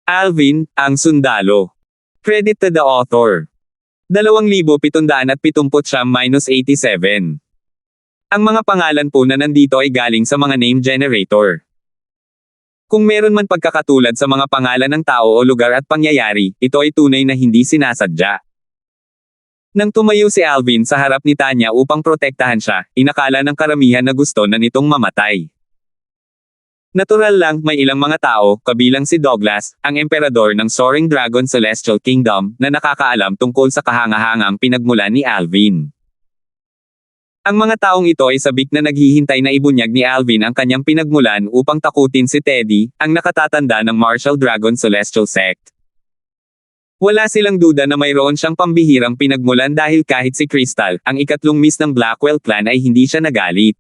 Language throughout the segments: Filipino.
Alvin, ang sundalo. Credit to the author. 2770-87. Ang mga pangalan po na nandito ay galing sa mga name generator. Kung meron man pagkakatulad sa mga pangalan ng tao o lugar at pangyayari, ito ay tunay na hindi sinasadya. Nang tumayo si Alvin sa harap ni Tanya upang protektahan siya, inakala ng karamihan na gusto na nitong mamatay. Natural lang, may ilang mga tao, kabilang si Douglas, ang emperador ng Soaring Dragon Celestial Kingdom, na nakakaalam tungkol sa kahangahangang pinagmulan ni Alvin. Ang mga taong ito ay sabik na naghihintay na ibunyag ni Alvin ang kanyang pinagmulan upang takutin si Teddy, ang nakatatanda ng Martial Dragon Celestial Sect. Wala silang duda na mayroon siyang pambihirang pinagmulan dahil kahit si Crystal, ang ikatlong miss ng Blackwell Clan ay hindi siya nagalit.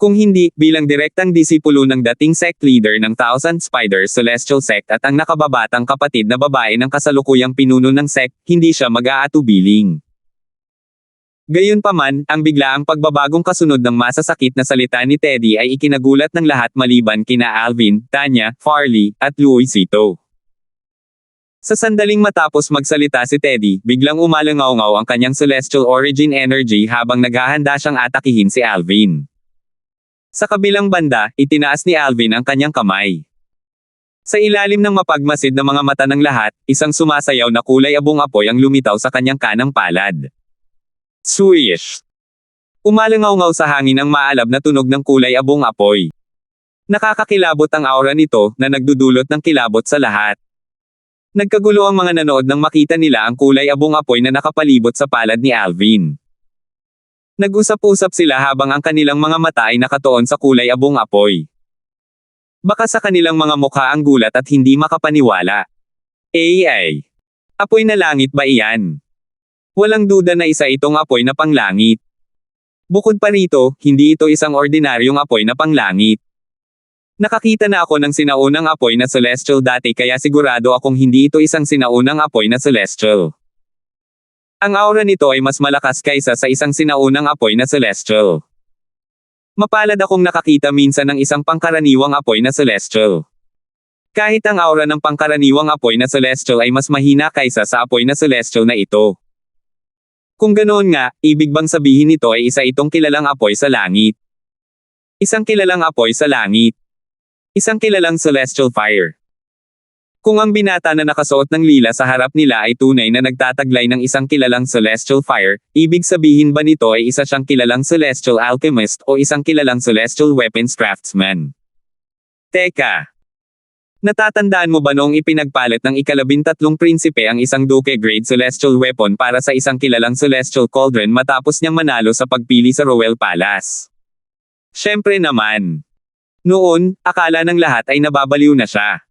Kung hindi, bilang direktang disipulo ng dating sect leader ng Thousand Spiders Celestial Sect at ang nakababatang kapatid na babae ng kasalukuyang pinuno ng sect, hindi siya mag-aatubiling. Gayunpaman, ang biglaang pagbabagong kasunod ng masasakit na salita ni Teddy ay ikinagulat ng lahat maliban kina Alvin, Tanya, Farley, at Luisito. Sa sandaling matapos magsalita si Teddy, biglang umalangaw-ngaw ang kanyang celestial origin energy habang naghahanda siyang atakihin si Alvin. Sa kabilang banda, itinaas ni Alvin ang kanyang kamay. Sa ilalim ng mapagmasid na mga mata ng lahat, isang sumasayaw na kulay abong apoy ang lumitaw sa kanyang kanang palad. Swish! Umalangaw-ngaw sa hangin ang maalab na tunog ng kulay abong apoy. Nakakakilabot ang aura nito, na nagdudulot ng kilabot sa lahat. Nagkagulo ang mga nanood nang makita nila ang kulay abong apoy na nakapalibot sa palad ni Alvin. Nag-usap-usap sila habang ang kanilang mga mata ay nakatuon sa kulay abong apoy. Baka sa kanilang mga mukha ang gulat at hindi makapaniwala. Ay! Apoy na langit ba iyan? Walang duda na isa itong apoy na panglangit. Bukod pa rito, hindi ito isang ordinaryong apoy na panglangit. Nakakita na ako ng sinaunang apoy na celestial dati kaya sigurado akong hindi ito isang sinaunang apoy na celestial. Ang aura nito ay mas malakas kaysa sa isang sinaunang apoy na celestial. Mapalad akong nakakita minsan ng isang pangkaraniwang apoy na celestial. Kahit ang aura ng pangkaraniwang apoy na celestial ay mas mahina kaysa sa apoy na celestial na ito. Kung ganoon nga, ibig bang sabihin nito ay isa itong kilalang apoy sa langit? Isang kilalang apoy sa langit. Isang kilalang celestial fire. Kung ang binata na nakasuot ng lila sa harap nila ay tunay na nagtataglay ng isang kilalang celestial fire, ibig sabihin ba nito ay isa siyang kilalang celestial alchemist o isang kilalang celestial weapons craftsman? Teka! Natatandaan mo ba noong ipinagpalit ng ika-13 prinsipe ang isang Duke Grade celestial weapon para sa isang kilalang celestial cauldron matapos niyang manalo sa pagpili sa Royal Palace? Siyempre naman! Noon, akala ng lahat ay nababaliw na siya.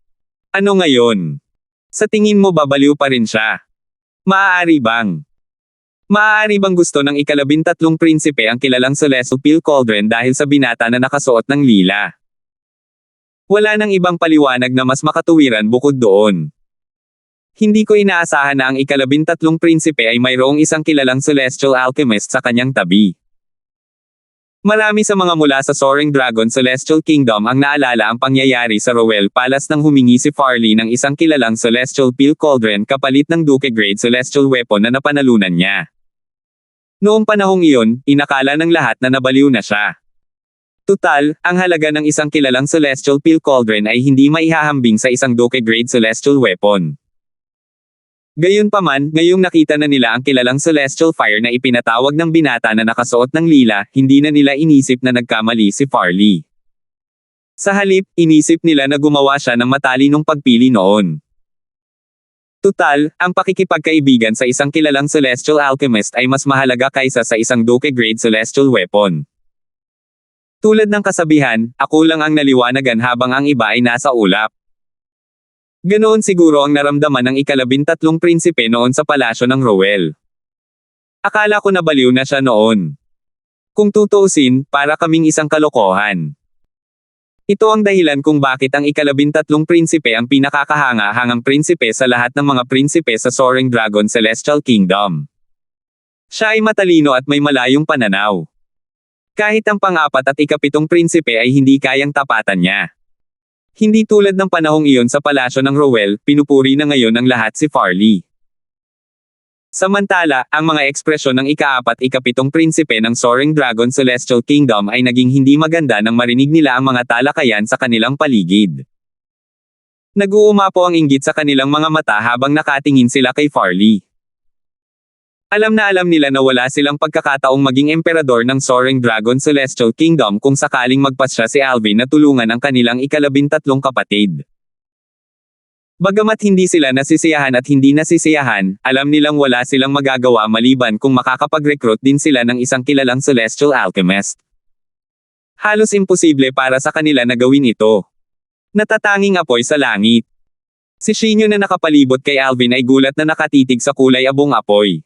Ano ngayon? Sa tingin mo babaliw pa rin siya? Maaari bang? Maaari bang gusto ng ika-13 prinsipe ang kilalang celestial peel cauldron dahil sa binata na nakasuot ng lila? Wala nang ibang paliwanag na mas makatuwiran bukod doon. Hindi ko inaasahan na ang ika-13 prinsipe ay mayroong isang kilalang celestial alchemist sa kanyang tabi. Marami sa mga mula sa Soaring Dragon Celestial Kingdom ang naalala ang pangyayari sa Royal Palace nang humingi si Farley ng isang kilalang Celestial Peel Cauldron kapalit ng Duke Grade Celestial Weapon na napanalunan niya. Noong panahong iyon, inakala ng lahat na nabaliw na siya. Tutal, ang halaga ng isang kilalang Celestial Peel Cauldron ay hindi maihahambing sa isang Duke Grade Celestial Weapon. Gayunpaman, ngayong nakita na nila ang kilalang celestial fire na ipinatawag ng binata na nakasuot ng lila, hindi na nila inisip na nagkamali si Farley. Sa halip, inisip nila na gumawa siya ng matalinong pagpili noon. Tutal, ang pakikipagkaibigan sa isang kilalang celestial alchemist ay mas mahalaga kaysa sa isang Duke Grade celestial weapon. Tulad ng kasabihan, ako lang ang naliwanagan habang ang iba ay nasa ulap. Ganoon siguro ang naramdaman ng ika-13 prinsipe noon sa palasyo ng Rowell. Akala ko nabaliw na siya noon. Kung tutuusin, para kaming isang kalokohan. Ito ang dahilan kung bakit ang ika-13 prinsipe ang pinakakahanga-hangang prinsipe sa lahat ng mga prinsipe sa Soaring Dragon Celestial Kingdom. Siya ay matalino at may malayong pananaw. Kahit ang pang-4 at ika-7 prinsipe ay hindi kayang tapatan niya. Hindi tulad ng panahong iyon sa palasyo ng Rowell, pinupuri na ngayon ng lahat si Farley. Samantala, ang mga ekspresyon ng ika-4-7 prinsipe ng Soaring Dragon Celestial Kingdom ay naging hindi maganda nang marinig nila ang mga talakayan sa kanilang paligid. Nag-uumapo ang inggit sa kanilang mga mata habang nakatingin sila kay Farley. Alam na alam nila na wala silang pagkakataong maging emperador ng Soaring Dragon Celestial Kingdom kung sakaling magpasya si Alvin na tulungan ang kanilang ika-13 kapatid. Bagamat hindi sila nasisiyahan at hindi nasisiyahan, alam nilang wala silang magagawa maliban kung makakapag-recruit din sila ng isang kilalang celestial alchemist. Halos imposible para sa kanila na gawin ito. Natatanging apoy sa langit. Si Shinyo na nakapalibot kay Alvin ay gulat na nakatitig sa kulay abong apoy.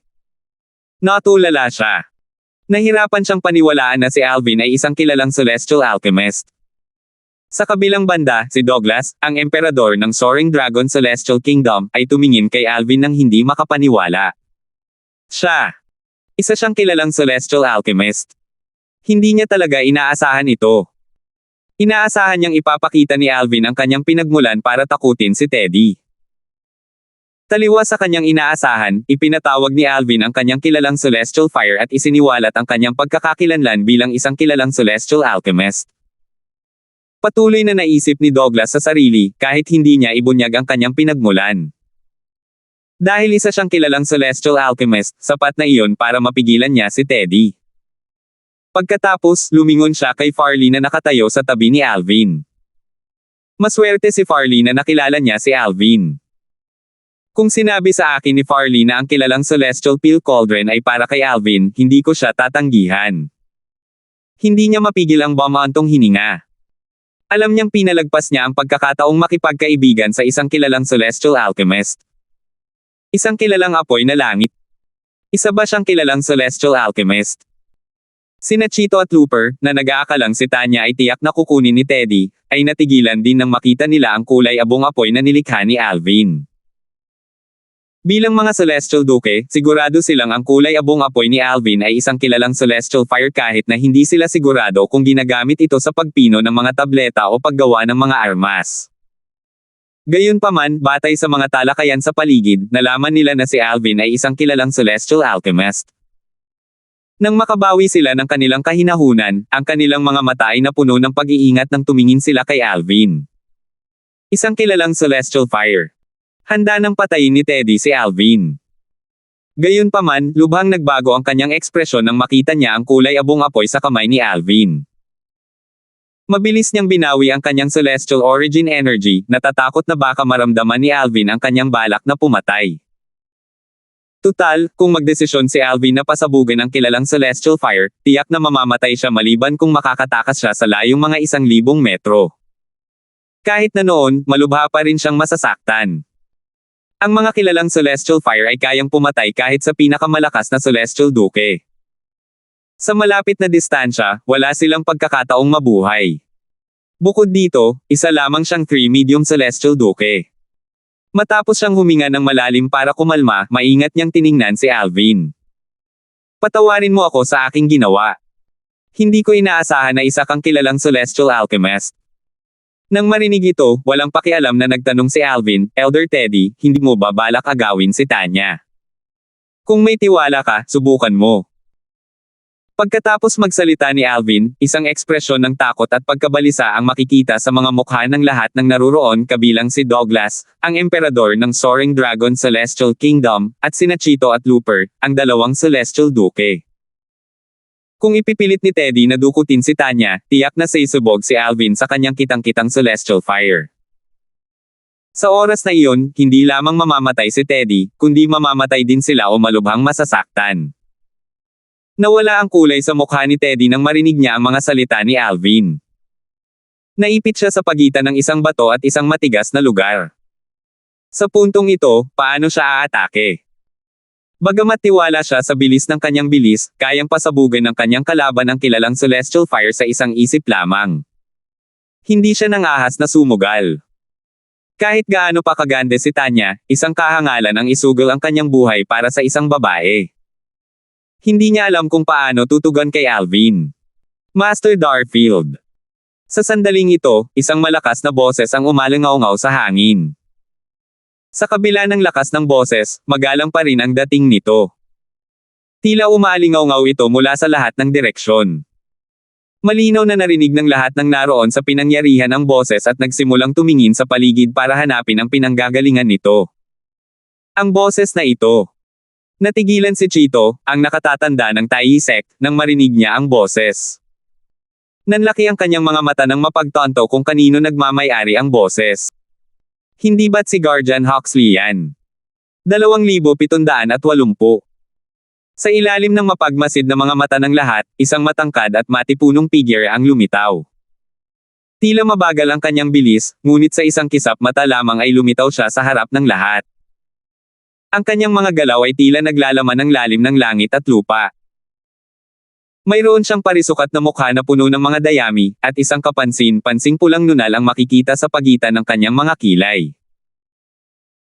Natulala siya. Nahirapan siyang paniwalaan na si Alvin ay isang kilalang celestial alchemist. Sa kabilang banda, si Douglas, ang emperador ng Soaring Dragon Celestial Kingdom, ay tumingin kay Alvin nang hindi makapaniwala. Siya. Isa siyang kilalang celestial alchemist. Hindi niya talaga inaasahan ito. Inaasahan niyang ipapakita ni Alvin ang kanyang pinagmulan para takutin si Teddy. Taliwas sa kanyang inaasahan, ipinatawag ni Alvin ang kanyang kilalang celestial fire at isiniwalat ang kanyang pagkakakilanlan bilang isang kilalang celestial alchemist. Patuloy na naisip ni Douglas sa sarili, kahit hindi niya ibunyag ang kanyang pinagmulan. Dahil isa siyang kilalang celestial alchemist, sapat na iyon para mapigilan niya si Teddy. Pagkatapos, lumingon siya kay Farley na nakatayo sa tabi ni Alvin. Maswerte si Farley na nakilala niya si Alvin. Kung sinabi sa akin ni Farley na ang kilalang celestial peel cauldron ay para kay Alvin, hindi ko siya tatanggihan. Hindi niya mapigil ang bumantong hininga. Alam niyang pinalagpas niya ang pagkakataong makipagkaibigan sa isang kilalang celestial alchemist. Isang kilalang apoy na langit. Isa ba siyang kilalang celestial alchemist? Sina Chito at Looper, na nag-aakalang si Tanya ay tiyak na kukunin ni Teddy, ay natigilan din nang makita nila ang kulay abong apoy na nilikha ni Alvin. Bilang mga Celestial Duke, sigurado silang ang kulay abong apoy ni Alvin ay isang kilalang Celestial Fire kahit na hindi sila sigurado kung ginagamit ito sa pagpino ng mga tableta o paggawa ng mga armas. Gayunpaman, batay sa mga talakayan sa paligid, nalaman nila na si Alvin ay isang kilalang Celestial Alchemist. Nang makabawi sila ng kanilang kahinahunan, ang kanilang mga mata ay napuno ng pag-iingat nang tumingin sila kay Alvin. Isang kilalang Celestial Fire. Handa nang patayin ni Teddy si Alvin. Gayunpaman, lubhang nagbago ang kanyang ekspresyon nang makita niya ang kulay abong apoy sa kamay ni Alvin. Mabilis niyang binawi ang kanyang celestial origin energy, natatakot na baka maramdaman ni Alvin ang kanyang balak na pumatay. Tutal, kung magdesisyon si Alvin na pasabugin ang kilalang celestial fire, tiyak na mamamatay siya maliban kung makakatakas siya sa layong mga 1,000 metro. Kahit na noon, malubha pa rin siyang masasaktan. Ang mga kilalang celestial fire ay kayang pumatay kahit sa pinakamalakas na celestial duke. Sa malapit na distansya, wala silang pagkakataong mabuhay. Bukod dito, isa lamang siyang 3 medium celestial duke. Matapos siyang huminga ng malalim para kumalma, maingat niyang tiningnan si Alvin. Patawarin mo ako sa aking ginawa. Hindi ko inaasahan na isa kang kilalang celestial alchemist. Nang marinig ito, walang pakialam na nagtanong si Alvin, Elder Teddy, hindi mo ba balak agawin si Tanya? Kung may tiwala ka, subukan mo. Pagkatapos magsalita ni Alvin, isang ekspresyon ng takot at pagkabalisa ang makikita sa mga mukha ng lahat ng naruroon kabilang si Douglas, ang emperador ng Soaring Dragon Celestial Kingdom, at sina Chito at Looper, ang dalawang Celestial Duke. Kung ipipilit ni Teddy na dukutin si Tanya, tiyak na sisubog si Alvin sa kanyang kitang-kitang celestial fire. Sa oras na iyon, hindi lamang mamamatay si Teddy, kundi mamamatay din sila o malubhang masasaktan. Nawala ang kulay sa mukha ni Teddy nang marinig niya ang mga salita ni Alvin. Naipit siya sa pagitan ng isang bato at isang matigas na lugar. Sa puntong ito, paano siya aatake? Bagamat tiwala siya sa bilis ng kanyang bilis, kayang pasabugin ng kanyang kalaban ang kilalang celestial fire sa isang isip lamang. Hindi siya nangahas na sumugal. Kahit gaano pa kagande si Tanya, isang kahangalan ang isugal ang kanyang buhay para sa isang babae. Hindi niya alam kung paano tutugan kay Alvin. Master Darfield. Sa sandaling ito, isang malakas na boses ang umalingaw-ngaw sa hangin. Sa kabila ng lakas ng boses, magalang pa rin ang dating nito. Tila umalingaw-ngaw ito mula sa lahat ng direksyon. Malinaw na narinig ng lahat ng naroon sa pinangyarihan ang boses at nagsimulang tumingin sa paligid para hanapin ang pinanggagalingan nito. Ang boses na ito. Natigilan si Chito, ang nakatatanda ng Taisek, nang marinig niya ang boses. Nanlaki ang kanyang mga mata nang mapagtanto kung kanino nagmamay-ari ang boses. Hindi ba't si Guardian Huxley yan? 2,780. Sa ilalim ng mapagmasid na mga mata ng lahat, isang matangkad at matipunong figure ang lumitaw. Tila mabagal ang kanyang bilis, ngunit sa isang kisap mata lamang ay lumitaw siya sa harap ng lahat. Ang kanyang mga galaw ay tila naglalaman ng lalim ng langit at lupa. Mayroon siyang parisukat na mukha na puno ng mga dayami, at isang kapansin-pansing pulang nunal ang makikita sa pagitan ng kanyang mga kilay.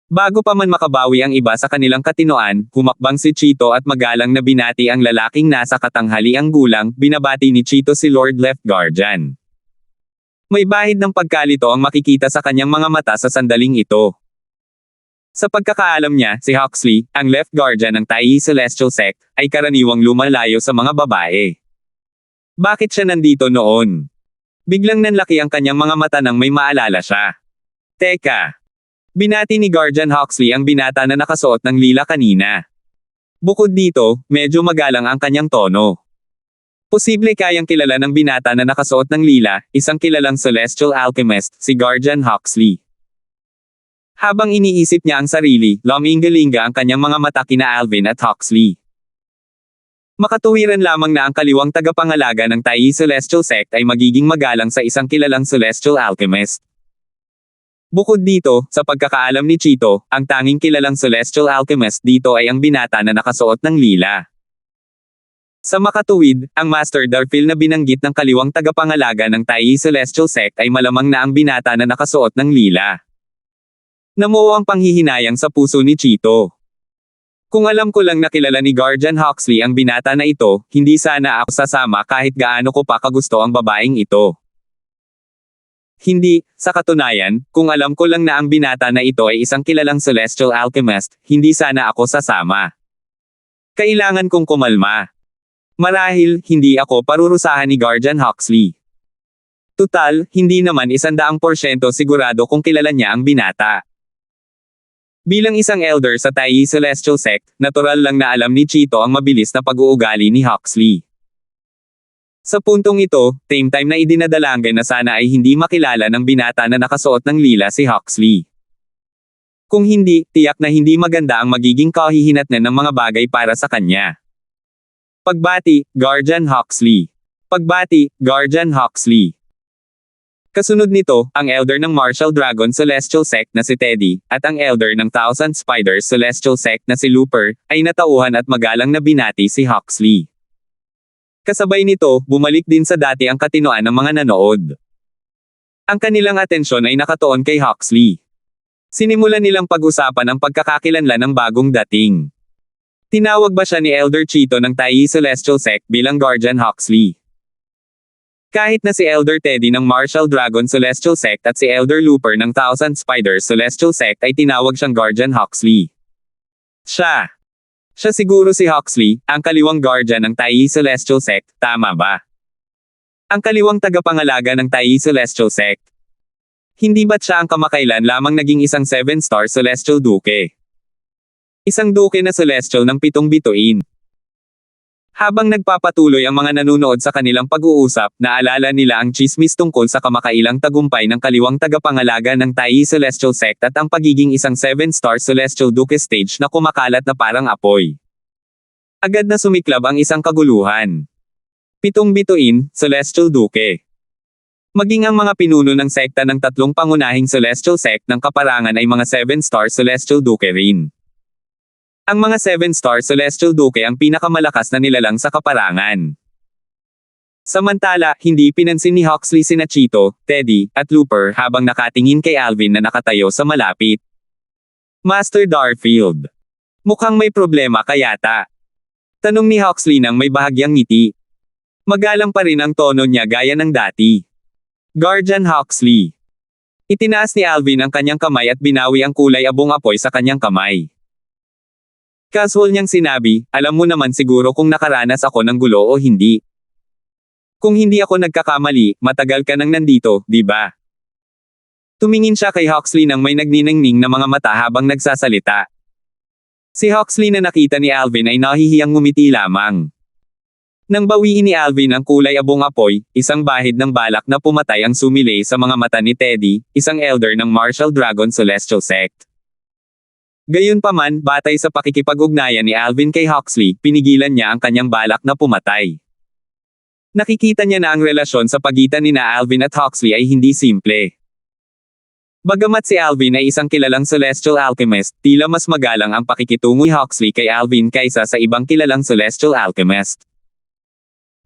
Bago pa man makabawi ang iba sa kanilang katinoan, humakbang si Chito at magalang na binati ang lalaking nasa katanghaliang gulang, binabati ni Chito si Lord Left Guardian. May bahid ng pagkalito ang makikita sa kanyang mga mata sa sandaling ito. Sa pagkakaalam niya, si Huxley, ang Left Guardian ng Tai Celestial Sect, ay karaniwang lumalayo sa mga babae. Bakit siya nandito noon? Biglang nanlaki ang kanyang mga mata nang may maalala siya. Teka! Binati ni Guardian Huxley ang binata na nakasuot ng lila kanina. Bukod dito, medyo magalang ang kanyang tono. Posible kayang kilala ng binata na nakasuot ng lila, isang kilalang celestial alchemist, si Guardian Huxley. Habang iniisip niya ang sarili, lumingalinga ang kanyang mga mata kina Alvin at Huxley. Makatuwiran lamang na ang kaliwang tagapangalaga ng Tai Celestial Sect ay magiging magalang sa isang kilalang celestial alchemist. Bukod dito, sa pagkakaalam ni Chito, ang tanging kilalang celestial alchemist dito ay ang binata na nakasuot ng lila. Sa makatuwid, ang Master Darfil na binanggit ng kaliwang tagapangalaga ng Tai Celestial Sect ay malamang na ang binata na nakasuot ng lila. Namuo ang panghihinayang sa puso ni Chito. Kung alam ko lang na kilala ni Guardian Huxley ang binata na ito, hindi sana ako sasama kahit gaano ko pa kagusto ang babaeng ito. Hindi, sa katunayan, kung alam ko lang na ang binata na ito ay isang kilalang celestial alchemist, hindi sana ako sasama. Kailangan kong kumalma. Marahil, hindi ako parurusahan ni Guardian Huxley. Tutal, hindi naman 100% sigurado kung kilala niya ang binata. Bilang isang elder sa Tai Celestial Sect, natural lang na alam ni Chito ang mabilis na pag-uugali ni Huxley. Sa puntong ito, time na idinadalanggan na sana ay hindi makilala ng binata na nakasuot ng lila si Huxley. Kung hindi, tiyak na hindi maganda ang magiging kahihinatnan ng mga bagay para sa kanya. Pagbati, Guardian Huxley. Pagbati, Guardian Huxley. Kasunod nito, ang elder ng Martial Dragon Celestial Sect na si Teddy, at ang elder ng Thousand Spiders Celestial Sect na si Looper, ay natauhan at magalang na binati si Huxley. Kasabay nito, bumalik din sa dati ang katinoan ng mga nanood. Ang kanilang atensyon ay nakatuon kay Huxley. Sinimulan nilang pag-usapan ang pagkakakilanlan ng bagong dating. Tinawag ba siya ni Elder Chito ng Tai Celestial Sect bilang Guardian Huxley? Kahit na si Elder Teddy ng Martial Dragon Celestial Sect at si Elder Looper ng Thousand Spiders Celestial Sect ay tinawag siyang Guardian Huxley. Siya siguro si Huxley, ang kaliwang guardian ng Tai Celestial Sect, tama ba? Ang kaliwang tagapangalaga ng Tai Celestial Sect. Hindi ba't siya ang kamakailan lamang naging isang 7-star Celestial Duke? Isang Duke na Celestial ng 7 bituin. Habang nagpapatuloy ang mga nanunood sa kanilang pag-uusap, naalala nila ang chismis tungkol sa kamakailang tagumpay ng kaliwang tagapangalaga ng Tai Celestial Sect at ang pagiging isang 7-star Celestial Duke stage na kumakalat na parang apoy. Agad na sumiklab ang isang kaguluhan. 7 bituin, Celestial Duke. Maging ang mga pinuno ng sekta ng 3 pangunahing Celestial Sect ng kaparangan ay mga 7-star Celestial Duke rin. Ang mga 7-star Celestial Duke ang pinakamalakas na nilalang sa kaparangan. Samantala, hindi pinansin ni Huxley sina Chito, Teddy, at Looper habang nakatingin kay Alvin na nakatayo sa malapit. Master Darfield. Mukhang may problema ka yata. Tanong ni Huxley nang may bahagyang ngiti. Magalang pa rin ang tono niya gaya ng dati. Guardian Huxley. Itinaas ni Alvin ang kanyang kamay at binawi ang kulay abong apoy sa kanyang kamay. Casual niyang sinabi, alam mo naman siguro kung nakaranas ako ng gulo o hindi. Kung hindi ako nagkakamali, matagal ka nang nandito, di ba? Tumingin siya kay Huxley nang may nagniningning na mga mata habang nagsasalita. Si Huxley na nakita ni Alvin ay nahihiyang ngumiti lamang. Nang bawiin ni Alvin ang kulay abong apoy, isang bahid ng balak na pumatay ang sumilay sa mga mata ni Teddy, isang elder ng Martial Dragon Celestial Sect. Gayunpaman, batay sa pakikipag-ugnayan ni Alvin kay Huxley, pinigilan niya ang kanyang balak na pumatay. Nakikita niya na ang relasyon sa pagitan ni Alvin at Huxley ay hindi simple. Bagamat si Alvin ay isang kilalang celestial alchemist, tila mas magalang ang pakikitungo ni Huxley kay Alvin kaysa sa ibang kilalang celestial alchemist.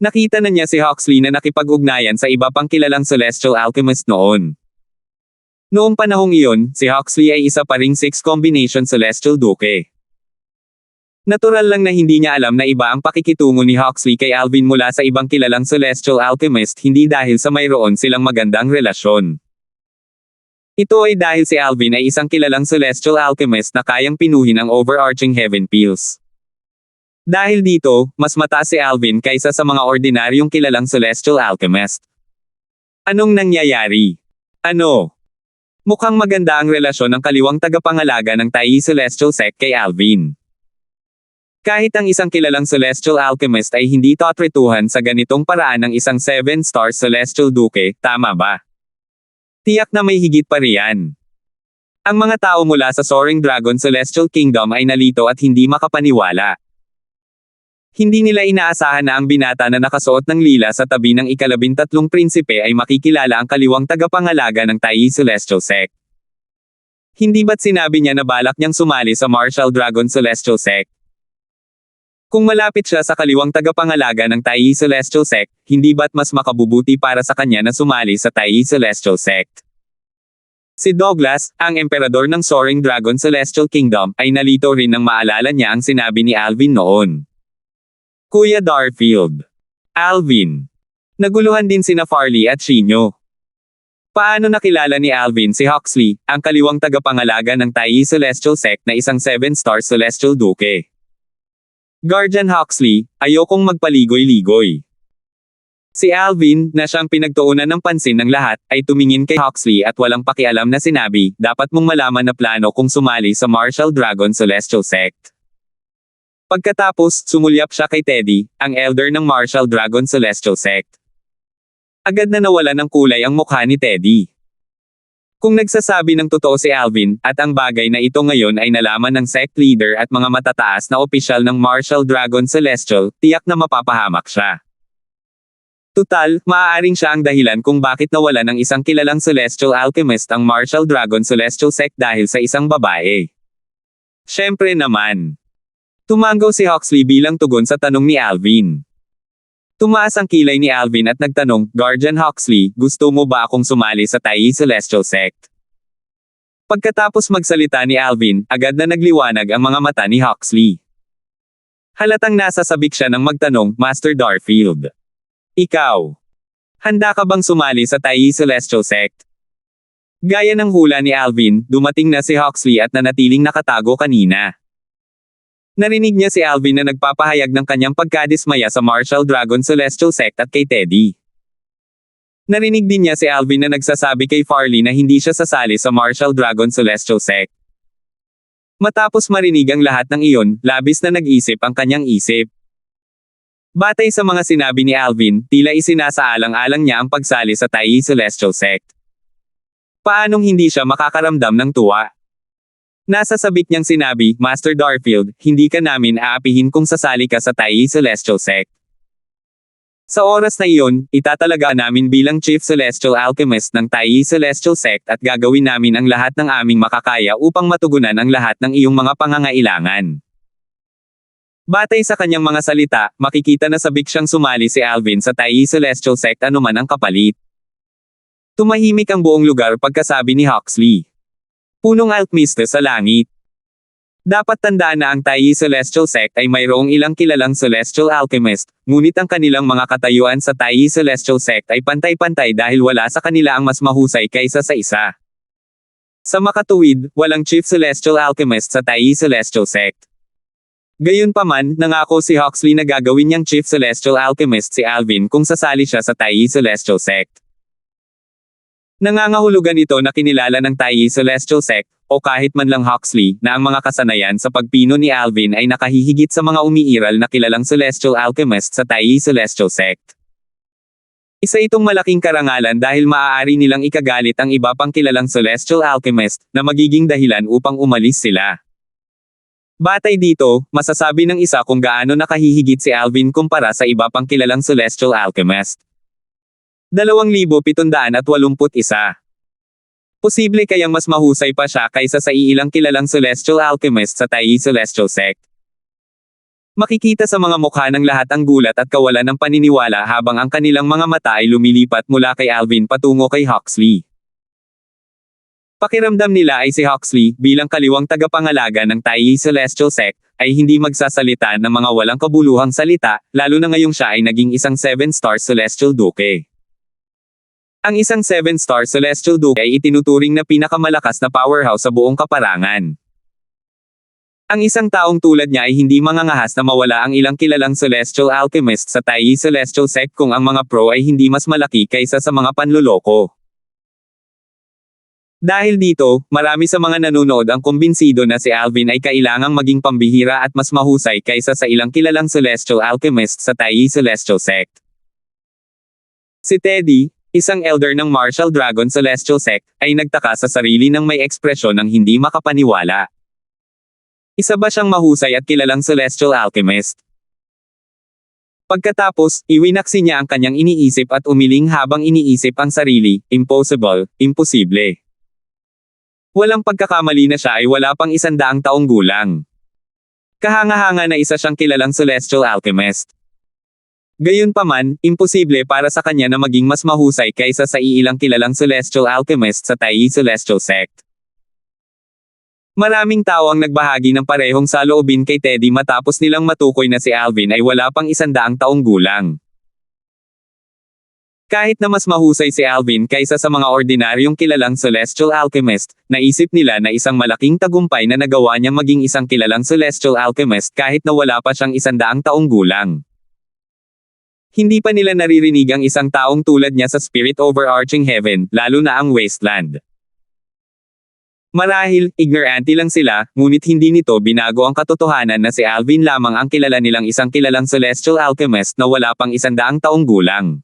Nakita na niya si Huxley na nakipag-ugnayan sa iba pang kilalang celestial alchemist noon. Noong panahong iyon, si Huxley ay isa pa ring 6 combination celestial duke. Natural lang na hindi niya alam na iba ang pakikitungo ni Huxley kay Alvin mula sa ibang kilalang celestial alchemist hindi dahil sa mayroon silang magandang relasyon. Ito ay dahil si Alvin ay isang kilalang celestial alchemist na kayang pinuhin ang overarching heaven pills. Dahil dito, mas mataas si Alvin kaysa sa mga ordinaryong kilalang celestial alchemist. Anong nangyayari? Ano? Mukhang maganda ang relasyon ng kaliwang tagapangalaga ng Tai Celestial Sect kay Alvin. Kahit ang isang kilalang celestial alchemist ay hindi tatretuhan sa ganitong paraan ng isang 7-star celestial duke, tama ba? Tiyak na may higit pa riyan. Ang mga tao mula sa Soaring Dragon Celestial Kingdom ay nalito at hindi makapaniwala. Hindi nila inaasahan na ang binata na nakasuot ng lila sa tabi ng ika-13 prinsipe ay makikilala ang kaliwang tagapangalaga ng Tai Celestial Sect. Hindi ba't sinabi niya na balak niyang sumali sa Martial Dragon Celestial Sect? Kung malapit siya sa kaliwang tagapangalaga ng Tai Celestial Sect, hindi ba't mas makabubuti para sa kanya na sumali sa Tai Celestial Sect? Si Douglas, ang emperador ng Soaring Dragon Celestial Kingdom, ay nalito rin nang maalala niya ang sinabi ni Alvin noon. Kuya Darfield. Alvin. Naguluhan din sina Farley at Shinyo. Paano nakilala ni Alvin si Huxley, ang kaliwang tagapangalaga ng Tai Celestial Sect na isang 7-star celestial duke? Guardian Huxley, ayokong magpaligoy-ligoy. Si Alvin, na siyang pinagtuunan ng pansin ng lahat, ay tumingin kay Huxley at walang pakialam na sinabi, dapat mong malaman na plano kung sumali sa Martial Dragon Celestial Sect. Pagkatapos, sumulyap siya kay Teddy, ang elder ng Martial Dragon Celestial Sect. Agad na nawala ng kulay ang mukha ni Teddy. Kung nagsasabi ng totoo si Alvin, at ang bagay na ito ngayon ay nalaman ng sect leader at mga matataas na opisyal ng Martial Dragon Celestial, tiyak na mapapahamak siya. Tutal, maaaring siya ang dahilan kung bakit nawala ng isang kilalang celestial alchemist ang Martial Dragon Celestial Sect dahil sa isang babae. Siyempre naman. Tumanggaw si Huxley bilang tugon sa tanong ni Alvin. Tumaas ang kilay ni Alvin at nagtanong, Guardian Huxley, gusto mo ba akong sumali sa Tai Celestial Sect? Pagkatapos magsalita ni Alvin, agad na nagliwanag ang mga mata ni Huxley. Halatang nasasabik siya nang magtanong, Master Darfield. Ikaw. Handa ka bang sumali sa Tai Celestial Sect? Gaya ng hula ni Alvin, dumating na si Huxley at nanatiling nakatago kanina. Narinig niya si Alvin na nagpapahayag ng kanyang pagkadismaya sa Martial Dragon Celestial Sect at kay Teddy. Narinig din niya si Alvin na nagsasabi kay Farley na hindi siya sasali sa Martial Dragon Celestial Sect. Matapos marinig ang lahat ng iyon, labis na nag-isip ang kanyang isip. Batay sa mga sinabi ni Alvin, tila isinasaalang-alang niya ang pagsali sa Tai Celestial Sect. Paanong hindi siya makakaramdam ng tuwa? Nasa sabik niyang sinabi, Master Darfield, hindi ka namin aapihin kung sasali ka sa Tai Celestial Sect. Sa oras na iyon, itatalaga namin bilang Chief Celestial Alchemist ng Tai Celestial Sect at gagawin namin ang lahat ng aming makakaya upang matugunan ang lahat ng iyong mga pangangailangan. Batay sa kanyang mga salita, makikita na sabik siyang sumali si Alvin sa Tai Celestial Sect anuman ang kapalit. Tumahimik ang buong lugar pagkasabi ni Huxley. Punong alchemist sa langit. Dapat tandaan na ang Taiyi Celestial Sect ay mayroong ilang kilalang celestial alchemist, ngunit ang kanilang mga katayuan sa Taiyi Celestial Sect ay pantay-pantay dahil wala sa kanila ang mas mahusay kaysa sa isa. Sa makatuwid, walang Chief Celestial Alchemist sa Taiyi Celestial Sect. Gayunpaman, nangako si Huxley na gagawin niyang Chief Celestial Alchemist si Alvin kung sasali siya sa Taiyi Celestial Sect. Nangangahulugan ito na kinilala ng Taiyi Celestial Sect, o kahit man lang Huxley, na ang mga kasanayan sa pagpino ni Alvin ay nakahihigit sa mga umiiral na kilalang Celestial Alchemist sa Taiyi Celestial Sect. Isa itong malaking karangalan dahil maaari nilang ikagalit ang iba pang kilalang Celestial Alchemist, na magiging dahilan upang umalis sila. Batay dito, masasabi ng isa kung gaano nakahihigit si Alvin kumpara sa iba pang kilalang Celestial Alchemist. 2,781. Posible kayang mas mahusay pa siya kaysa sa iilang kilalang Celestial Alchemist sa Taiyi Celestial Sect. Makikita sa mga mukha ng lahat ang gulat at kawalan ng paniniwala habang ang kanilang mga mata ay lumilipat mula kay Alvin patungo kay Huxley. Pakiramdam nila ay si Huxley, bilang kaliwang tagapangalaga ng Taiyi Celestial Sect, ay hindi magsasalita ng mga walang kabuluhang salita, lalo na ngayong siya ay naging isang 7-star Celestial Duke. Ang isang 7-star Celestial Duke ay itinuturing na pinakamalakas na powerhouse sa buong kaparangan. Ang isang taong tulad niya ay hindi mangangahas na mawala ang ilang kilalang Celestial Alchemist sa Taiyi Celestial Sect kung ang mga pro ay hindi mas malaki kaysa sa mga panloloko. Dahil dito, marami sa mga nanonood ang kumbinsido na si Alvin ay kailangang maging pambihira at mas mahusay kaysa sa ilang kilalang Celestial Alchemist sa Taiyi Celestial Sect. Si Teddy, isang elder ng Martial Dragon Celestial Sect, ay nagtaka sa sarili ng may ekspresyon ng hindi makapaniwala. Isa ba siyang mahusay at kilalang Celestial Alchemist? Pagkatapos, iwinaksi niya ang kanyang iniisip at umiling habang iniisip ang sarili, impossible, imposible. Walang pagkakamali na siya ay wala pang 100 taong gulang. Kahanga-hanga na isa siyang kilalang Celestial Alchemist. Gayunpaman, imposible para sa kanya na maging mas mahusay kaysa sa iilang kilalang Celestial Alchemist sa Taiyi Celestial Sect. Maraming tao ang nagbahagi ng parehong saloobin kay Teddy matapos nilang matukoy na si Alvin ay wala pang 100 taong gulang. Kahit na mas mahusay si Alvin kaysa sa mga ordinaryong kilalang Celestial Alchemist, naisip nila na isang malaking tagumpay na nagawa niyang maging isang kilalang Celestial Alchemist kahit na wala pa siyang 100 taong gulang. Hindi pa nila naririnig ang isang taong tulad niya sa Spirit Overarching Heaven, lalo na ang Wasteland. Marahil, ignorante lang sila, ngunit hindi nito binago ang katotohanan na si Alvin lamang ang kilala nilang isang kilalang Celestial Alchemist na wala pang 100 taong gulang.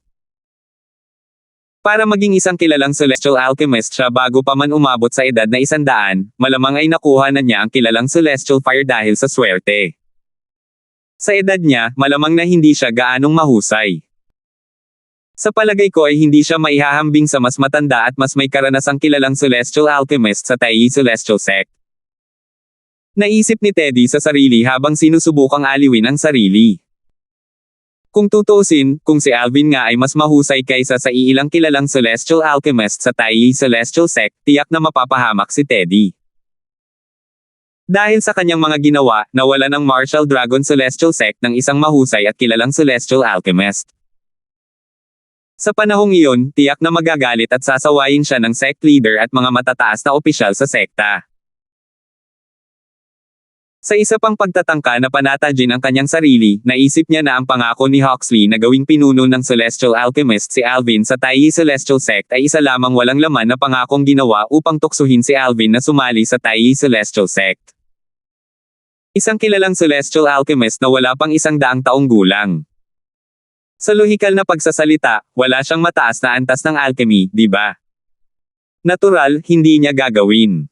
Para maging isang kilalang Celestial Alchemist siya bago pa man umabot sa edad na 100, malamang ay nakuha na niya ang kilalang Celestial Fire dahil sa swerte. Sa edad niya, malamang na hindi siya gaanong mahusay. Sa palagay ko ay hindi siya maihahambing sa mas matanda at mas may karanasang kilalang Celestial Alchemist sa Taiyi Celestial Sect. Naisip ni Teddy sa sarili habang sinusubukang aliwin ang sarili. Kung tutuusin, kung si Alvin nga ay mas mahusay kaysa sa iilang kilalang Celestial Alchemist sa Taiyi Celestial Sect, tiyak na mapapahamak si Teddy. Dahil sa kanyang mga ginawa, nawala ng Martial Dragon Celestial Sect ng isang mahusay at kilalang Celestial Alchemist. Sa panahong iyon, tiyak na magagalit at sasawayin siya ng sect leader at mga matataas na opisyal sa sekta. Sa isa pang pagtatangka na panatagin ang kanyang sarili, naisip niya na ang pangako ni Huxley na gawing pinuno ng Celestial Alchemist si Alvin sa Taiyi Celestial Sect ay isa lamang walang laman na pangakong ginawa upang tuksuhin si Alvin na sumali sa Taiyi Celestial Sect. Isang kilalang Celestial Alchemist na wala pang 100 taong gulang. Sa lohikal na pagsasalita, wala siyang mataas na antas ng alchemy, di ba? Natural, hindi niya gagawin.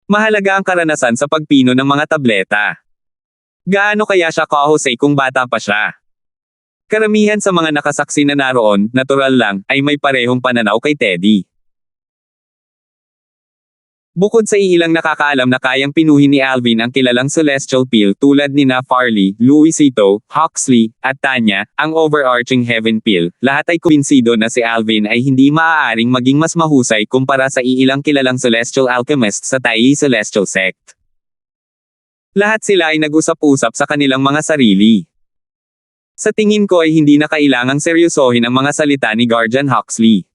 Mahalaga ang karanasan sa pagpino ng mga tableta. Gaano kaya siya kahusay kung bata pa siya? Karamihan sa mga nakasaksi na naroon, natural lang, ay may parehong pananaw kay Teddy. Bukod sa iilang nakakaalam na kayang pinuhin ni Alvin ang kilalang Celestial Pill tulad ni Farley, Luisito, Huxley, at Tanya, ang Overarching Heaven Pill, lahat ay kumbinsido na si Alvin ay hindi maaaring maging mas mahusay kumpara sa iilang kilalang Celestial Alchemist sa Taiyi Celestial Sect. Lahat sila ay nag-usap-usap sa kanilang mga sarili. Sa tingin ko ay hindi na kailangang seryosohin ang mga salita ni Guardian Huxley.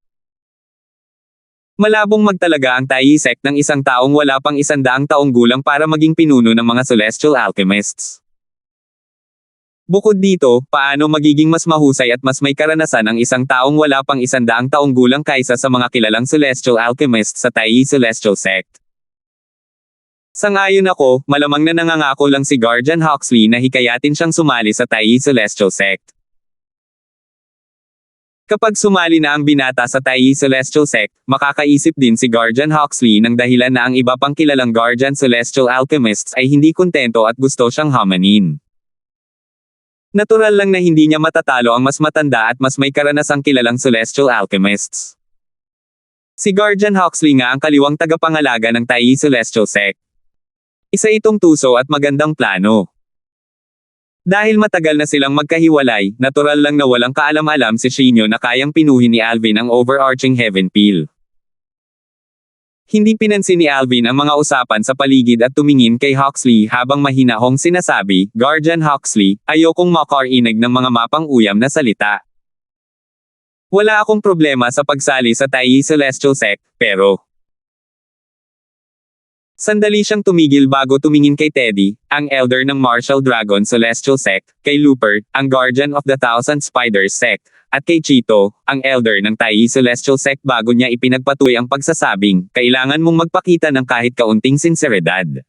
Malabong magtalaga ang Taiyi sect ng isang taong wala pang 100 taong gulang para maging pinuno ng mga Celestial Alchemists. Bukod dito, paano magiging mas mahusay at mas may karanasan ang isang taong wala pang 100 taong gulang kaysa sa mga kilalang Celestial Alchemists sa Taiyi Celestial Sect? Sang-ayon ako, malamang na nangangako lang si Guardian Huxley na hikayatin siyang sumali sa Taiyi Celestial Sect. Kapag sumali na ang binata sa Taiyi Celestial Sect, makakaisip din si Guardian Huxley ng dahilan na ang iba pang kilalang Guardian Celestial Alchemists ay hindi kontento at gusto siyang hamanin. Natural lang na hindi niya matatalo ang mas matanda at mas may karanasang kilalang Celestial Alchemists. Si Guardian Huxley nga ang kaliwang tagapangalaga ng Taiyi Celestial Sect. Isa itong tuso at magandang plano. Dahil matagal na silang magkahiwalay, natural lang na walang kaalam-alam si Shinyo na kayang pinuhin ni Alvin ang overarching Heaven Peel. Hindi pinansin ni Alvin ang mga usapan sa paligid at tumingin kay Huxley habang mahinahong sinasabi, "Guardian Huxley, ayokong makarinig ng mga mapang-uyam na salita. Wala akong problema sa pagsali sa Taiyi Celestial Sect, pero..." Sandali siyang tumigil bago tumingin kay Teddy, ang elder ng Martial Dragon Celestial Sect, kay Looper, ang Guardian of the Thousand Spiders Sect, at kay Chito, ang elder ng Taiyi Celestial Sect bago niya ipinagpatuloy ang pagsasabing, "Kailangan mong magpakita ng kahit kaunting sinseridad."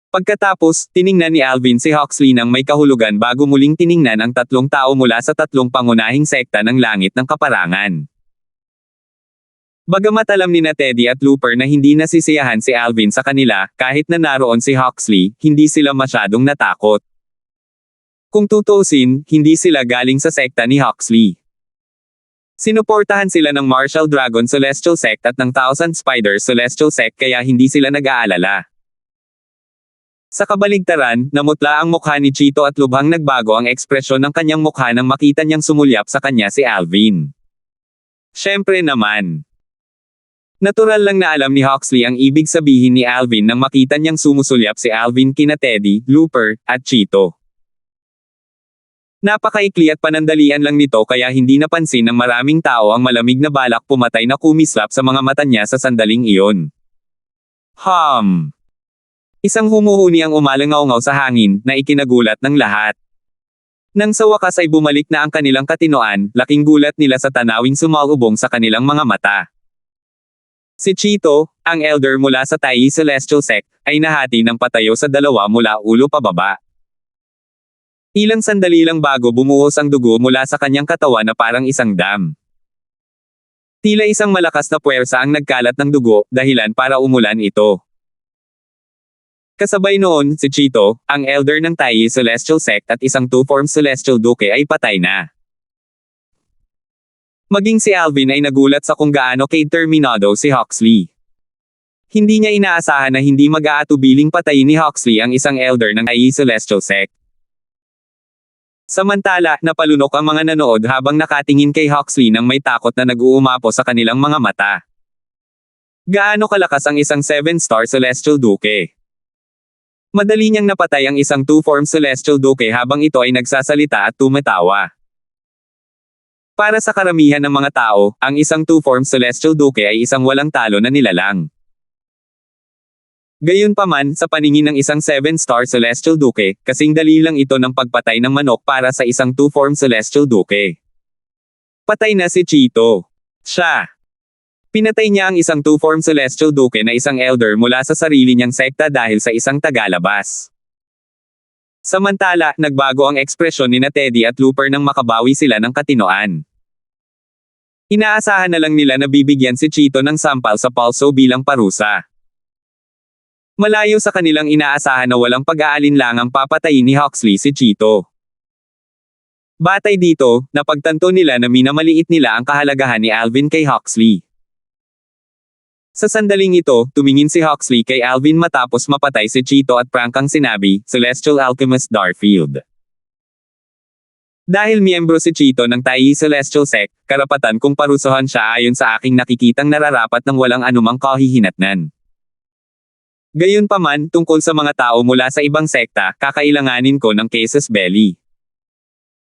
Pagkatapos, tiningnan ni Alvin si Huxley ng may kahulugan bago muling tiningnan ang tatlong tao mula sa tatlong pangunahing sekta ng langit ng kaparangan. Bagamat alam ni Teddy at Looper na hindi nasisiyahan si Alvin sa kanila, kahit na naroon si Huxley, hindi sila masyadong natakot. Kung tutuusin, hindi sila galing sa sekta ni Huxley. Sinuportahan sila ng Martial Dragon Celestial Sect at ng Thousand Spiders Celestial Sect kaya hindi sila nag-aalala. Sa kabaligtaran, namutla ang mukha ni Chito at lubhang nagbago ang ekspresyon ng kanyang mukha nang makita niyang sumulyap sa kanya si Alvin. Siyempre naman. Natural lang na alam ni Huxley ang ibig sabihin ni Alvin nang makita niyang sumusulyap si Alvin kina Teddy, Looper, at Chito. Napakaikli at panandalian lang nito kaya hindi napansin ng maraming tao ang malamig na balak pumatay na kumislap sa mga mata niya sa sandaling iyon. Isang humuhuni ang umalangaw-ngaw sa hangin, na ikinagulat ng lahat. Nang sa wakas ay bumalik na ang kanilang katinoan, laking gulat nila sa tanawing sumalubong sa kanilang mga mata. Si Chito, ang elder mula sa Taiyi Celestial Sect, ay nahati ng patayo sa dalawa mula ulo pababa. Ilang sandali lang bago bumuhos ang dugo mula sa kanyang katawan na parang isang dam. Tila isang malakas na puwersa ang nagkalat ng dugo, dahilan para umulan ito. Kasabay noon, si Chito, ang elder ng Taiyi Celestial Sect at isang two-form Celestial Duke ay patay na. Maging si Alvin ay nagulat sa kung gaano ka-determinado si Huxley. Hindi niya inaasahan na hindi mag-aatubiling patayin ni Huxley ang isang elder ng Taiyi Celestial Sect. Samantala, napalunok ang mga nanood habang nakatingin kay Huxley nang may takot na nag-uumapo sa kanilang mga mata. Gaano kalakas ang isang 7-star Celestial Duke? Madali niyang napatay ang isang two-form Celestial Duke habang ito ay nagsasalita at tumatawa. Para sa karamihan ng mga tao, ang isang two-form Celestial Duke ay isang walang talo na nilalang. Gayunpaman, sa paningin ng isang 7-star Celestial Duke, kasing dali lang ito ng pagpatay ng manok para sa isang two-form Celestial Duke. Patay na si Chito. Siya. Pinatay niya ang isang two-form Celestial Duke na isang elder mula sa sarili niyang sekta dahil sa isang tagalabas. Samantala, nagbago ang ekspresyon ni Teddy at Looper nang makabawi sila ng katinoan. Inaasahan na lang nila na bibigyan si Chito ng sampal sa palso bilang parusa. Malayo sa kanilang inaasahan na walang pag-aalinlangang papatayin ni Huxley si Chito. Batay dito, napagtanto nila na minamaliit nila ang kahalagahan ni Alvin kay Huxley. Sa sandaling ito, tumingin si Huxley kay Alvin matapos mapatay si Chito at prangkang sinabi, "Celestial Alchemist Darfield." Dahil miyembro si Chito ng Taiyi Celestial Sect, karapatan kong parusahan siya ayon sa aking nakikitang nararapat ng walang anumang kahihinatnan. Gayunpaman, tungkol sa mga tao mula sa ibang sekta, kakailanganin ko ng casus belli.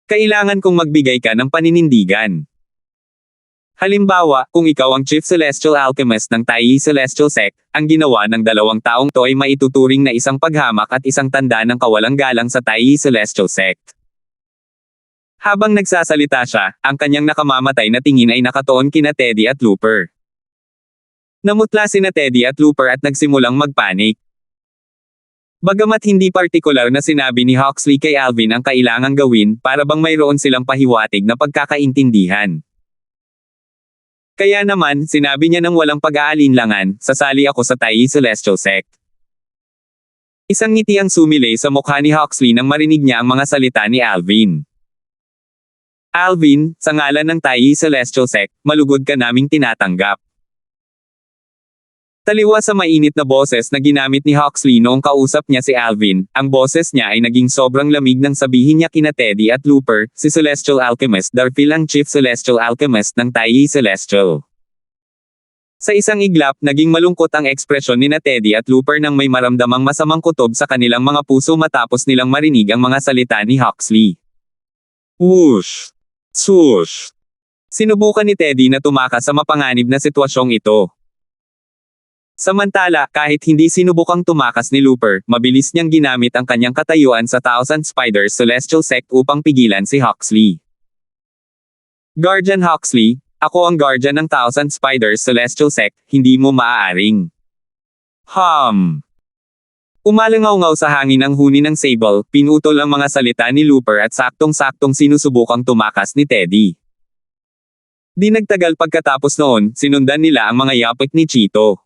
Kailangan kong magbigay ka ng paninindigan. Halimbawa, kung ikaw ang Chief Celestial Alchemist ng Taiyi Celestial Sect, ang ginawa ng dalawang taong to ay maituturing na isang paghamak at isang tanda ng kawalang galang sa Taiyi Celestial Sect. Habang nagsasalita siya, ang kanyang nakamamatay na tingin ay nakatuon kina Teddy at Looper. Namutla sina Teddy at Looper at nagsimulang magpanik. Bagamat hindi partikular na sinabi ni Huxley kay Alvin ang kailangang gawin, para bang mayroon silang pahiwatig na pagkakaintindihan. Kaya naman, sinabi niya ng walang pag-aalinlangan, sasali ako sa Taiyi Celestial Sect. Isang ngiti ang sumilay sa mukha ni Huxley nang marinig niya ang mga salita ni Alvin. Alvin, sa ngalan ng Taiyi Celestial Sect, malugod ka naming tinatanggap. Taliwa sa mainit na boses na ginamit ni Huxley noong kausap niya si Alvin, ang boses niya ay naging sobrang lamig nang sabihin niya kina Teddy at Looper, si Celestial Alchemist Darphil ang Chief Celestial Alchemist ng Taiyi Celestial. Sa isang iglap, naging malungkot ang ekspresyon ni Teddy at Looper nang may maramdamang masamang kutob sa kanilang mga puso matapos nilang marinig ang mga salita ni Huxley. Whoosh! Swoosh! Sinubukan ni Teddy na tumakas sa mapanganib na sitwasyong ito. Samantala, kahit hindi sinubukang tumakas ni Looper, mabilis niyang ginamit ang kanyang katayuan sa Thousand Spiders Celestial Sect upang pigilan si Huxley. Guardian Huxley, ako ang guardian ng Thousand Spiders Celestial Sect, hindi mo maaaring. Umalangaw-ngaw sa hangin ang huni ng sable, pinutol ang mga salita ni Looper at saktong-saktong sinusubukang tumakas ni Teddy. Di nagtagal pagkatapos noon, sinundan nila ang mga yapik ni Cheeto.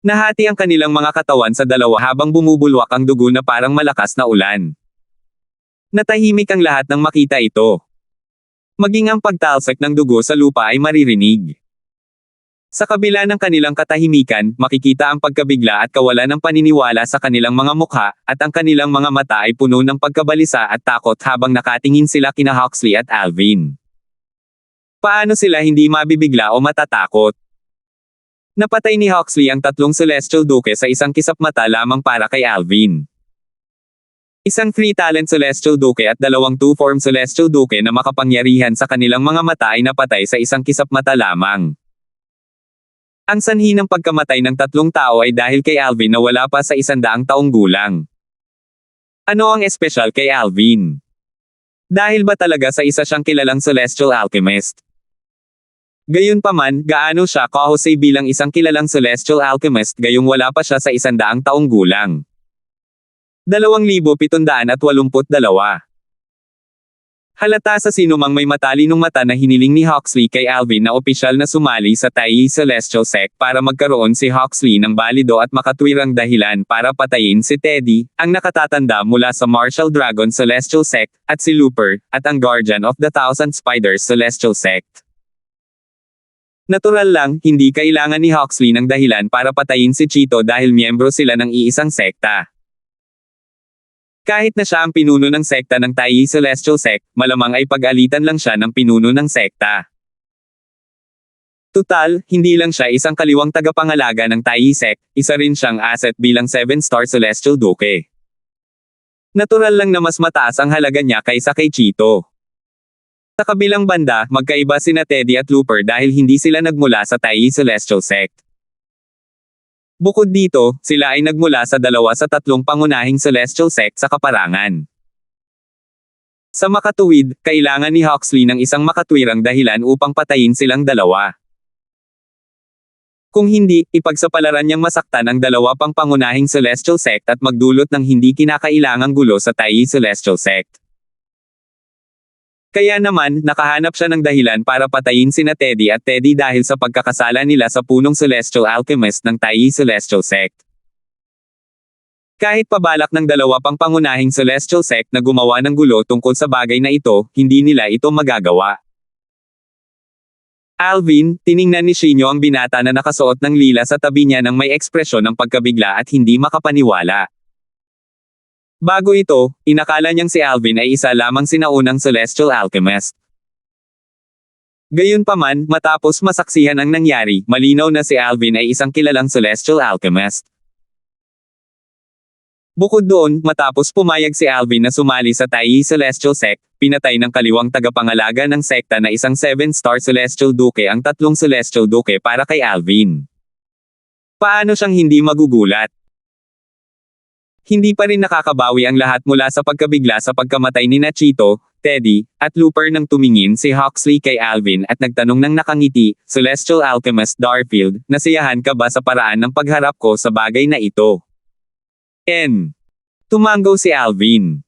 Nahati ang kanilang mga katawan sa dalawa habang bumubulwak ang dugo na parang malakas na ulan. Natahimik ang lahat nang makita ito. Maging ang pagtalsik ng dugo sa lupa ay maririnig. Sa kabila ng kanilang katahimikan, makikita ang pagkabigla at kawalan ng paniniwala sa kanilang mga mukha, at ang kanilang mga mata ay puno ng pagkabalisa at takot habang nakatingin sila kina Huxley at Alvin. Paano sila hindi mabibigla o matatakot? Napatay ni Huxley ang 3 Celestial Duke sa isang kisap mata lamang para kay Alvin. Isang 3-talent Celestial Duke at 2 2-form Celestial Duke na makapangyarihan sa kanilang mga mata ay napatay sa isang kisap mata lamang. Ang sanhi ng pagkamatay ng 3 tao ay dahil kay Alvin na wala pa sa 100 taong gulang. Ano ang espesyal kay Alvin? Dahil ba talaga sa isa siyang kilalang Celestial Alchemist? Gayunpaman, gaano siya kahusay bilang isang kilalang Celestial Alchemist gayong wala pa siya sa 100 taong gulang. 2,782. Halata sa sinumang may matalinong mata na hiniling ni Huxley kay Alvin na opisyal na sumali sa Taiyi Celestial Sect para magkaroon si Huxley ng balido at makatwirang dahilan para patayin si Teddy, ang nakatatanda mula sa Martial Dragon Celestial Sect, at si Looper, at ang Guardian of the Thousand Spiders Celestial Sect. Natural lang, hindi kailangan ni Huxley ng dahilan para patayin si Cheeto dahil miyembro sila ng iisang sekta. Kahit na siya ang pinuno ng sekta ng Taiyi Celestial Sect, malamang ay pag-alitan lang siya ng pinuno ng sekta. Tutal, hindi lang siya isang kaliwang tagapangalaga ng Taiyi Sect, isa rin siyang asset bilang 7-star Celestial Duke. Natural lang na mas mataas ang halaga niya kaysa kay Cheeto. Sa kabilang banda, magkaiba sina Teddy at Looper dahil hindi sila nagmula sa Taiyi Celestial Sect. Bukod dito, sila ay nagmula sa 2 sa 3 pangunahing Celestial Sect sa kaparangan. Sa makatuwid, kailangan ni Huxley ng isang makatwirang dahilan upang patayin silang dalawa. Kung hindi, ipagsapalaran niyang masaktan ang 2 pang pangunahing Celestial Sect at magdulot ng hindi kinakailangang gulo sa Taiyi Celestial Sect. Kaya naman, nakahanap siya ng dahilan para patayin sina Teddy at Teddy dahil sa pagkakasala nila sa punong Celestial Alchemist ng Taiyi Celestial Sect. Kahit pabalak ng 2 pang pangunahing Celestial Sect na gumawa ng gulo tungkol sa bagay na ito, hindi nila ito magagawa. Alvin, tiningnan ni Shinyo ang binata na nakasuot ng lila sa tabi niya nang may ekspresyon ng pagkabigla at hindi makapaniwala. Bago ito, inakala niyang si Alvin ay isa lamang sinaunang Celestial Alchemist. Gayunpaman, matapos masaksihan ang nangyari, malinaw na si Alvin ay isang kilalang Celestial Alchemist. Bukod doon, matapos pumayag si Alvin na sumali sa Taiji Celestial Sect, pinatay ng kaliwang tagapangalaga ng sekta na isang 7-star Celestial Duke ang 3 Celestial Duke para kay Alvin. Paano siyang hindi magugulat? Hindi pa rin nakakabawi ang lahat mula sa pagkabigla sa pagkamatay ni Nachito, Teddy, at Looper nang tumingin si Huxley kay Alvin at nagtanong ng nakangiti, Celestial Alchemist Darfield, nasiyahan ka ba sa paraan ng pagharap ko sa bagay na ito? Tumango si Alvin.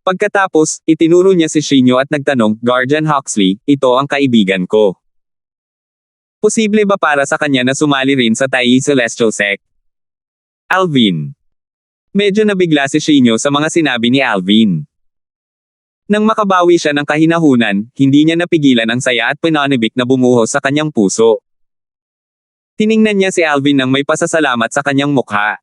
Pagkatapos, itinuro niya si Shinyo at nagtanong, Guardian Huxley, ito ang kaibigan ko. Posible ba para sa kanya na sumali rin sa Taiji Celestial Sect? Alvin. Medyo nabigla si Shinyo sa mga sinabi ni Alvin. Nang makabawi siya ng kahinahunan, hindi niya napigilan ang saya at pananibik na bumuhos sa kanyang puso. Tiningnan niya si Alvin nang may pasasalamat sa kanyang mukha.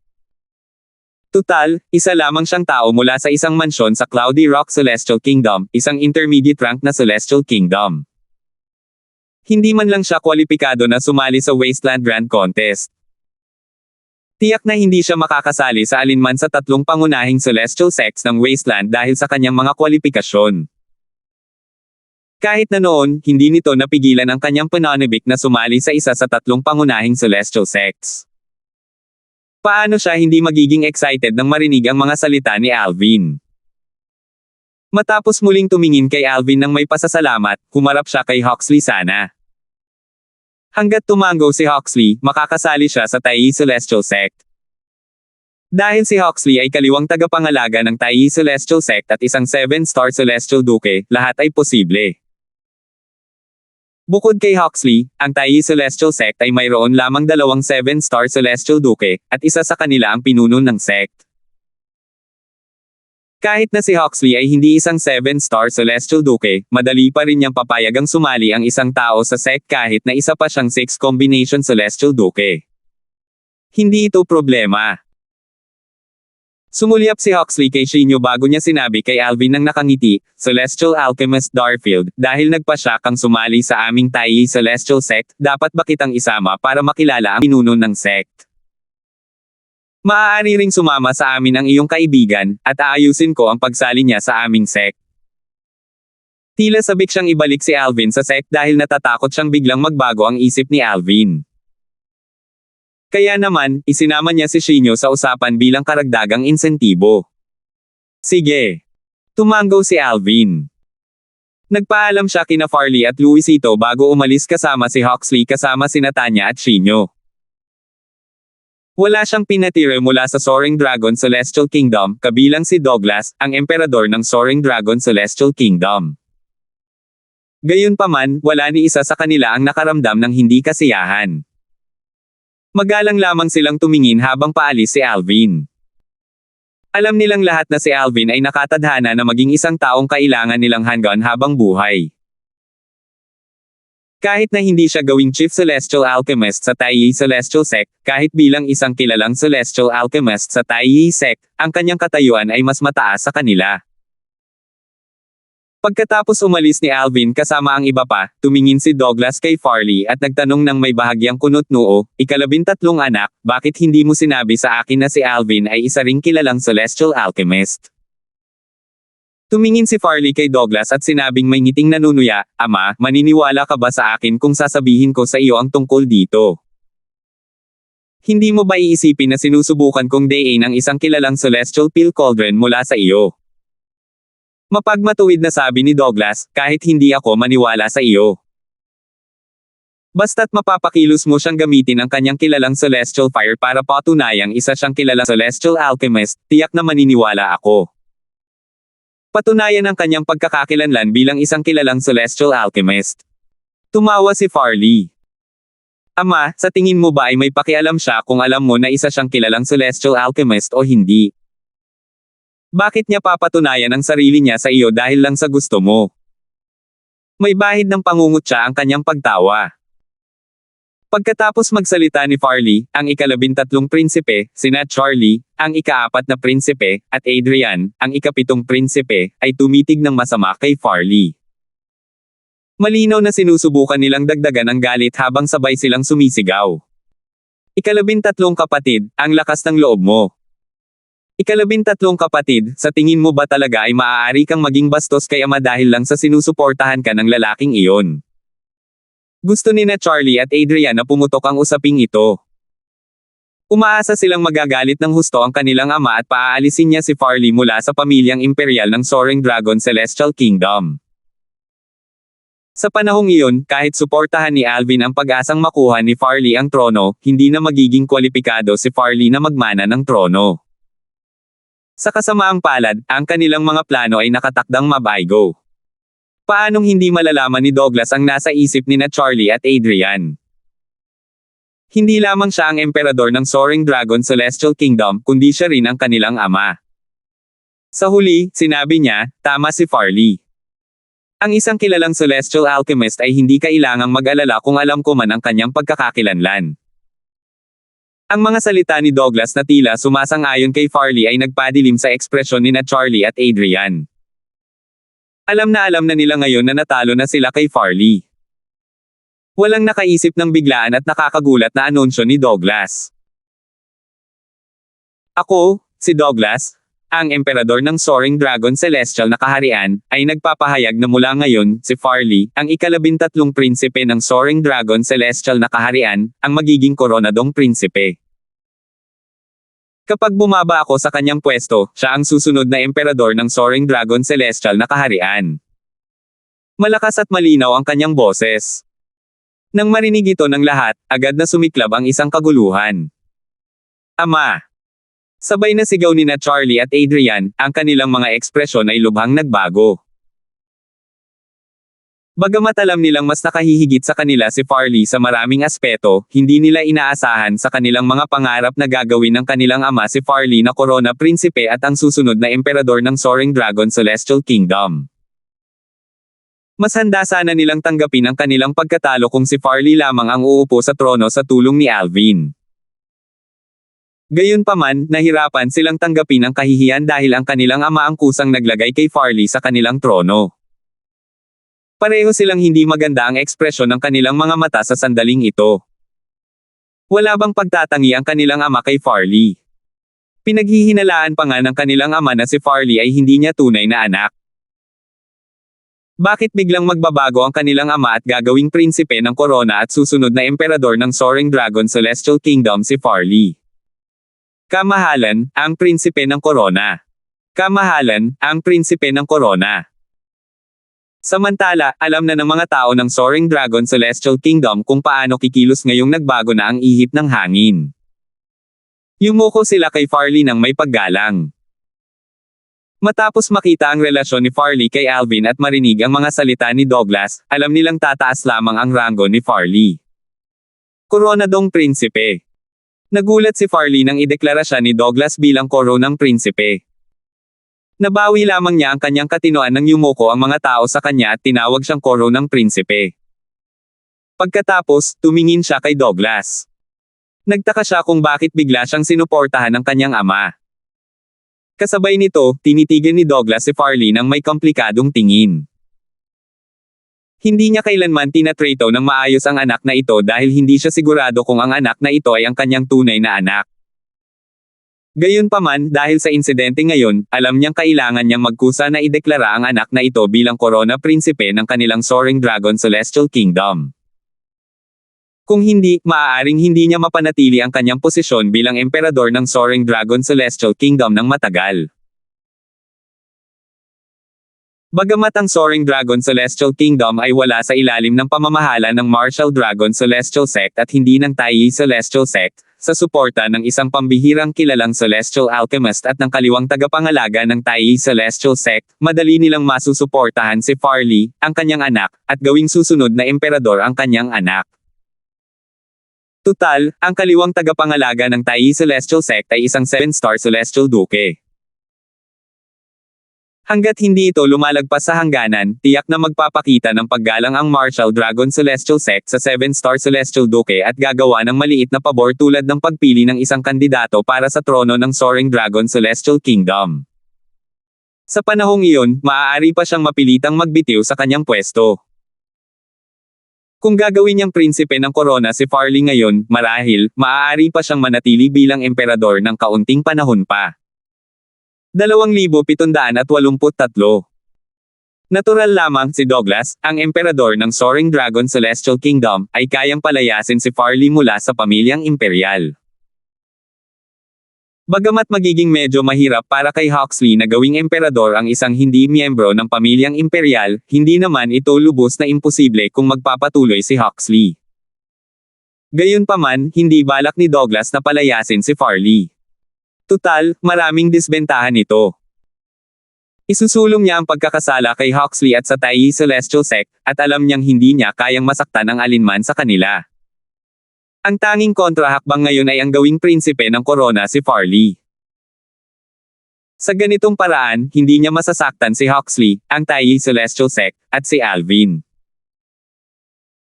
Tutal, isa lamang siyang tao mula sa isang mansyon sa Cloudy Rock Celestial Kingdom, isang intermediate rank na Celestial Kingdom. Hindi man lang siya kwalipikado na sumali sa Wasteland Grand Contest. Tiyak na hindi siya makakasali sa alinman sa 3 pangunahing Celestial Sects ng Wasteland dahil sa kanyang mga kwalifikasyon. Kahit na noon, hindi nito napigilan ang kanyang pananibik na sumali sa isa sa 3 pangunahing Celestial Sects. Paano siya hindi magiging excited nang marinig ang mga salita ni Alvin? Matapos muling tumingin kay Alvin nang may pasasalamat, humarap siya kay Huxley sana. Hanggat tumango si Huxley, makakasali siya sa Taiji Celestial Sect. Dahil si Huxley ay kaliwang tagapangalaga ng Taiji Celestial Sect at isang 7-star Celestial Duke, lahat ay posible. Bukod kay Huxley, ang Taiji Celestial Sect ay mayroon lamang 2 7-star Celestial Duke, at isa sa kanila ang pinuno ng sect. Kahit na si Huxley ay hindi isang 7-star Celestial Duke, madali pa rin niyang papayagang sumali ang isang tao sa sect kahit na isa pa siyang 6 combination Celestial Duke. Hindi ito problema. Sumulyap si Huxley kay Shinyo bago niya sinabi kay Alvin nang nakangiti, Celestial Alchemist Darfield, dahil nagpasya kang sumali sa aming Taiji Celestial Sect, dapat ba kitang isama para makilala ang pinuno ng sect? Maaari ring sumama sa amin ang iyong kaibigan, at aayusin ko ang pagsali niya sa aming sect. Tila sabik siyang ibalik si Alvin sa sect dahil natatakot siyang biglang magbago ang isip ni Alvin. Kaya naman, isinama niya si Shinyo sa usapan bilang karagdagang insentibo. Sige. Tumango si Alvin. Nagpaalam siya kina Farley at Luisito bago umalis kasama si Huxley kasama sina Tanya at Shinyo. Wala siyang pinatira mula sa Soaring Dragon Celestial Kingdom, kabilang si Douglas, ang emperador ng Soaring Dragon Celestial Kingdom. Gayunpaman, wala ni isa sa kanila ang nakaramdam ng hindi kasiyahan. Magalang lamang silang tumingin habang paalis si Alvin. Alam nilang lahat na si Alvin ay nakatadhana na maging isang taong kailangan nilang hanggan habang buhay. Kahit na hindi siya gawing Chief Celestial Alchemist sa Taiji Celestial Sect, kahit bilang isang kilalang Celestial Alchemist sa Taiji Sect, ang kanyang katayuan ay mas mataas sa kanila. Pagkatapos umalis ni Alvin kasama ang iba pa, tumingin si Douglas kay Farley at nagtanong ng may bahagyang kunot-noo, ika-13 anak, bakit hindi mo sinabi sa akin na si Alvin ay isa ring kilalang Celestial Alchemist? Tumingin si Farley kay Douglas at sinabing may ngiting nanunuya, Ama, maniniwala ka ba sa akin kung sasabihin ko sa iyo ang tungkol dito? Hindi mo ba iisipin na sinusubukan kong dayin ang isang kilalang Celestial Pill Cauldron mula sa iyo? Mapagmatuwid na sabi ni Douglas, kahit hindi ako maniwala sa iyo. Basta't mapapakilos mo siyang gamitin ang kanyang kilalang Celestial Fire para patunayang isa siyang kilalang Celestial Alchemist, tiyak na maniniwala ako. Patunayan ang kanyang pagkakakilanlan bilang isang kilalang Celestial Alchemist. Tumawa si Farley. Ama, sa tingin mo ba ay may pakialam siya kung alam mo na isa siyang kilalang Celestial Alchemist o hindi? Bakit niya papatunayan ang sarili niya sa iyo dahil lang sa gusto mo? May bahid ng pangungutya ang kanyang pagtawa. Pagkatapos magsalita ni Farley, ang ika-13 prinsipe, sina Charlie, ang ika-4 na prinsipe, at Adrian, ang ika-7 prinsipe, ay tumitig ng masama kay Farley. Malinaw na sinusubukan nilang dagdagan ang galit habang sabay silang sumisigaw. Ika-13 kapatid, ang lakas ng loob mo. Ikalabintatlong kapatid, sa tingin mo ba talaga ay maaari kang maging bastos kay ama dahil lang sa sinusuportahan ka ng lalaking iyon? Gusto ni na Charlie at Adrian na pumutok ang usaping ito. Umaasa silang magagalit ng husto ang kanilang ama at paaalisin niya si Farley mula sa pamilyang imperial ng Soaring Dragon Celestial Kingdom. Sa panahong iyon, kahit suportahan ni Alvin ang pag-asang makuha ni Farley ang trono, hindi na magiging kwalipikado si Farley na magmana ng trono. Sa kasamaang palad, ang kanilang mga plano ay nakatakdang mabaygo. Paanong hindi malalaman ni Douglas ang nasa isip ni na Charlie at Adrian? Hindi lamang siya ang emperador ng Soaring Dragon Celestial Kingdom, kundi siya rin ang kanilang ama. Sa huli, sinabi niya, tama si Farley. Ang isang kilalang celestial alchemist ay hindi kailangang mag-alala kung alam ko man ang kanyang pagkakakilanlan. Ang mga salita ni Douglas na tila sumasang-ayon kay Farley ay nagpadilim sa ekspresyon ni na Charlie at Adrian. Alam na nila ngayon na natalo na sila kay Farley. Walang nakaisip ng biglaan at nakakagulat na anunsyo ni Douglas. Ako, si Douglas, ang emperador ng Soaring Dragon Celestial na kaharian, ay nagpapahayag na mula ngayon, si Farley, ang ikalabintatlong prinsipe ng Soaring Dragon Celestial na kaharian, ang magiging koronadong prinsipe. Kapag bumaba ako sa kanyang pwesto, siya ang susunod na emperador ng Soaring Dragon Celestial na kaharian. Malakas at malinaw ang kanyang boses. Nang marinig ito ng lahat, agad na sumiklab ang isang kaguluhan. Ama! Sabay na sigaw ni na Charlie at Adrian, ang kanilang mga ekspresyon ay lubhang nagbago. Bagamat alam nilang mas nakahihigit sa kanila si Farley sa maraming aspeto, hindi nila inaasahan sa kanilang mga pangarap na gagawin ng kanilang ama si Farley na Corona Prinsipe at ang susunod na emperador ng Soaring Dragon Celestial Kingdom. Mas handa sana nilang tanggapin ang kanilang pagkatalo kung si Farley lamang ang uupo sa trono sa tulong ni Alvin. Gayunpaman, nahirapan silang tanggapin ang kahihiyan dahil ang kanilang ama ang kusang naglagay kay Farley sa kanilang trono. Pareho silang hindi maganda ang ekspresyon ng kanilang mga mata sa sandaling ito. Wala bang pagtatangi ang kanilang ama kay Farley? Pinaghihinalaan pa nga ng kanilang ama na si Farley ay hindi niya tunay na anak. Bakit biglang magbabago ang kanilang ama at gagawing prinsipe ng korona at susunod na emperador ng Soaring Dragon Celestial Kingdom si Farley? Kamahalan, ang prinsipe ng korona. Kamahalan, ang prinsipe ng korona. Samantala, alam na ng mga tao ng Soaring Dragon Celestial Kingdom kung paano kikilos ngayong nagbago na ang ihip ng hangin. Yumuko sila kay Farley ng may paggalang. Matapos makita ang relasyon ni Farley kay Alvin at marinig ang mga salita ni Douglas, alam nilang tataas lamang ang ranggo ni Farley. Koronadong prinsipe. Nagulat si Farley nang ideklara siya ni Douglas bilang koronang prinsipe. Nabawi lamang niya ang kanyang katinoan nang yumuko ang mga tao sa kanya at tinawag siyang koronang prinsipe. Pagkatapos, tumingin siya kay Douglas. Nagtaka siya kung bakit bigla siyang sinuportahan ng kanyang ama. Kasabay nito, tinitigan ni Douglas si Farley nang may komplikadong tingin. Hindi niya kailanman tinatrato ng maayos ang anak na ito dahil hindi siya sigurado kung ang anak na ito ay ang kanyang tunay na anak. Gayunpaman, dahil sa insidente ngayon, alam niyang kailangan niyang magkusa na ideklara ang anak na ito bilang Corona Prinsipe ng kanilang Soaring Dragon Celestial Kingdom. Kung hindi, maaaring hindi niya mapanatili ang kanyang posisyon bilang emperador ng Soaring Dragon Celestial Kingdom ng matagal. Bagamat ang Soaring Dragon Celestial Kingdom ay wala sa ilalim ng pamamahala ng Martial Dragon Celestial Sect at hindi ng Taiyi Celestial Sect, sa suporta ng isang pambihirang kilalang Celestial Alchemist at ng kaliwang tagapangalaga ng Taiyi Celestial Sect, madali nilang masusuportahan si Farley, ang kanyang anak, at gawing susunod na emperador ang kanyang anak. Tutal, ang kaliwang tagapangalaga ng Taiyi Celestial Sect ay isang 7-star Celestial Duke. Hanggat hindi ito lumalagpas sa hangganan, tiyak na magpapakita ng paggalang ang Martial Dragon Celestial Sect sa 7-star Celestial Duke at gagawa ng maliit na pabor tulad ng pagpili ng isang kandidato para sa trono ng Soaring Dragon Celestial Kingdom. Sa panahong iyon, maaari pa siyang mapilitang magbitiw sa kanyang pwesto. Kung gagawin niyang prinsipe ng korona si Farley ngayon, marahil, maaari pa siyang manatili bilang emperador ng kaunting panahon pa. 2,783. Natural lamang si Douglas, ang emperador ng Soaring Dragon Celestial Kingdom, ay kayang palayasin si Farley mula sa pamilyang imperial. Bagamat magiging medyo mahirap para kay Huxley na gawing emperador ang isang hindi miyembro ng pamilyang imperial, hindi naman ito lubos na imposible kung magpapatuloy si Huxley. Gayunpaman, hindi balak ni Douglas na palayasin si Farley. Tutal, maraming disbentahan nito. Isusulong niya ang pagkakasala kay Huxley at sa Taiyi Celestial Sect, at alam niyang hindi niya kayang masaktan ang alinman sa kanila. Ang tanging kontrahakbang ngayon ay ang gawing prinsipe ng korona si Farley. Sa ganitong paraan, hindi niya masasaktan si Huxley, ang Taiyi Celestial Sect, at si Alvin.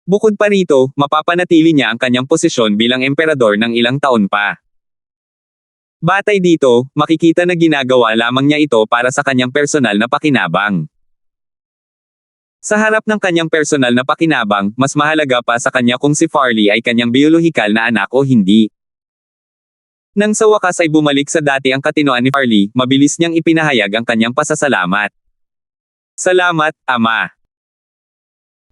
Bukod pa rito, mapapanatili niya ang kanyang posisyon bilang emperador ng ilang taon pa. Batay dito, makikita na ginagawa lamang niya ito para sa kanyang personal na pakinabang. Sa harap ng kanyang personal na pakinabang, mas mahalaga pa sa kanya kung si Farley ay kanyang biolohikal na anak o hindi. Nang sa wakas ay bumalik sa dati ang katinoan ni Farley, mabilis niyang ipinahayag ang kanyang pasasalamat. Salamat, Ama.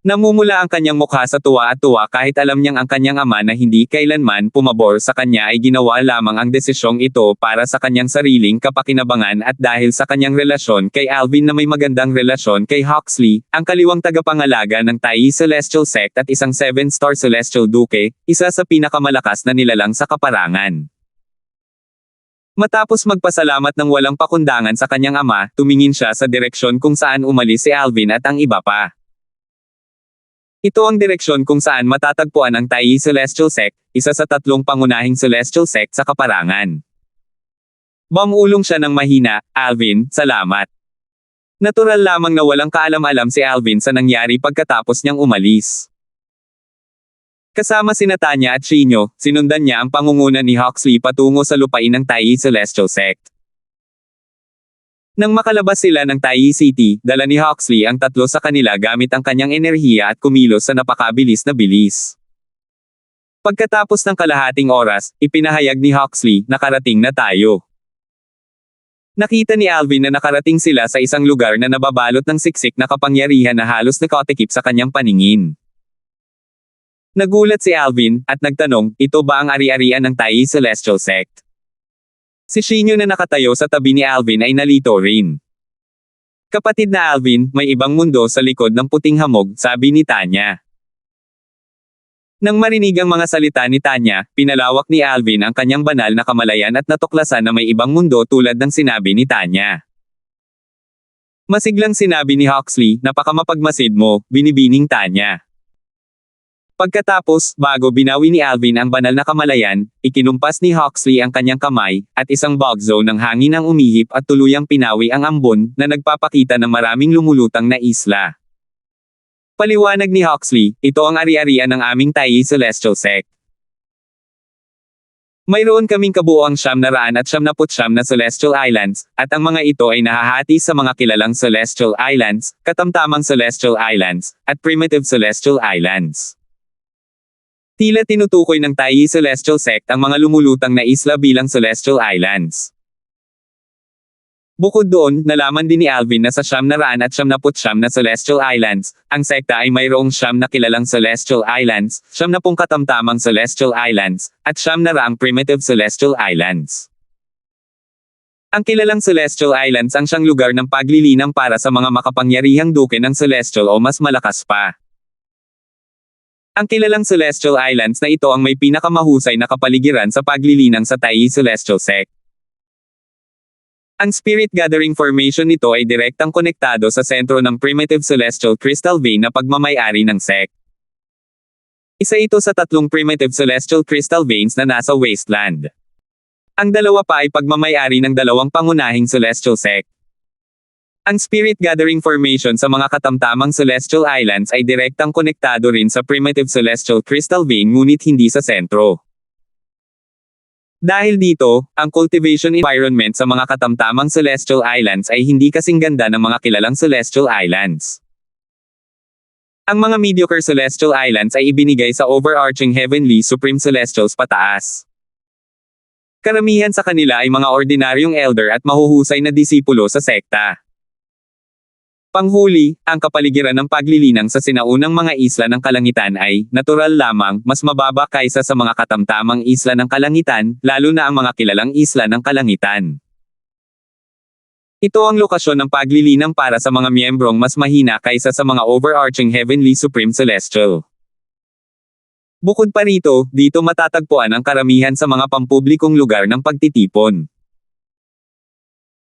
Namumula ang kanyang mukha sa tuwa at tuwa kahit alam niyang ang kanyang ama na hindi kailanman pumabor sa kanya ay ginawa lamang ang desisyong ito para sa kanyang sariling kapakinabangan at dahil sa kanyang relasyon kay Alvin na may magandang relasyon kay Huxley, ang kaliwang tagapangalaga ng Taiyi Celestial Sect at isang 7-star Celestial Duke, isa sa pinakamalakas na nilalang sa kaparangan. Matapos magpasalamat ng walang pakundangan sa kanyang ama, tumingin siya sa direksyon kung saan umalis si Alvin at ang iba pa. Ito ang direksyon kung saan matatagpuan ang Taiyi Celestial Sect, isa sa 3 pangunahing Celestial Sect sa kaparangan. Bumulong siya ng mahina, Alvin, salamat. Natural lamang na walang kaalam-alam si Alvin sa nangyari pagkatapos niyang umalis. Kasama sina Tanya at Shinyo, sinundan niya ang pangunguna ni Huxley patungo sa lupain ng Taiyi Celestial Sect. Nang makalabas sila ng Taiyi City, dala ni Huxley ang 3 sa kanila gamit ang kanyang enerhiya at kumilos sa napakabilis na bilis. Pagkatapos ng kalahating oras, ipinahayag ni Huxley, nakarating na tayo. Nakita ni Alvin na nakarating sila sa isang lugar na nababalot ng siksik na kapangyarihan na halos nakatikip sa kanyang paningin. Nagulat si Alvin, at nagtanong, ito ba ang ari-arian ng Taiyi Celestial Sect? Si Shinyo na nakatayo sa tabi ni Alvin ay nalito rin. Kapatid na Alvin, may ibang mundo sa likod ng puting hamog, sabi ni Tanya. Nang marinig ang mga salita ni Tanya, pinalawak ni Alvin ang kanyang banal na kamalayan at natuklasan na may ibang mundo tulad ng sinabi ni Tanya. Masiglang sinabi ni Huxley, napakamapagmasid mo, binibining Tanya. Pagkatapos, bago binawi ni Alvin ang banal na kamalayan, ikinumpas ni Huxley ang kanyang kamay, at isang bug zone ng hangin ang umihip at tuluyang pinawi ang ambon, na nagpapakita ng maraming lumulutang na isla. Paliwanag ni Huxley, ito ang ari-arian ng aming Taiyi Celestial Sect. Mayroon kaming kabuoang 999 na Celestial Islands, at ang mga ito ay nahahati sa mga kilalang Celestial Islands, katamtamang Celestial Islands, at Primitive Celestial Islands. Tila tinutukoy ng Taiyi Celestial Sect ang mga lumulutang na isla bilang Celestial Islands. Bukod doon, nalaman din ni Alvin na sa 999 na Celestial Islands, ang sekta ay mayroong 9 na kilalang Celestial Islands, 90 katamtamang Celestial Islands, at 900 Primitive Celestial Islands. Ang kilalang Celestial Islands ang siyang lugar ng paglilinang para sa mga makapangyarihang duke ng Celestial o mas malakas pa. Ang kilalang Celestial Islands na ito ang may pinakamahusay na kapaligiran sa paglilinang sa Taiyi Celestial Sect. Ang Spirit Gathering Formation nito ay direktang konektado sa sentro ng Primitive Celestial Crystal Vein na pagmamay-ari ng sect. Isa ito sa 3 Primitive Celestial Crystal Veins na nasa Wasteland. Ang dalawa pa ay pagmamay-ari ng 2 pangunahing Celestial Sect. Ang Spirit Gathering Formation sa mga katamtamang Celestial Islands ay direktang konektado rin sa Primitive Celestial Crystal Vein ngunit hindi sa sentro. Dahil dito, ang cultivation environment sa mga katamtamang Celestial Islands ay hindi kasing ganda ng mga kilalang Celestial Islands. Ang mga mediocre Celestial Islands ay ibinigay sa overarching Heavenly Supreme Celestials pataas. Karamihan sa kanila ay mga ordinaryong elder at mahuhusay na disipulo sa sekta. Panghuli, ang kapaligiran ng paglilinang sa sinaunang mga isla ng kalangitan ay, natural lamang, mas mababa kaysa sa mga katamtamang isla ng kalangitan, lalo na ang mga kilalang isla ng kalangitan. Ito ang lokasyon ng paglilinang para sa mga miyembrong mas mahina kaysa sa mga overarching heavenly supreme celestial. Bukod pa rito, dito matatagpuan ang karamihan sa mga pampublikong lugar ng pagtitipon.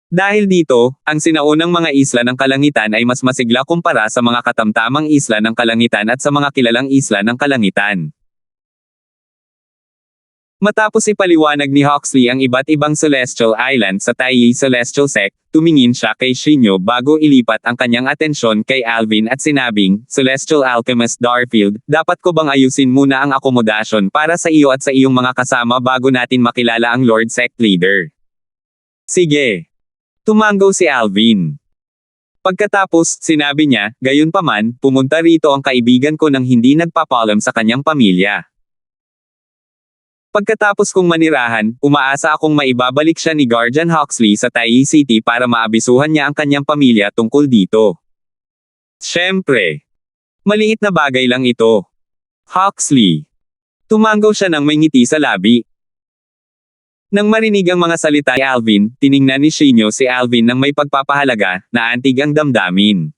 Dahil dito, ang sinaunang mga isla ng kalangitan ay mas masigla kumpara sa mga katamtamang isla ng kalangitan at sa mga kilalang isla ng kalangitan. Matapos ipaliwanag ni Huxley ang iba't ibang celestial island sa Taiyi Celestial Sect, tumingin siya kay Shinyo bago ilipat ang kanyang atensyon kay Alvin at sinabing, Celestial Alchemist Darfield, dapat ko bang ayusin muna ang akomodasyon para sa iyo at sa iyong mga kasama bago natin makilala ang Lord Sect Leader? Sige. Tumango si Alvin. Pagkatapos, sinabi niya, gayunpaman, pumunta rito ang kaibigan ko nang hindi nagpapaalam sa kanyang pamilya. Pagkatapos kong manirahan, umaasa akong maibabalik siya ni Guardian Huxley sa Taiyi City para maabisuhan niya ang kanyang pamilya tungkol dito. Siyempre. Maliit na bagay lang ito. Huxley. Tumango siya nang may ngiti sa labi. Nang marinig ang mga salita ni Alvin, tiningnan ni Shinyo si Alvin nang may pagpapahalaga, na antig ang damdamin.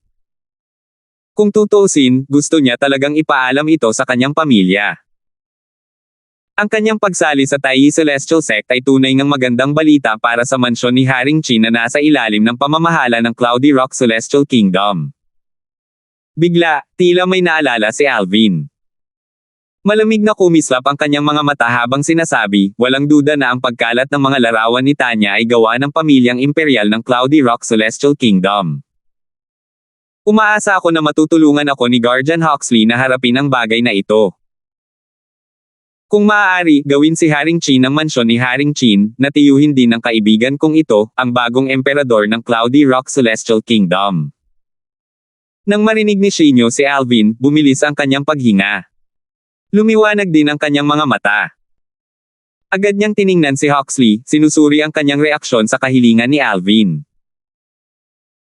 Kung tutuusin, gusto niya talagang ipaalam ito sa kanyang pamilya. Ang kanyang pagsali sa Taiyi Celestial Sect ay tunay ngang magandang balita para sa mansyon ni Haring Qin na nasa ilalim ng pamamahala ng Cloudy Rock Celestial Kingdom. Bigla, tila may naalala si Alvin. Malamig na kumislap ang kanyang mga mata habang sinasabi, walang duda na ang pagkalat ng mga larawan ni Tanya ay gawa ng pamilyang imperial ng Cloudy Rock Celestial Kingdom. Umaasa ako na matutulungan ako ni Guardian Huxley na harapin ang bagay na ito. Kung maaari, gawin si Haring Qin ang mansyon ni Haring Qin, na tiyuhin din ng kaibigan kong ito, ang bagong emperador ng Cloudy Rock Celestial Kingdom. Nang marinig ni Shinyo si Alvin, bumilis ang kanyang paghinga. Lumiwanag din ang kanyang mga mata. Agad niyang tiningnan si Huxley, sinusuri ang kanyang reaksyon sa kahilingan ni Alvin.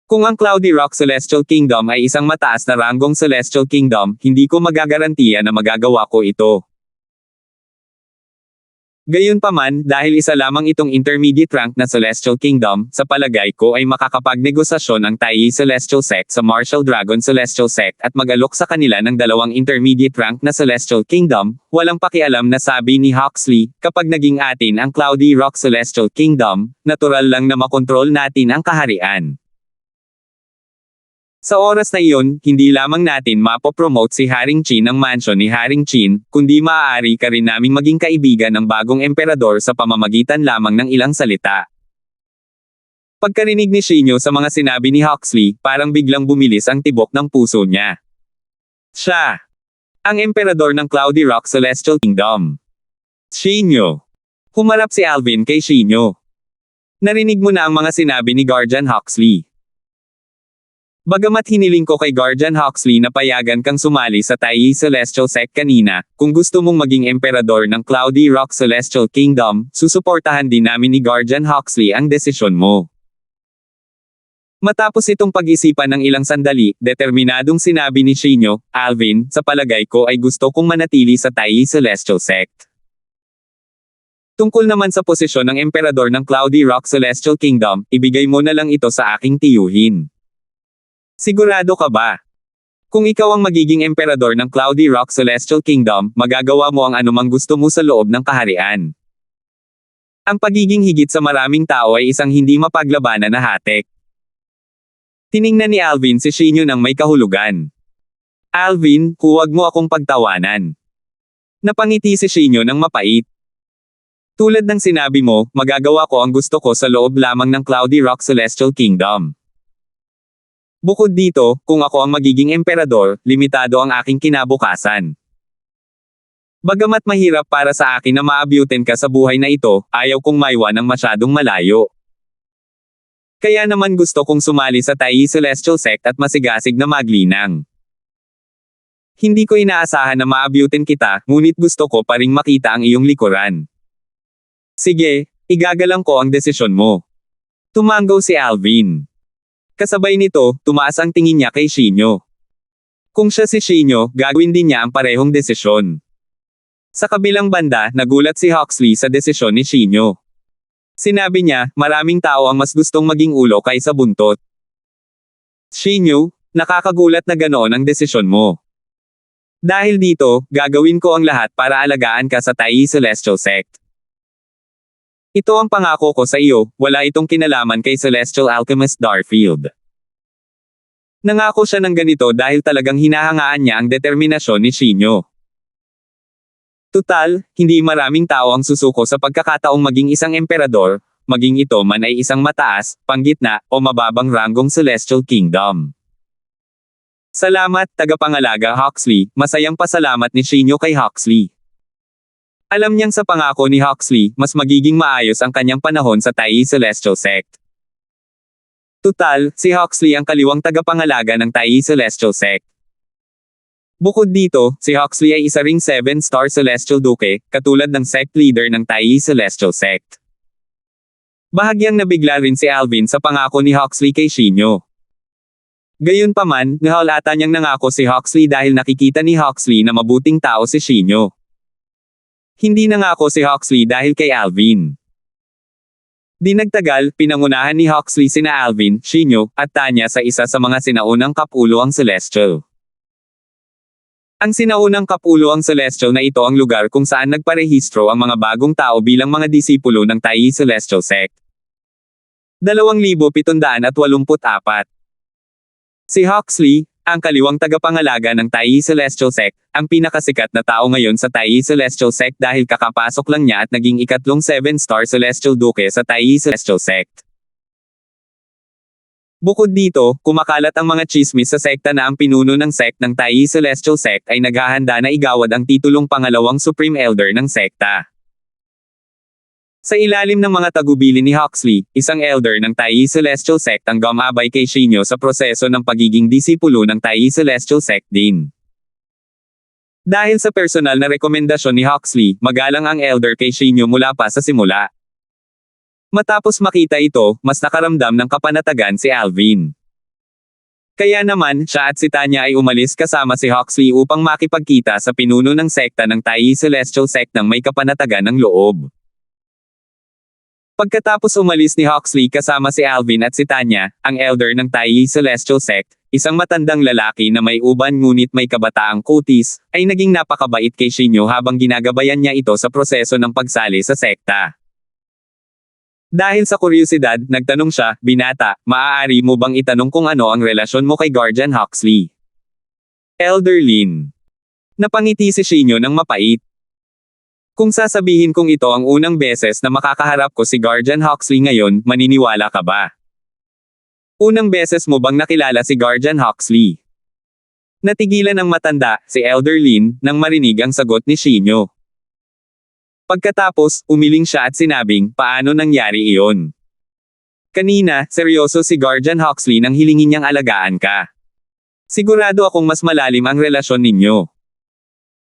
Kung ang Cloudy Rock Celestial Kingdom ay isang mataas na ranggong Celestial Kingdom, hindi ko magagarantiya na magagawa ko ito. Gayunpaman, dahil isa lamang itong intermediate rank na Celestial Kingdom, sa palagay ko ay makakapagnegosasyon ang Taiyi Celestial Sect sa Martial Dragon Celestial Sect at mag-alok sa kanila ng dalawang intermediate rank na Celestial Kingdom, walang pakialam na sabi ni Huxley, kapag naging atin ang Cloudy Rock Celestial Kingdom, natural lang na makontrol natin ang kaharian. Sa oras na iyon, hindi lamang natin mapopromote si Haring Qin ng mansyon ni Haring Qin, kundi maaari ka rin naming maging kaibigan ng bagong emperador sa pamamagitan lamang ng ilang salita. Pagkarinig ni Shinyo sa mga sinabi ni Huxley, parang biglang bumilis ang tibok ng puso niya. Siya ang emperador ng Cloudy Rock Celestial Kingdom. Shinyo. Humarap si Alvin kay Shinyo. Narinig mo na ang mga sinabi ni Guardian Huxley. Bagamat hiniling ko kay Guardian Huxley na payagan kang sumali sa Taiyi Celestial Sect kanina, kung gusto mong maging emperador ng Cloudy Rock Celestial Kingdom, susuportahan din namin ni Guardian Huxley ang desisyon mo. Matapos itong pag-isipan ng ilang sandali, determinadong sinabi ni Shinyo, Alvin, sa palagay ko ay gusto kong manatili sa Taiyi Celestial Sect. Tungkol naman sa posisyon ng emperador ng Cloudy Rock Celestial Kingdom, ibigay mo na lang ito sa aking tiyuhin. Sigurado ka ba? Kung ikaw ang magiging emperador ng Cloudy Rock Celestial Kingdom, magagawa mo ang anumang gusto mo sa loob ng kaharian. Ang pagiging higit sa maraming tao ay isang hindi mapaglabanan na hatek. Tiningnan ni Alvin si Shinyo nang may kahulugan. Alvin, huwag mo akong pagtawanan. Napangiti si Shinyo nang mapait. Tulad ng sinabi mo, magagawa ko ang gusto ko sa loob lamang ng Cloudy Rock Celestial Kingdom. Bukod dito, kung ako ang magiging emperador, limitado ang aking kinabukasan. Bagamat mahirap para sa akin na maabyutin ka sa buhay na ito, ayaw kong maiwan ng masyadong malayo. Kaya naman gusto kong sumali sa Taiyi Celestial Sect at masigasig na maglinang. Hindi ko inaasahan na maabyutin kita, ngunit gusto ko pa ring makita ang iyong likuran. Sige, igagalang ko ang desisyon mo. Tumanggaw si Alvin. Kasabay nito, tumaas ang tingin niya kay Shinyo. Kung siya si Shinyo, gagawin din niya ang parehong desisyon. Sa kabilang banda, nagulat si Huxley sa desisyon ni Shinyo. Sinabi niya, maraming tao ang mas gustong maging ulo kaysa buntot. Shinyo, nakakagulat na ganoon ang desisyon mo. Dahil dito, gagawin ko ang lahat para alagaan ka sa Tai Celestial Sect. Ito ang pangako ko sa iyo, wala itong kinalaman kay Celestial Alchemist Darfield. Nangako siya ng ganito dahil talagang hinahangaan niya ang determinasyon ni Shinyo. Tutal, hindi maraming tao ang susuko sa pagkakataong maging isang emperador, maging ito man ay isang mataas, panggitna, o mababang ranggong Celestial Kingdom. Salamat, tagapangalaga Huxley, masayang pasalamat ni Shinyo kay Huxley. Alam niyang sa pangako ni Huxley, mas magiging maayos ang kanyang panahon sa Tai Celestial Sect. Tutal, si Huxley ang kaliwang tagapangalaga ng Tai Celestial Sect. Bukod dito, si Huxley ay isa ring 7-star Celestial Duke, katulad ng sect leader ng Tai Celestial Sect. Bahagyang nabigla rin si Alvin sa pangako ni Huxley kay Shinyo. Gayunpaman, nahalata niyang nangako si Huxley dahil nakikita ni Huxley na mabuting tao si Shinyo. Hindi nangako si Huxley dahil kay Alvin. Di nagtagal, pinangunahan ni Huxley sina Alvin, Shinyo, at Tanya sa isa sa mga sinaunang kapuluang Celestial. Ang sinaunang kapuluang Celestial na ito ang lugar kung saan nagparehistro ang mga bagong tao bilang mga disipulo ng Tai Celestial Sect. 2,784. Si Huxley, ang kaliwang tagapangalaga ng Tai Celestial Sect, ang pinakasikat na tao ngayon sa Tai Celestial Sect dahil kakapasok lang niya at naging ikatlong 7-star Celestial Duke sa Tai Celestial Sect. Bukod dito, kumakalat ang mga chismis sa sekta na ang pinuno ng sect ng Tai Celestial Sect ay naghahanda na igawad ang titulong pangalawang Supreme Elder ng sekta. Sa ilalim ng mga tagubilin ni Huxley, isang elder ng Tai Celestial Sect ang gumabay kay Shinyo sa proseso ng pagiging disipulo ng Tai Celestial Sect din. Dahil sa personal na rekomendasyon ni Huxley, magalang ang elder kay Shinyo mula pa sa simula. Matapos makita ito, mas nakaramdam ng kapanatagan si Alvin. Kaya naman, siya at si Tanya ay umalis kasama si Huxley upang makipagkita sa pinuno ng sekta ng Tai Celestial Sect ng may kapanatagan ng loob. Pagkatapos umalis ni Huxley kasama si Alvin at si Tanya, ang elder ng Tai Celestial Sect, isang matandang lalaki na may uban ngunit may kabataang kutis, ay naging napakabait kay Shinyo habang ginagabayan niya ito sa proseso ng pagsali sa sekta. Dahil sa kuryosidad, nagtanong siya, "Binata, maaari mo bang itanong kung ano ang relasyon mo kay Guardian Huxley?" Elder Lin. Napangiti si Shinyo ng mapait. Kung sasabihin kong ito ang unang beses na makakaharap ko si Guardian Huxley ngayon, maniniwala ka ba? Unang beses mo bang nakilala si Guardian Huxley? Natigilan ng matanda, si Elder Lin, nang marinig ang sagot ni Shinyo. Pagkatapos, umiling siya at sinabing, paano nangyari iyon? Kanina, seryoso si Guardian Huxley nang hilingin niyang alagaan ka. Sigurado akong mas malalim ang relasyon ninyo.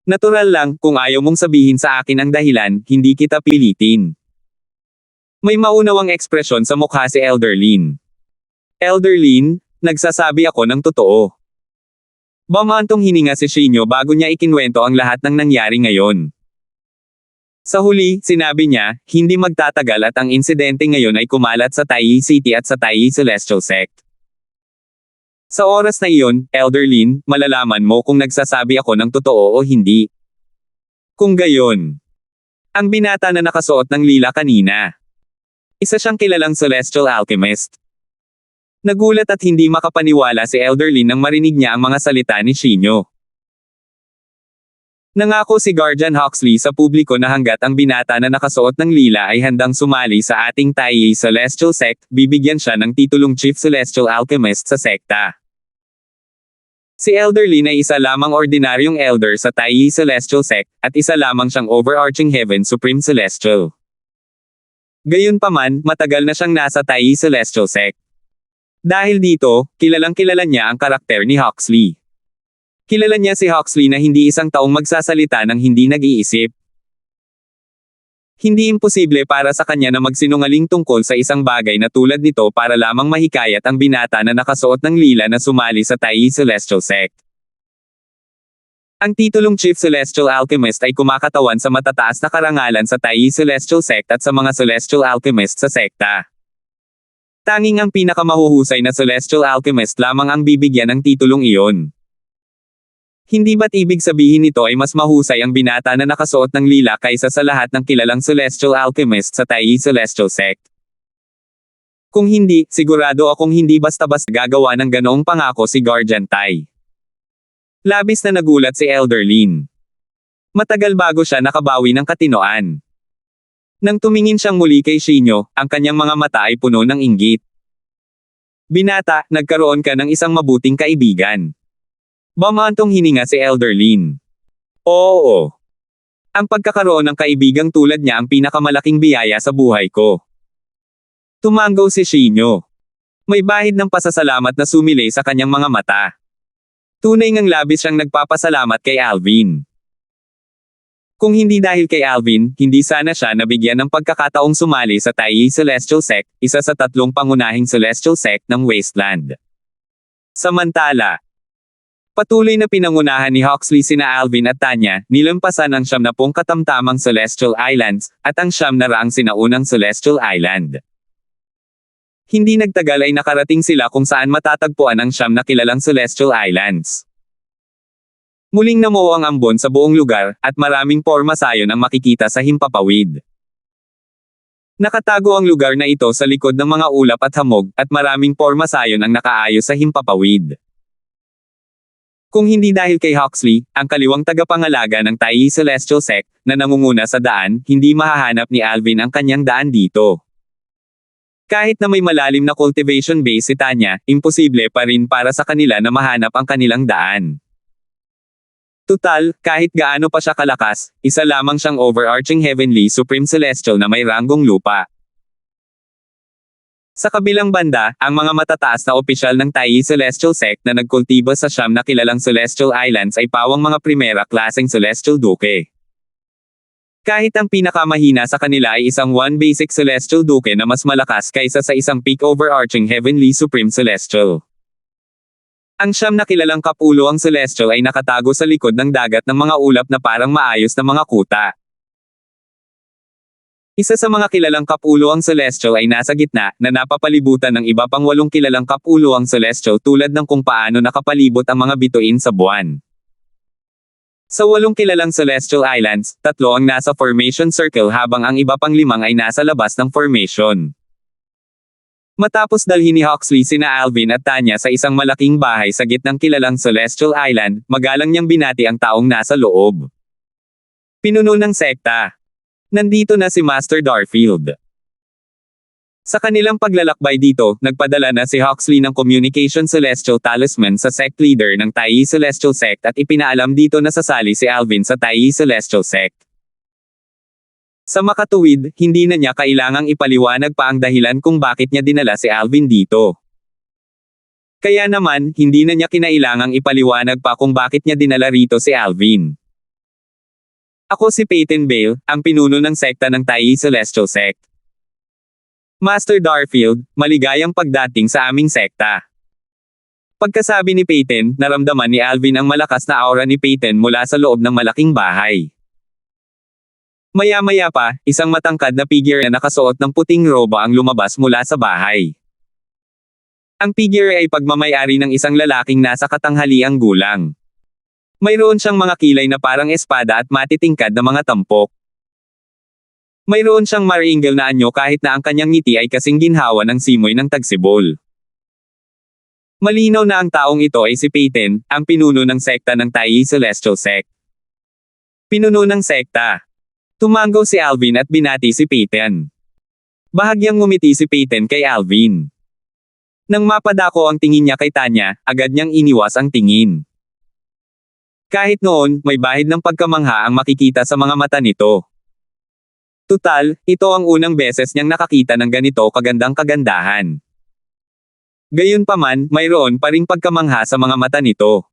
Natural lang, kung ayaw mong sabihin sa akin ang dahilan, hindi kita pilitin. May maunawang ekspresyon sa mukha si Elder Lin. Elder Lin, nagsasabi ako ng totoo. Bumantong hininga si Shinyo bago niya ikinwento ang lahat ng nangyari ngayon. Sa huli, sinabi niya, hindi magtatagal at ang insidente ngayon ay kumalat sa Tai City at sa Tai Celestial Sect. Sa oras na iyon, Elder Lin, malalaman mo kung nagsasabi ako ng totoo o hindi. Kung gayon, ang binata na nakasuot ng lila kanina. Isa siyang kilalang Celestial Alchemist. Nagulat at hindi makapaniwala si Elder Lin nang marinig niya ang mga salita ni Shinyo. Nangako si Guardian Huxley sa publiko na hanggat ang binata na nakasuot ng lila ay handang sumali sa ating Tai Celestial Sect, bibigyan siya ng titulong Chief Celestial Alchemist sa sekta. Si Elder Lin ay isa lamang ordinaryong elder sa Tai Celestial Sect, at isa lamang siyang overarching Heaven Supreme Celestial. Gayunpaman, matagal na siyang nasa Tai Celestial Sect. Dahil dito, kilalang-kilala niya ang karakter ni Huxley. Kilala niya si Huxley na hindi isang taong magsasalita ng hindi nag-iisip. Hindi imposible para sa kanya na magsinungaling tungkol sa isang bagay na tulad nito para lamang mahikayat ang binata na nakasuot ng lila na sumali sa Tai Celestial Sect. Ang titulong Chief Celestial Alchemist ay kumakatawan sa matataas na karangalan sa Tai Celestial Sect at sa mga Celestial Alchemist sa sekta. Tanging ang pinakamahuhusay na Celestial Alchemist lamang ang bibigyan ng titulong iyon. Hindi ba't ibig sabihin nito ay mas mahusay ang binata na nakasuot ng lila kaysa sa lahat ng kilalang Celestial Alchemist sa Tai Celestial Sect? Kung hindi, sigurado akong hindi basta-basta gagawa ng ganoong pangako si Guardian Tai. Labis na nagulat si Elder Lin. Matagal bago siya nakabawi ng katinoan. Nang tumingin siyang muli kay Shinyo, ang kanyang mga mata ay puno ng inggit. Binata, nagkaroon ka ng isang mabuting kaibigan. Bumantong hininga si Elder Lin. Oo. Ang pagkakaroon ng kaibigang tulad niya ang pinakamalaking biyaya sa buhay ko. Tumango si Shinyo. May bahid ng pasasalamat na sumilay sa kanyang mga mata. Tunay ngang labis siyang nagpapasalamat kay Alvin. Kung hindi dahil kay Alvin, hindi sana siya nabigyan ng pagkakataong sumali sa Tai Celestial Sect, isa sa 3 pangunahing Celestial Sect ng Wasteland. Samantala, patuloy na pinangunahan ni Huxley sina Alvin at Tanya, nilampasan ang 70 katamtamang Celestial Islands, at ang 9 na raang sinaunang Celestial Island. Hindi nagtagal ay nakarating sila kung saan matatagpuan ang 9 na kilalang Celestial Islands. Muling namuo ang ambon sa buong lugar, at maraming pormasayon ang makikita sa himpapawid. Nakatago ang lugar na ito sa likod ng mga ulap at hamog, at maraming pormasayon ang nakaayos sa himpapawid. Kung hindi dahil kay Huxley, ang kaliwang tagapangalaga ng Tai Celestial Sect, na nangunguna sa daan, hindi mahahanap ni Alvin ang kanyang daan dito. Kahit na may malalim na cultivation base si Tanya, imposible pa rin para sa kanila na mahanap ang kanilang daan. Tutal, kahit gaano pa siya kalakas, isa lamang siyang overarching Heavenly Supreme Celestial na may ranggong lupa. Sa kabilang banda, ang mga matataas na opisyal ng Tai Celestial Sect na nagkultibo sa 9 na kilalang Celestial Islands ay pawang mga primera klaseng Celestial Duke. Kahit ang pinakamahina sa kanila ay isang basic Celestial Duke na mas malakas kaysa sa isang peak overarching Heavenly Supreme Celestial. Ang 9 na kilalang kapuluang Celestial ay nakatago sa likod ng dagat ng mga ulap na parang maayos na mga kuta. Isa sa mga kilalang kapuluang Celestial ay nasa gitna, na napapalibutan ng iba pang 8 kilalang kapuluang Celestial tulad ng kung paano nakapalibot ang mga bituin sa buwan. Sa 8 kilalang Celestial Islands, 3 ang nasa Formation Circle habang ang iba pang 5 ay nasa labas ng Formation. Matapos dalhin ni Huxley sina Alvin at Tanya sa isang malaking bahay sa gitnang kilalang Celestial Island, magalang niyang binati ang taong nasa loob. Pinuno ng sekta. Nandito na si Master Darfield. Sa kanilang paglalakbay dito, nagpadala na si Huxley ng Communication Celestial Talisman sa sect leader ng Tai Celestial Sect at ipinaalam dito na sasali si Alvin sa Tai Celestial Sect. Sa makatuwid, hindi na niya kailangang ipaliwanag pa ang dahilan kung bakit niya dinala si Alvin dito. Kaya naman, hindi na niya kinailangang ipaliwanag pa kung bakit niya dinala rito si Alvin. Ako si Peyton Bale, ang pinuno ng sekta ng Tai Celestial Sect. Master Darfield, maligayang pagdating sa aming sekta. Pagkasabi ni Peyton, naramdaman ni Alvin ang malakas na aura ni Peyton mula sa loob ng malaking bahay. Maya-maya pa, isang matangkad na figure na nakasuot ng puting roba ang lumabas mula sa bahay. Ang figure ay pagmamayari ng isang lalaking nasa katanghaliang gulang. Mayroon siyang mga kilay na parang espada at matitingkad na mga tampok. Mayroon siyang maringal na anyo kahit na ang kanyang ngiti ay kasing ginhawa ng simoy ng tagsibol. Malinaw na ang taong ito ay si Peyton, ang pinuno ng sekta ng Tai Celestial Sect. Pinuno ng sekta. Tumango si Alvin at binati si Peyton. Bahagyang ngumiti si Peyton kay Alvin. Nang mapadako ang tingin niya kay Tanya, agad niyang iniwas ang tingin. Kahit noon, may bahid ng pagkamangha ang makikita sa mga mata nito. Tutal, ito ang unang beses niyang nakakita ng ganito kagandang kagandahan. Gayunpaman, mayroon pa ring pagkamangha sa mga mata nito.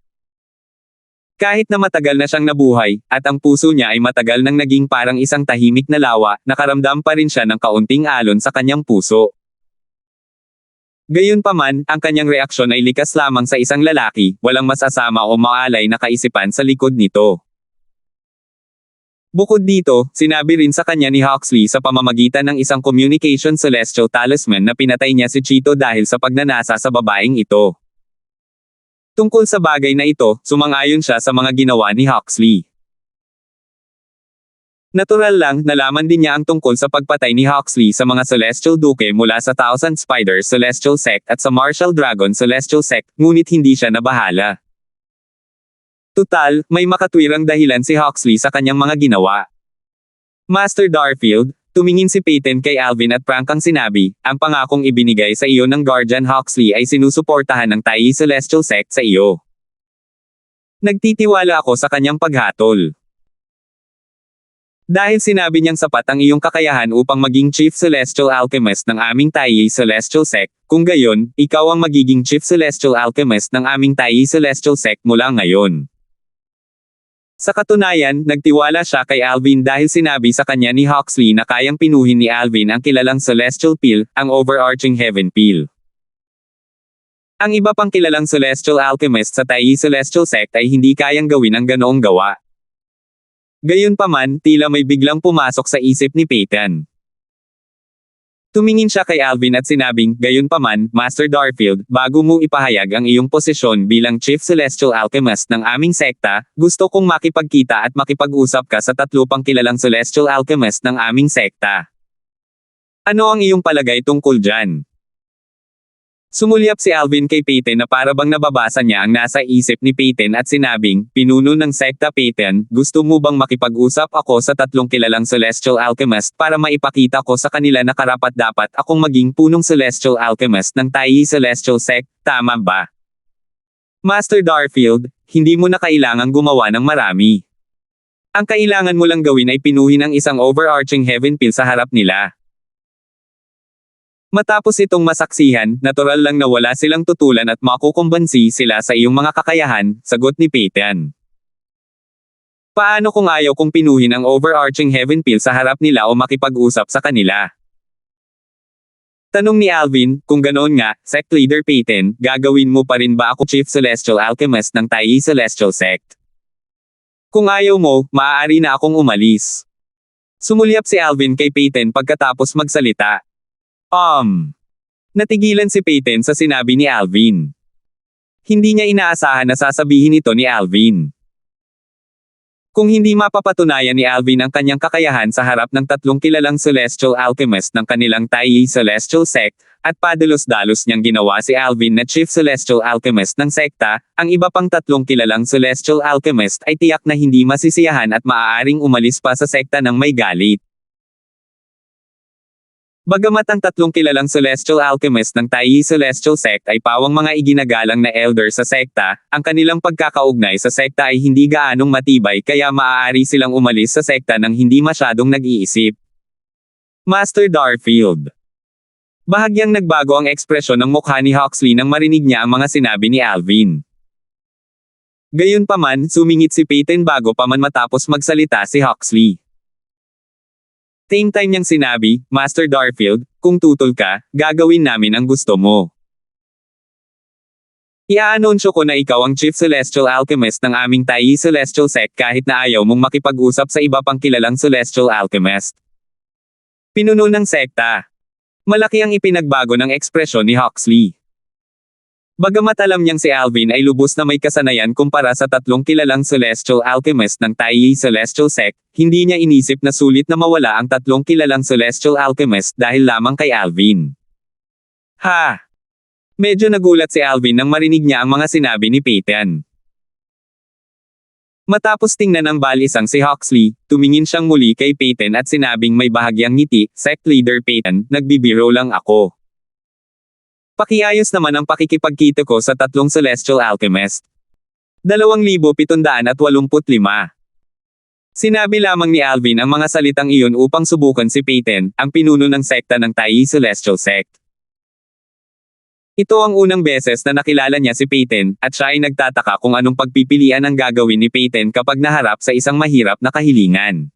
Kahit na matagal na siyang nabuhay, at ang puso niya ay matagal nang naging parang isang tahimik na lawa, nakaramdam pa rin siya ng kaunting alon sa kanyang puso. Gayunpaman, ang kanyang reaksyon ay likas lamang sa isang lalaki, walang masasama o maalay na kaisipan sa likod nito. Bukod dito, sinabi rin sa kanya ni Huxley sa pamamagitan ng isang communication celestial talisman na pinatay niya si Cheeto dahil sa pagnanasa sa babaeng ito. Tungkol sa bagay na ito, sumang-ayon siya sa mga ginawa ni Huxley. Natural lang, nalaman din niya ang tungkol sa pagpatay ni Huxley sa mga Celestial Duke mula sa Thousand Spiders Celestial Sect at sa Martial Dragon Celestial Sect, ngunit hindi siya nabahala. Tutal, may makatwirang dahilan si Huxley sa kanyang mga ginawa. Master Darfield, tumingin si Peyton kay Alvin at prangkang sinabi, ang pangakong ibinigay sa iyo ng Guardian Huxley ay sinusuportahan ng Tai Celestial Sect sa iyo. Nagtitiwala ako sa kanyang paghatol. Dahil sinabi niyang sapat ang iyong kakayahan upang maging Chief Celestial Alchemist ng aming Tai Celestial Sect, kung gayon, ikaw ang magiging Chief Celestial Alchemist ng aming Tai Celestial Sect mula ngayon. Sa katunayan, nagtiwala siya kay Alvin dahil sinabi sa kanya ni Huxley na kayang pinuhin ni Alvin ang kilalang Celestial Peel, ang overarching Heaven Peel. Ang iba pang kilalang Celestial Alchemist sa Tai Celestial Sect ay hindi kayang gawin ang ganoong gawa. Gayunpaman, tila may biglang pumasok sa isip ni Peyton. Tumingin siya kay Alvin at sinabing, gayunpaman, Master Darfield, bago mo ipahayag ang iyong posisyon bilang Chief Celestial Alchemist ng aming sekta, gusto kong makipagkita at makipag-usap ka sa 3 pang kilalang Celestial Alchemist ng aming sekta. Ano ang iyong palagay tungkol dyan? Sumulyap si Alvin kay Peyton na para bang nababasa niya ang nasa isip ni Peyton at sinabing, pinuno ng sekta Peyton, gusto mo bang makipag-usap ako sa 3 kilalang Celestial Alchemist para maipakita ko sa kanila na karapat-dapat akong maging punong Celestial Alchemist ng Tai Celestial Sect, tama ba? Master Darfield, hindi mo na kailangang gumawa ng marami. Ang kailangan mo lang gawin ay pinuhin ang isang overarching Heaven Peel sa harap nila. Matapos itong masaksihan, natural lang na wala silang tutulan at makukumbansi sila sa iyong mga kakayahan, sagot ni Peyton. Paano kung ayaw kong pinuhin ang overarching Heaven Peel sa harap nila o makipag-usap sa kanila? Tanong ni Alvin, kung ganoon nga, Sect Leader Peyton, gagawin mo pa rin ba ako Chief Celestial Alchemist ng Tai Celestial Sect? Kung ayaw mo, maaari na akong umalis. Sumulyap si Alvin kay Peyton pagkatapos magsalita. Natigilan si Peyton sa sinabi ni Alvin. Hindi niya inaasahan na sasabihin ito ni Alvin. Kung hindi mapapatunayan ni Alvin ang kanyang kakayahan sa harap ng 3 kilalang Celestial Alchemist ng kanilang Tai Celestial Sect, at padalos-dalos niyang ginawa si Alvin na Chief Celestial Alchemist ng sekta, ang iba pang 3 kilalang Celestial Alchemist ay tiyak na hindi masisiyahan at maaaring umalis pa sa sekta ng may galit. Bagamat ang 3 kilalang Celestial Alchemist ng Tai Celestial Sect ay pawang mga iginagalang na elder sa sekta, ang kanilang pagkakaugnay sa sekta ay hindi gaanong matibay kaya maaari silang umalis sa sekta nang hindi masyadong nag-iisip. Master Darfield. Bahagyang nagbago ang ekspresyon ng mukha ni Huxley nang marinig niya ang mga sinabi ni Alvin. Gayunpaman, sumingit si Peyton bago pa man matapos magsalita si Huxley. Same time niyang sinabi, Master Darfield, kung tutol ka, gagawin namin ang gusto mo. Iaanunsyo ko na ikaw ang Chief Celestial Alchemist ng aming Tai Celestial Sect kahit na ayaw mong makipag-usap sa iba pang kilalang Celestial Alchemist. Pinuno ng sekta. Malaki ang ipinagbago ng ekspresyon ni Huxley. Bagamat alam niyang si Alvin ay lubos na may kasanayan kumpara sa 3 kilalang Celestial Alchemist ng Tai Celestial Sect, hindi niya inisip na sulit na mawala ang 3 kilalang Celestial Alchemist dahil lamang kay Alvin. Ha! Medyo nagulat si Alvin nang marinig niya ang mga sinabi ni Peyton. Matapos tingnan ng balisang si Huxley, tumingin siyang muli kay Peyton at sinabing may bahagyang ngiti, Sect Leader Peyton, nagbibiro lang ako. Pakiayos naman ang pakikipagkita ko sa 3 Celestial Alchemist. 2,785. Sinabi lamang ni Alvin ang mga salitang iyon upang subukan si Peyton, ang pinuno ng sekta ng Tai Celestial Sect. Ito ang unang beses na nakilala niya si Peyton, at siya ay nagtataka kung anong pagpipilian ang gagawin ni Peyton kapag naharap sa isang mahirap na kahilingan.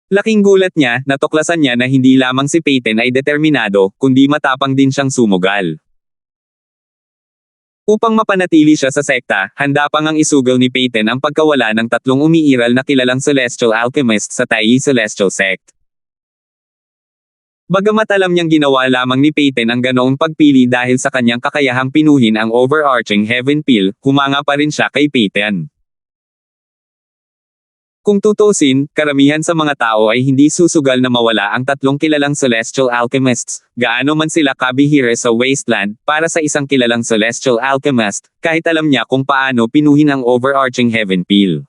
Laking gulat niya, natuklasan niya na hindi lamang si Peyton ay determinado, kundi matapang din siyang sumugal. Upang mapanatili siya sa sekta, handa pa ngang isugal ni Peyton ang pagkawala ng 3 umiiral na kilalang celestial alchemist sa Taiyi Celestial Sect. Bagamat alam niyang ginawa lamang ni Peyton ang ganoong pagpili dahil sa kanyang kakayahang pinuhin ang overarching heaven peel, humanga pa rin siya kay Peyton. Kung tutuusin, karamihan sa mga tao ay hindi susugal na mawala ang 3 kilalang celestial alchemists, gaano man sila kabihira sa wasteland, para sa isang kilalang celestial alchemist, kahit alam niya kung paano pinuhin ang overarching heaven peel.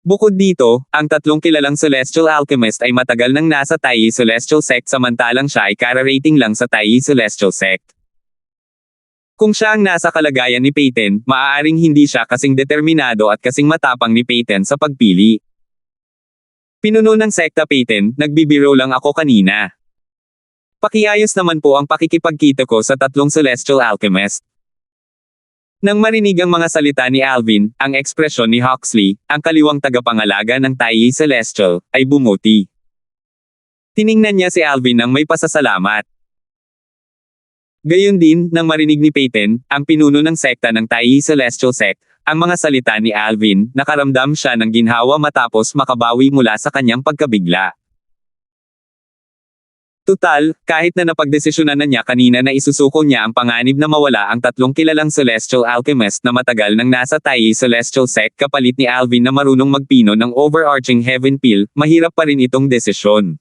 Bukod dito, ang 3 kilalang celestial alchemist ay matagal nang nasa Taiyi Celestial Sect samantalang siya ay kararating lang sa Taiyi Celestial Sect. Kung siya ang nasa kalagayan ni Peyton, maaaring hindi siya kasing determinado at kasing matapang ni Peyton sa pagpili. Pinuno ng sekta Peyton, nagbibiro lang ako kanina. Pakiayos naman po ang pakikipagkita ko sa 3 celestial alchemist. Nang marinig ang mga salita ni Alvin, ang ekspresyon ni Huxley, ang kaliwang tagapangalaga ng Taiyi Celestial, ay bumuti. Tiningnan niya si Alvin nang may pasasalamat. Gayon din, nang marinig ni Peyton, ang pinuno ng sekta ng Taiyi Celestial Sect, ang mga salita ni Alvin, nakaramdam siya ng ginhawa matapos makabawi mula sa kanyang pagkabigla. Tutal, kahit na napagdesisyonan na niya kanina na isusuko niya ang panganib na mawala ang 3 kilalang celestial alchemist na matagal nang nasa Taiyi Celestial Sect kapalit ni Alvin na marunong magpino ng overarching heaven peel, mahirap pa rin itong desisyon.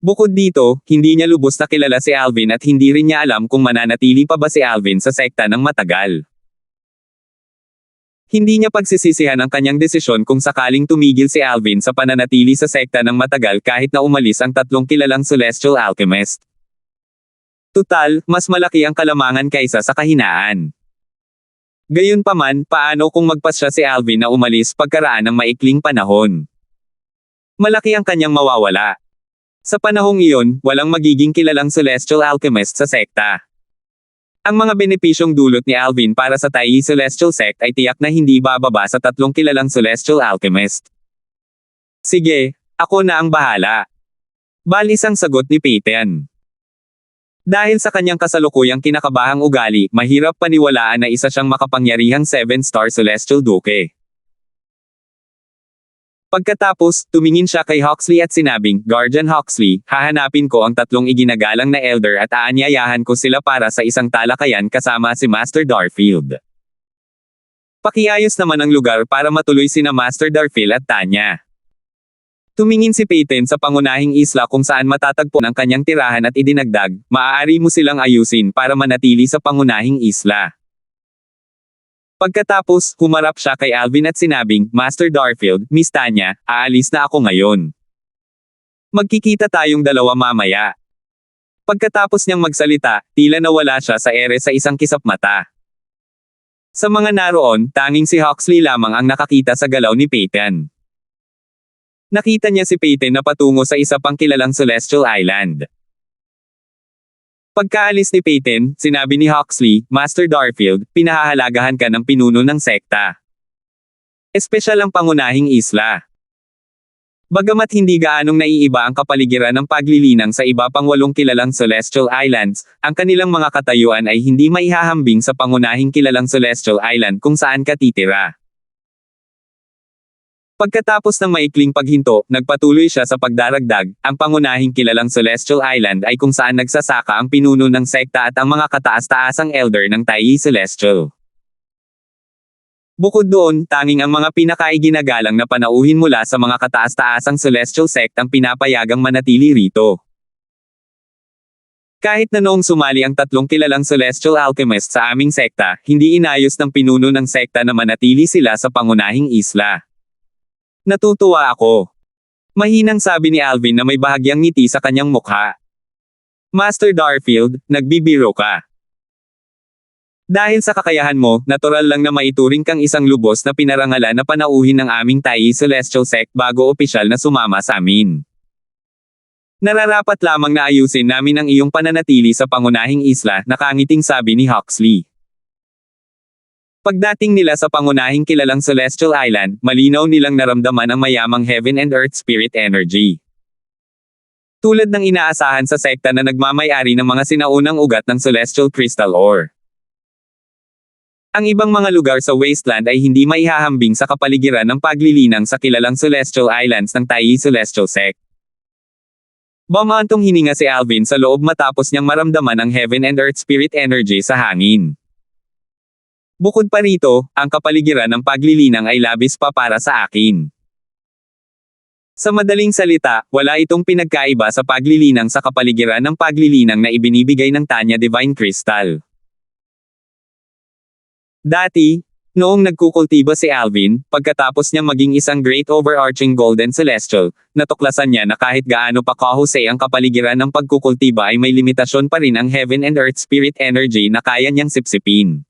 Bukod dito, hindi niya lubos na kilala si Alvin at hindi rin niya alam kung mananatili pa ba si Alvin sa sekta ng matagal. Hindi niya pagsisisihan ang kanyang desisyon kung sakaling tumigil si Alvin sa pananatili sa sekta ng matagal kahit na umalis ang 3 kilalang celestial alchemist. Tutal, mas malaki ang kalamangan kaysa sa kahinaan. Gayunpaman, paano kung magpasya si Alvin na umalis pagkaraan ng maikling panahon? Malaki ang kanyang mawawala. Sa panahong iyon, walang magiging kilalang celestial alchemist sa sekta. Ang mga benepisyong dulot ni Alvin para sa Taiyi Celestial Sect ay tiyak na hindi bababa sa 3 kilalang celestial alchemist. Sige, ako na ang bahala. Balis ang sagot ni Peyton. Dahil sa kanyang kasalukuyang kinakabahang ugali, mahirap paniwalaan na isa siyang makapangyarihang 7-star celestial duke. Pagkatapos, tumingin siya kay Huxley at sinabing, Guardian Huxley, hahanapin ko ang 3 iginagalang na elder at aanyayahan ko sila para sa isang talakayan kasama si Master Darfield. Pakiayos naman ang lugar para matuloy sina Master Darfield at Tanya. Tumingin si Peyton sa pangunahing isla kung saan matatagpo ang kanyang tirahan at idinagdag, maaari mo silang ayusin para manatili sa pangunahing isla. Pagkatapos, humarap siya kay Alvin at sinabing, Master Darfield, Miss Tanya, aalis na ako ngayon. Magkikita tayong dalawa mamaya. Pagkatapos niyang magsalita, tila nawala siya sa ere sa isang kisap mata. Sa mga naroon, tanging si Huxley lamang ang nakakita sa galaw ni Peyton. Nakita niya si Peyton na patungo sa isa pang kilalang Celestial Island. Pagkaalis ni Peyton, sinabi ni Huxley, Master Darfield, pinahahalagahan ka ng pinuno ng sekta. Espesyal ang pangunahing isla. Bagamat hindi gaanong naiiba ang kapaligiran ng paglilinang sa iba pang 8 kilalang Celestial Islands, ang kanilang mga katayuan ay hindi maihahambing sa pangunahing kilalang Celestial Island kung saan ka titira. Pagkatapos ng maikling paghinto, nagpatuloy siya sa pagdaragdag, ang pangunahing kilalang Celestial Island ay kung saan nagsasaka ang pinuno ng sekta at ang mga kataas-taasang elder ng Taiyi Celestial. Bukod doon, tanging ang mga pinakaiginagalang na panauhin mula sa mga kataas-taasang Celestial Sect ang pinapayagang manatili rito. Kahit na noong sumali ang 3 kilalang Celestial Alchemist sa aming sekta, hindi inayos ng pinuno ng sekta na manatili sila sa pangunahing isla. Natutuwa ako. Mahinang sabi ni Alvin na may bahagyang ngiti sa kanyang mukha. Master Darfield, nagbibiro ka. Dahil sa kakayahan mo, natural lang na maituring kang isang lubos na pinarangalan na panauhin ng aming Taiyi Celestial Sect bago opisyal na sumama sa amin. Nararapat lamang na ayusin namin ang iyong pananatili sa pangunahing isla, nakangiting sabi ni Huxley. Pagdating nila sa pangunahing kilalang Celestial Island, malinaw nilang naramdaman ang mayamang heaven and earth spirit energy. Tulad ng inaasahan sa sekta na nagmamay-ari ng mga sinaunang ugat ng Celestial Crystal Ore. Ang ibang mga lugar sa wasteland ay hindi maihahambing sa kapaligiran ng paglilinang sa kilalang Celestial Islands ng Taiyi Celestial Sect. Bumantong hininga si Alvin sa loob matapos niyang maramdaman ang heaven and earth spirit energy sa hangin. Bukod pa rito, ang kapaligiran ng paglilinang ay labis pa para sa akin. Sa madaling salita, wala itong pinagkaiba sa paglilinang sa kapaligiran ng paglilinang na ibinibigay ng Tanya Divine Crystal. Dati, noong nagkukultiba si Alvin, pagkatapos niyang maging isang great overarching golden celestial, natuklasan niya na kahit gaano pa kahusay ang kapaligiran ng pagkukultiba ay may limitasyon pa rin ang heaven and earth spirit energy na kaya niyang sipsipin.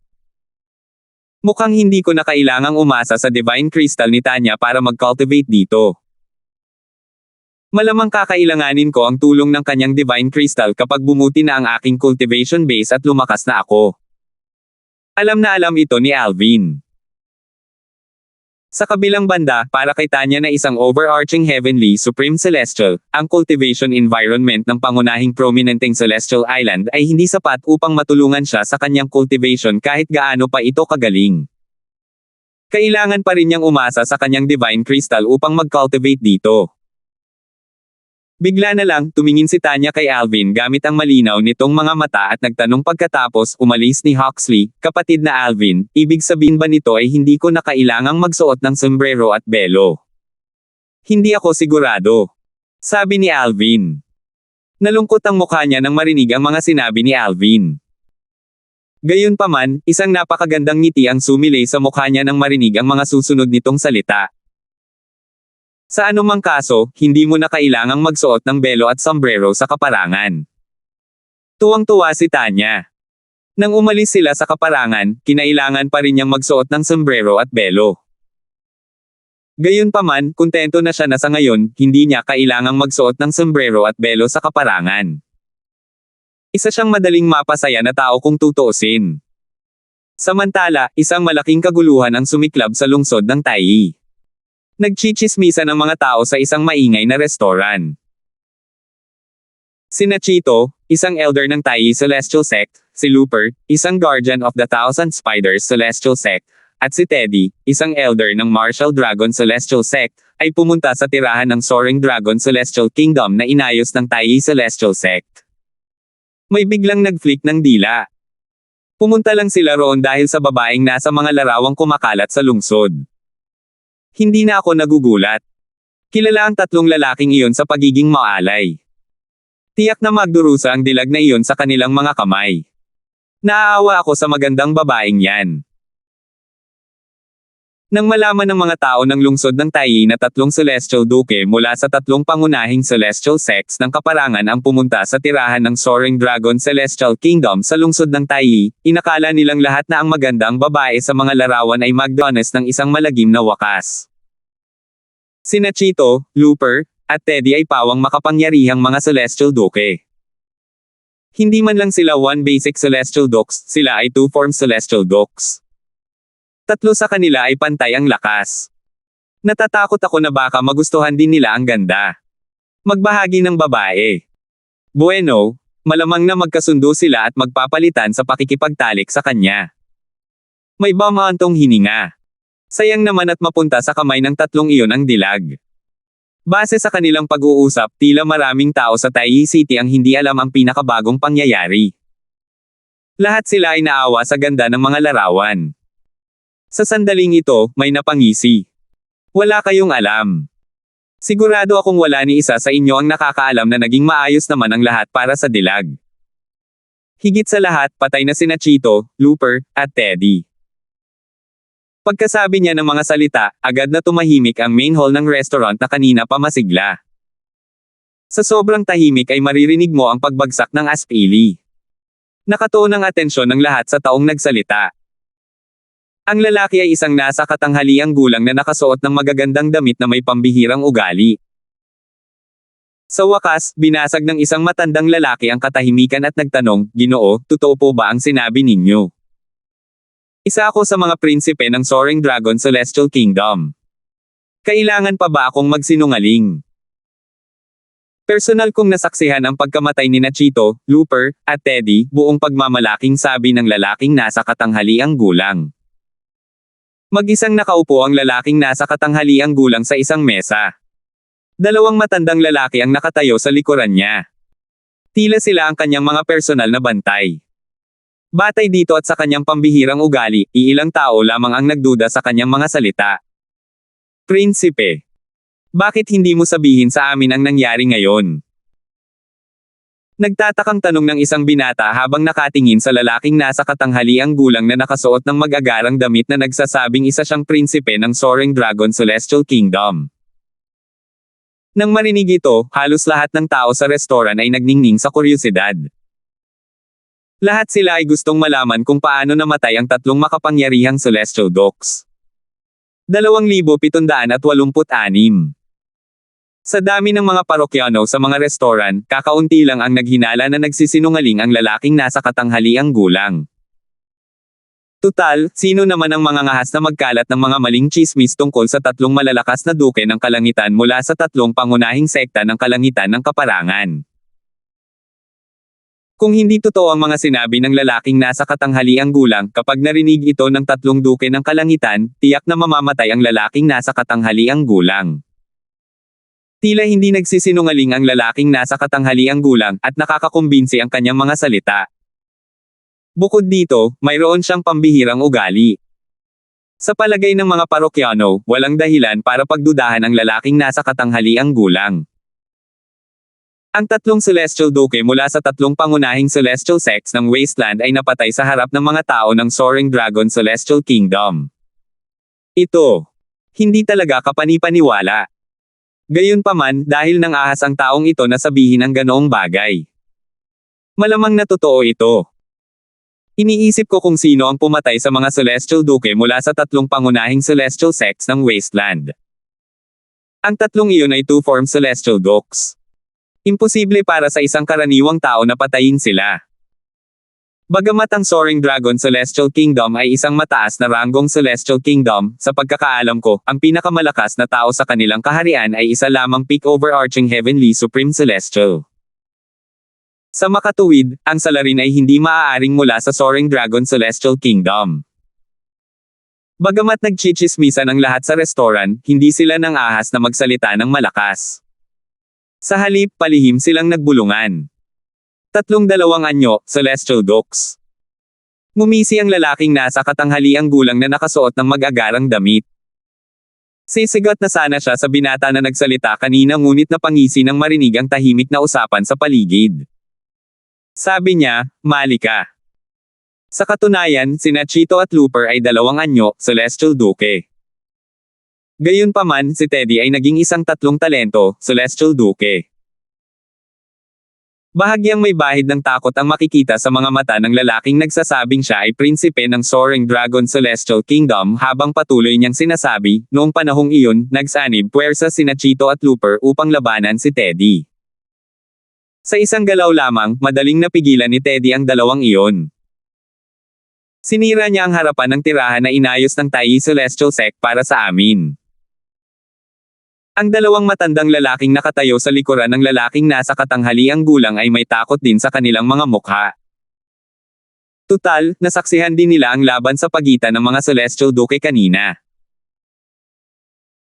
Mukhang hindi ko na kailangang umasa sa Divine Crystal ni Tanya para mag-cultivate dito. Malamang kakailanganin ko ang tulong ng kanyang Divine Crystal kapag bumuti na ang aking cultivation base at lumakas na ako. Alam na alam ito ni Alvin. Sa kabilang banda, para kay Tanya na isang overarching heavenly supreme celestial, ang cultivation environment ng pangunahing prominenteng celestial island ay hindi sapat upang matulungan siya sa kanyang cultivation kahit gaano pa ito kagaling. Kailangan pa rin niyang umasa sa kanyang divine crystal upang mag-cultivate dito. Bigla na lang, tumingin si Tanya kay Alvin gamit ang malinaw nitong mga mata at nagtanong pagkatapos umalis ni Huxley, "Kapatid na Alvin, ibig sabihin ba nito ay hindi ko na kailangang magsuot ng sombrero at belo?" "Hindi ako sigurado," sabi ni Alvin. Nalungkot ang mukha niya nang marinig ang mga sinabi ni Alvin. Gayunpaman, isang napakagandang ngiti ang sumilay sa mukha niya nang marinig ang mga susunod nitong salita. "Sa anumang kaso, hindi mo na kailangang magsuot ng belo at sombrero sa kaparangan." Tuwang-tuwa si Tanya. Nang umalis sila sa kaparangan, kinailangan pa rin niyang magsuot ng sombrero at belo. Gayunpaman, kontento na siya na sa ngayon, hindi niya kailangang magsuot ng sombrero at belo sa kaparangan. Isa siyang madaling mapasaya na tao kung tutuusin. Samantala, isang malaking kaguluhan ang sumiklab sa lungsod ng Taiyi. Nagchichismisa ng mga tao sa isang maingay na restoran. Sina Chito, isang elder ng Taiyi Celestial Sect, si Looper, isang guardian of the Thousand Spiders Celestial Sect, at si Teddy, isang elder ng Martial Dragon Celestial Sect, ay pumunta sa tirahan ng Soaring Dragon Celestial Kingdom na inayos ng Taiyi Celestial Sect. May biglang nag-flick ng dila. Pumunta lang sila roon dahil sa babaeng nasa mga larawang kumakalat sa lungsod. Hindi na ako nagugulat. Kilala ang tatlong lalaking iyon sa pagiging maalay. Tiyak na magdurusa ang dilag na iyon sa kanilang mga kamay. Naaawa ako sa magandang babaeng yan. Nang malaman ng mga tao ng lungsod ng Taiyi na tatlong Celestial Duke mula sa tatlong pangunahing Celestial Sects ng kaparangan ang pumunta sa tirahan ng Soaring Dragon Celestial Kingdom sa lungsod ng Taiyi, inakala nilang lahat na ang magandang babae sa mga larawan ay magdones ng isang malagim na wakas. Sina Chito, Looper, at Teddy ay pawang makapangyarihang mga Celestial Duke. Hindi man lang sila one basic Celestial Dukes, sila ay two form Celestial Dukes. Tatlo sa kanila ay pantay ang lakas. Natatakot ako na baka magustuhan din nila ang ganda. Magbahagi ng babae. Bueno, malamang na magkasundo sila at magpapalitan sa pakikipagtalik sa kanya. May bumantong hininga. Sayang naman at mapunta sa kamay ng tatlong iyon ang dilag. Base sa kanilang pag-uusap, tila maraming tao sa Taiyi City ang hindi alam ang pinakabagong pangyayari. Lahat sila ay naawa sa ganda ng mga larawan. Sa sandaling ito, may napangisi. Wala kayong alam. Sigurado akong wala ni isa sa inyo ang nakakaalam na naging maayos naman ang lahat para sa dilag. Higit sa lahat, patay na sina Chito, Looper, at Teddy. Pagkasabi niya ng mga salita, agad na tumahimik ang main hall ng restaurant na kanina pa masigla. Sa sobrang tahimik ay maririnig mo ang pagbagsak ng aspili. Nakatuon ang atensyon ng lahat sa taong nagsalita. Ang lalaki ay isang nasa katanghaliang gulang na nakasuot ng magagandang damit na may pambihirang ugali. Sa wakas, binasag ng isang matandang lalaki ang katahimikan at nagtanong, "Ginoo, totoo po ba ang sinabi ninyo? Isa ako sa mga prinsipe ng Soaring Dragon Celestial Kingdom. Kailangan pa ba akong magsinungaling?" Personal kong nasaksihan ang pagkamatay ni Chito, Looper, at Teddy, buong pagmamalaking sabi ng lalaking nasa katanghaliang gulang. Mag-isang nakaupo ang lalaking nasa katanghaliang gulang sa isang mesa. Dalawang matandang lalaki ang nakatayo sa likuran niya. Tila sila ang kanyang mga personal na bantay. Batay dito at sa kanyang pambihirang ugali, iilang tao lamang ang nagduda sa kanyang mga salita. "Prinsipe, bakit hindi mo sabihin sa amin ang nangyari ngayon?" Nagtatakang tanong ng isang binata habang nakatingin sa lalaking nasa katanghaliang gulang na nakasuot ng mag-agarang damit na nagsasabing isa siyang prinsipe ng Soaring Dragon Celestial Kingdom. Nang marinig ito, halos lahat ng tao sa restoran ay nagningning sa kuryosidad. Lahat sila ay gustong malaman kung paano namatay ang tatlong makapangyarihang Celestial Dogs. 2,786. Sa dami ng mga parokyano sa mga restoran, kakaunti lang ang naghinala na nagsisinungaling ang lalaking nasa katanghaliang gulang. Tutal, sino naman ang mga ngahas na magkalat ng mga maling tsismis tungkol sa tatlong malalakas na duke ng kalangitan mula sa tatlong pangunahing sekta ng kalangitan ng kaparangan? Kung hindi totoo ang mga sinabi ng lalaking nasa katanghaliang gulang, kapag narinig ito ng tatlong duke ng kalangitan, tiyak na mamamatay ang lalaking nasa katanghaliang gulang. Tila hindi nagsisinungaling ang lalaking nasa katanghaliang gulang, at nakakakumbinsi ang kanyang mga salita. Bukod dito, mayroon siyang pambihirang ugali. Sa palagay ng mga parokyano, walang dahilan para pagdudahan ang lalaking nasa katanghaliang gulang. Ang tatlong Celestial Duke mula sa tatlong pangunahing Celestial Sects ng Wasteland ay napatay sa harap ng mga tao ng Soaring Dragon Celestial Kingdom. Ito, hindi talaga kapani-paniwala. Gayunpaman, dahil nang ahas ang taong ito na sabihin ang ganoong bagay. Malamang na totoo ito. Iniisip ko kung sino ang pumatay sa mga Celestial Duke mula sa tatlong pangunahing Celestial Sects ng Wasteland. Ang tatlong iyon ay two-form Celestial Dogs. Imposible para sa isang karaniwang tao na patayin sila. Bagamat ang Soaring Dragon Celestial Kingdom ay isang mataas na ranggong Celestial Kingdom, sa pagkakaalam ko, ang pinakamalakas na tao sa kanilang kaharian ay isa lamang peak overarching Heavenly Supreme Celestial. Sa makatuwid, ang salarin ay hindi maaaring mula sa Soaring Dragon Celestial Kingdom. Bagamat nagchichismisan ang lahat sa restoran, hindi sila nang ahas na magsalita ng malakas. Sa halip, palihim silang nagbulungan. 32 anyo, Celestial Dogs. Ngumisi ang lalaking nasa katanghaliang gulang na nakasuot ng mag-agarang damit. Sisigat na sana siya sa binata na nagsalita kanina ngunit napangisi nang marinig ang tahimik na usapan sa paligid. Sabi niya, "Mali ka." Sa katunayan, sina Chito at Looper ay 2 anyo, Celestial Duke. Gayunpaman, si Teddy ay naging isang 3 talento, Celestial Duke. Bahagyang may bahid ng takot ang makikita sa mga mata ng lalaking nagsasabing siya ay prinsipe ng Soaring Dragon Celestial Kingdom habang patuloy niyang sinasabi, noong panahong iyon, nagsanib puwersa sina Chito at Looper upang labanan si Teddy. Sa isang galaw lamang, madaling napigilan ni Teddy ang dalawang iyon. Sinira niya ang harapan ng tirahan na inayos ng Tai Celestial Sect para sa amin. Ang dalawang matandang lalaking nakatayo sa likuran ng lalaking nasa katanghaliang gulang ay may takot din sa kanilang mga mukha. Tutal, nasaksihan din nila ang laban sa pagitan ng mga Celestial Duke kanina.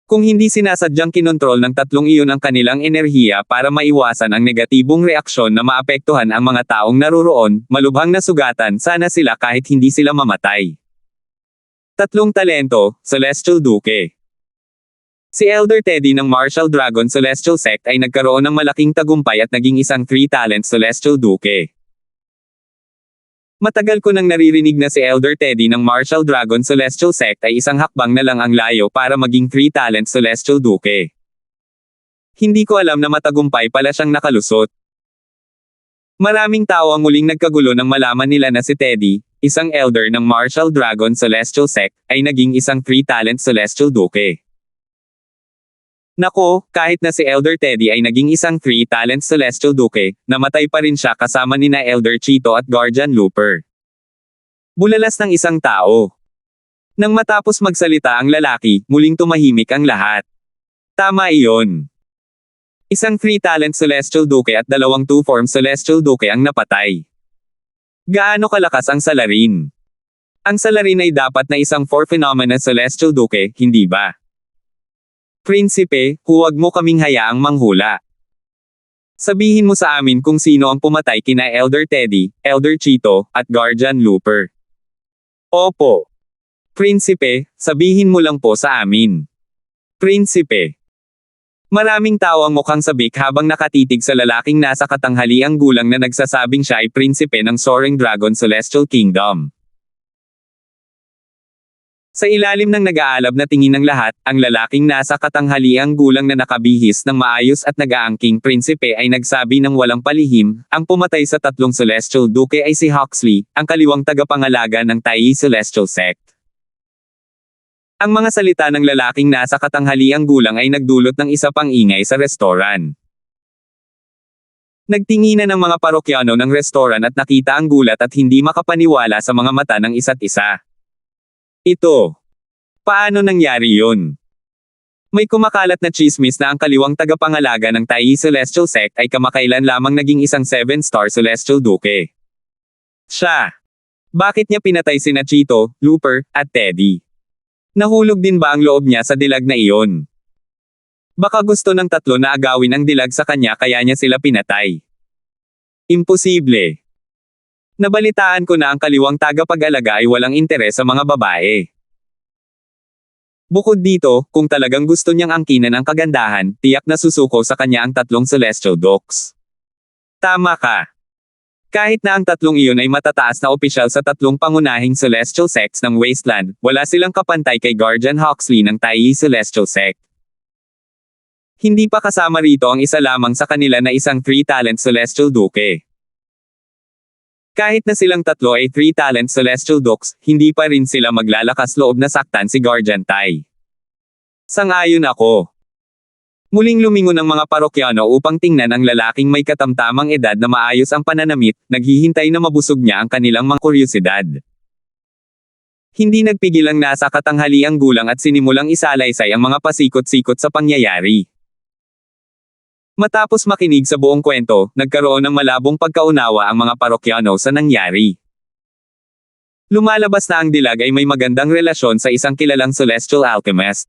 Kung hindi sinasadyang kinontrol ng tatlong iyon ang kanilang enerhiya para maiwasan ang negatibong reaksyon na maapektuhan ang mga taong naroroon, malubhang na sugatan sana sila kahit hindi sila mamatay. 3 talento, Celestial Duke. Si Elder Teddy ng Martial Dragon Celestial Sect ay nagkaroon ng malaking tagumpay at naging isang 3-talent Celestial Duke. Matagal ko nang naririnig na si Elder Teddy ng Martial Dragon Celestial Sect ay isang hakbang na lang ang layo para maging 3-talent Celestial Duke. Hindi ko alam na matagumpay pala siyang nakalusot. Maraming tao ang muling nagkagulo nang malaman nila na si Teddy, isang Elder ng Martial Dragon Celestial Sect, ay naging isang 3-talent Celestial Duke. Nako, kahit na si Elder Teddy ay naging isang three-talent Celestial Duke, namatay pa rin siya kasama nina Elder Cheeto at Guardian Looper. Bulalas ng isang tao. Nang matapos magsalita ang lalaki, muling tumahimik ang lahat. Tama iyon. Isang three-talent Celestial Duke at dalawang two-form Celestial Duke ang napatay. Gaano kalakas ang salarin? Ang salarin ay dapat na isang four-phenomena Celestial Duke, hindi ba? Prinsipe, huwag mo kaming hayaang manghula. Sabihin mo sa amin kung sino ang pumatay kina Elder Teddy, Elder Cheeto, at Guardian Looper. Opo. Prinsipe, sabihin mo lang po sa amin. Prinsipe. Maraming tao ang mukhang sabik habang nakatitig sa lalaking nasa katanghaliang gulang na nagsasabing siya ay prinsipe ng Soaring Dragon Celestial Kingdom. Sa ilalim ng nag-aalab na tingin ng lahat, ang lalaking nasa katanghaliang gulang na nakabihis ng maayos at nag-aangking prinsipe ay nagsabi ng walang palihim, ang pumatay sa tatlong Celestial Duke ay si Huxley, ang kaliwang tagapangalaga ng Tai Celestial Sect. Ang mga salita ng lalaking nasa katanghaliang gulang ay nagdulot ng isa pang ingay sa restoran. Nagtinginan ng mga parokyano ng restoran at nakita ang gulat at hindi makapaniwala sa mga mata ng isa't isa. Ito. Paano nangyari yun? May kumakalat na chismis na ang kaliwang tagapangalaga ng Tai Celestial Sect ay kamakailan lamang naging isang 7-star Celestial Duke. Siya. Bakit niya pinatay sina Cheeto, Looper, at Teddy? Nahulog din ba ang loob niya sa dilag na iyon? Baka gusto ng tatlo na agawin ang dilag sa kanya kaya niya sila pinatay. Imposible. Nabalitaan ko na ang kaliwang tagapag-alaga ay walang interes sa mga babae. Bukod dito, kung talagang gusto niyang angkinan ang kagandahan, tiyak na susuko sa kanya ang tatlong Celestial Dukes. Tama ka. Kahit na ang tatlong iyon ay matataas na opisyal sa tatlong pangunahing Celestial Sects ng Wasteland, wala silang kapantay kay Guardian Huxley ng Tai Celestial Sect. Hindi pa kasama rito ang isa lamang sa kanila na isang three-talent Celestial Duke. Kahit na silang tatlo ay three-talent Celestial Dukes, hindi pa rin sila maglalakas loob na saktan si Guardian Tai. Sang-ayon ako. Muling lumingon ang mga parokyano upang tingnan ang lalaking may katamtamang edad na maayos ang pananamit, naghihintay na mabusog niya ang kanilang mga kuryosidad. Hindi nagpigil ang nasa katanghaliang gulang at sinimulang isalaysay ang mga pasikot-sikot sa pangyayari. Matapos makinig sa buong kwento, nagkaroon ng malabong pagkaunawa ang mga parokyano sa nangyari. Lumalabas na ang dilag ay may magandang relasyon sa isang kilalang Celestial Alchemist.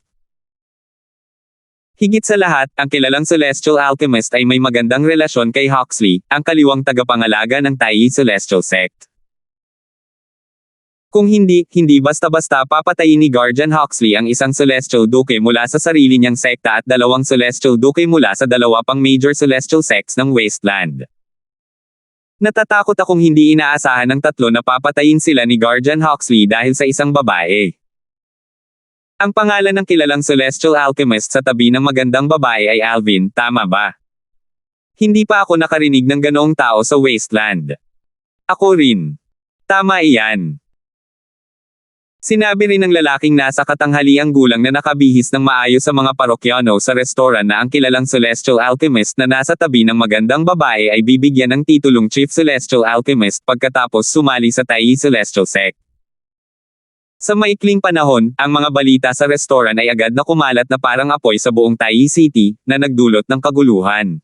Higit sa lahat, ang kilalang Celestial Alchemist ay may magandang relasyon kay Huxley, ang kaliwang tagapangalaga ng Tai Celestial Sect. Kung hindi basta-basta papatayin ni Guardian Huxley ang isang Celestial Duke mula sa sarili niyang sekta at dalawang Celestial Duke mula sa dalawa pang major Celestial Sects ng Wasteland. Natatakot akong hindi inaasahan ng tatlo na papatayin sila ni Guardian Huxley dahil sa isang babae. Ang pangalan ng kilalang Celestial Alchemist sa tabi ng magandang babae ay Alvin, tama ba? Hindi pa ako nakarinig ng ganoong tao sa Wasteland. Ako rin. Tama iyan. Sinabi rin ng lalaking nasa katanghaliang gulang na nakabihis ng maayos sa mga parokyano sa restoran na ang kilalang Celestial Alchemist na nasa tabi ng magandang babae ay bibigyan ng titulong Chief Celestial Alchemist pagkatapos sumali sa Tai Celestial Sect. Sa maikling panahon, ang mga balita sa restoran ay agad na kumalat na parang apoy sa buong Tai City, na nagdulot ng kaguluhan.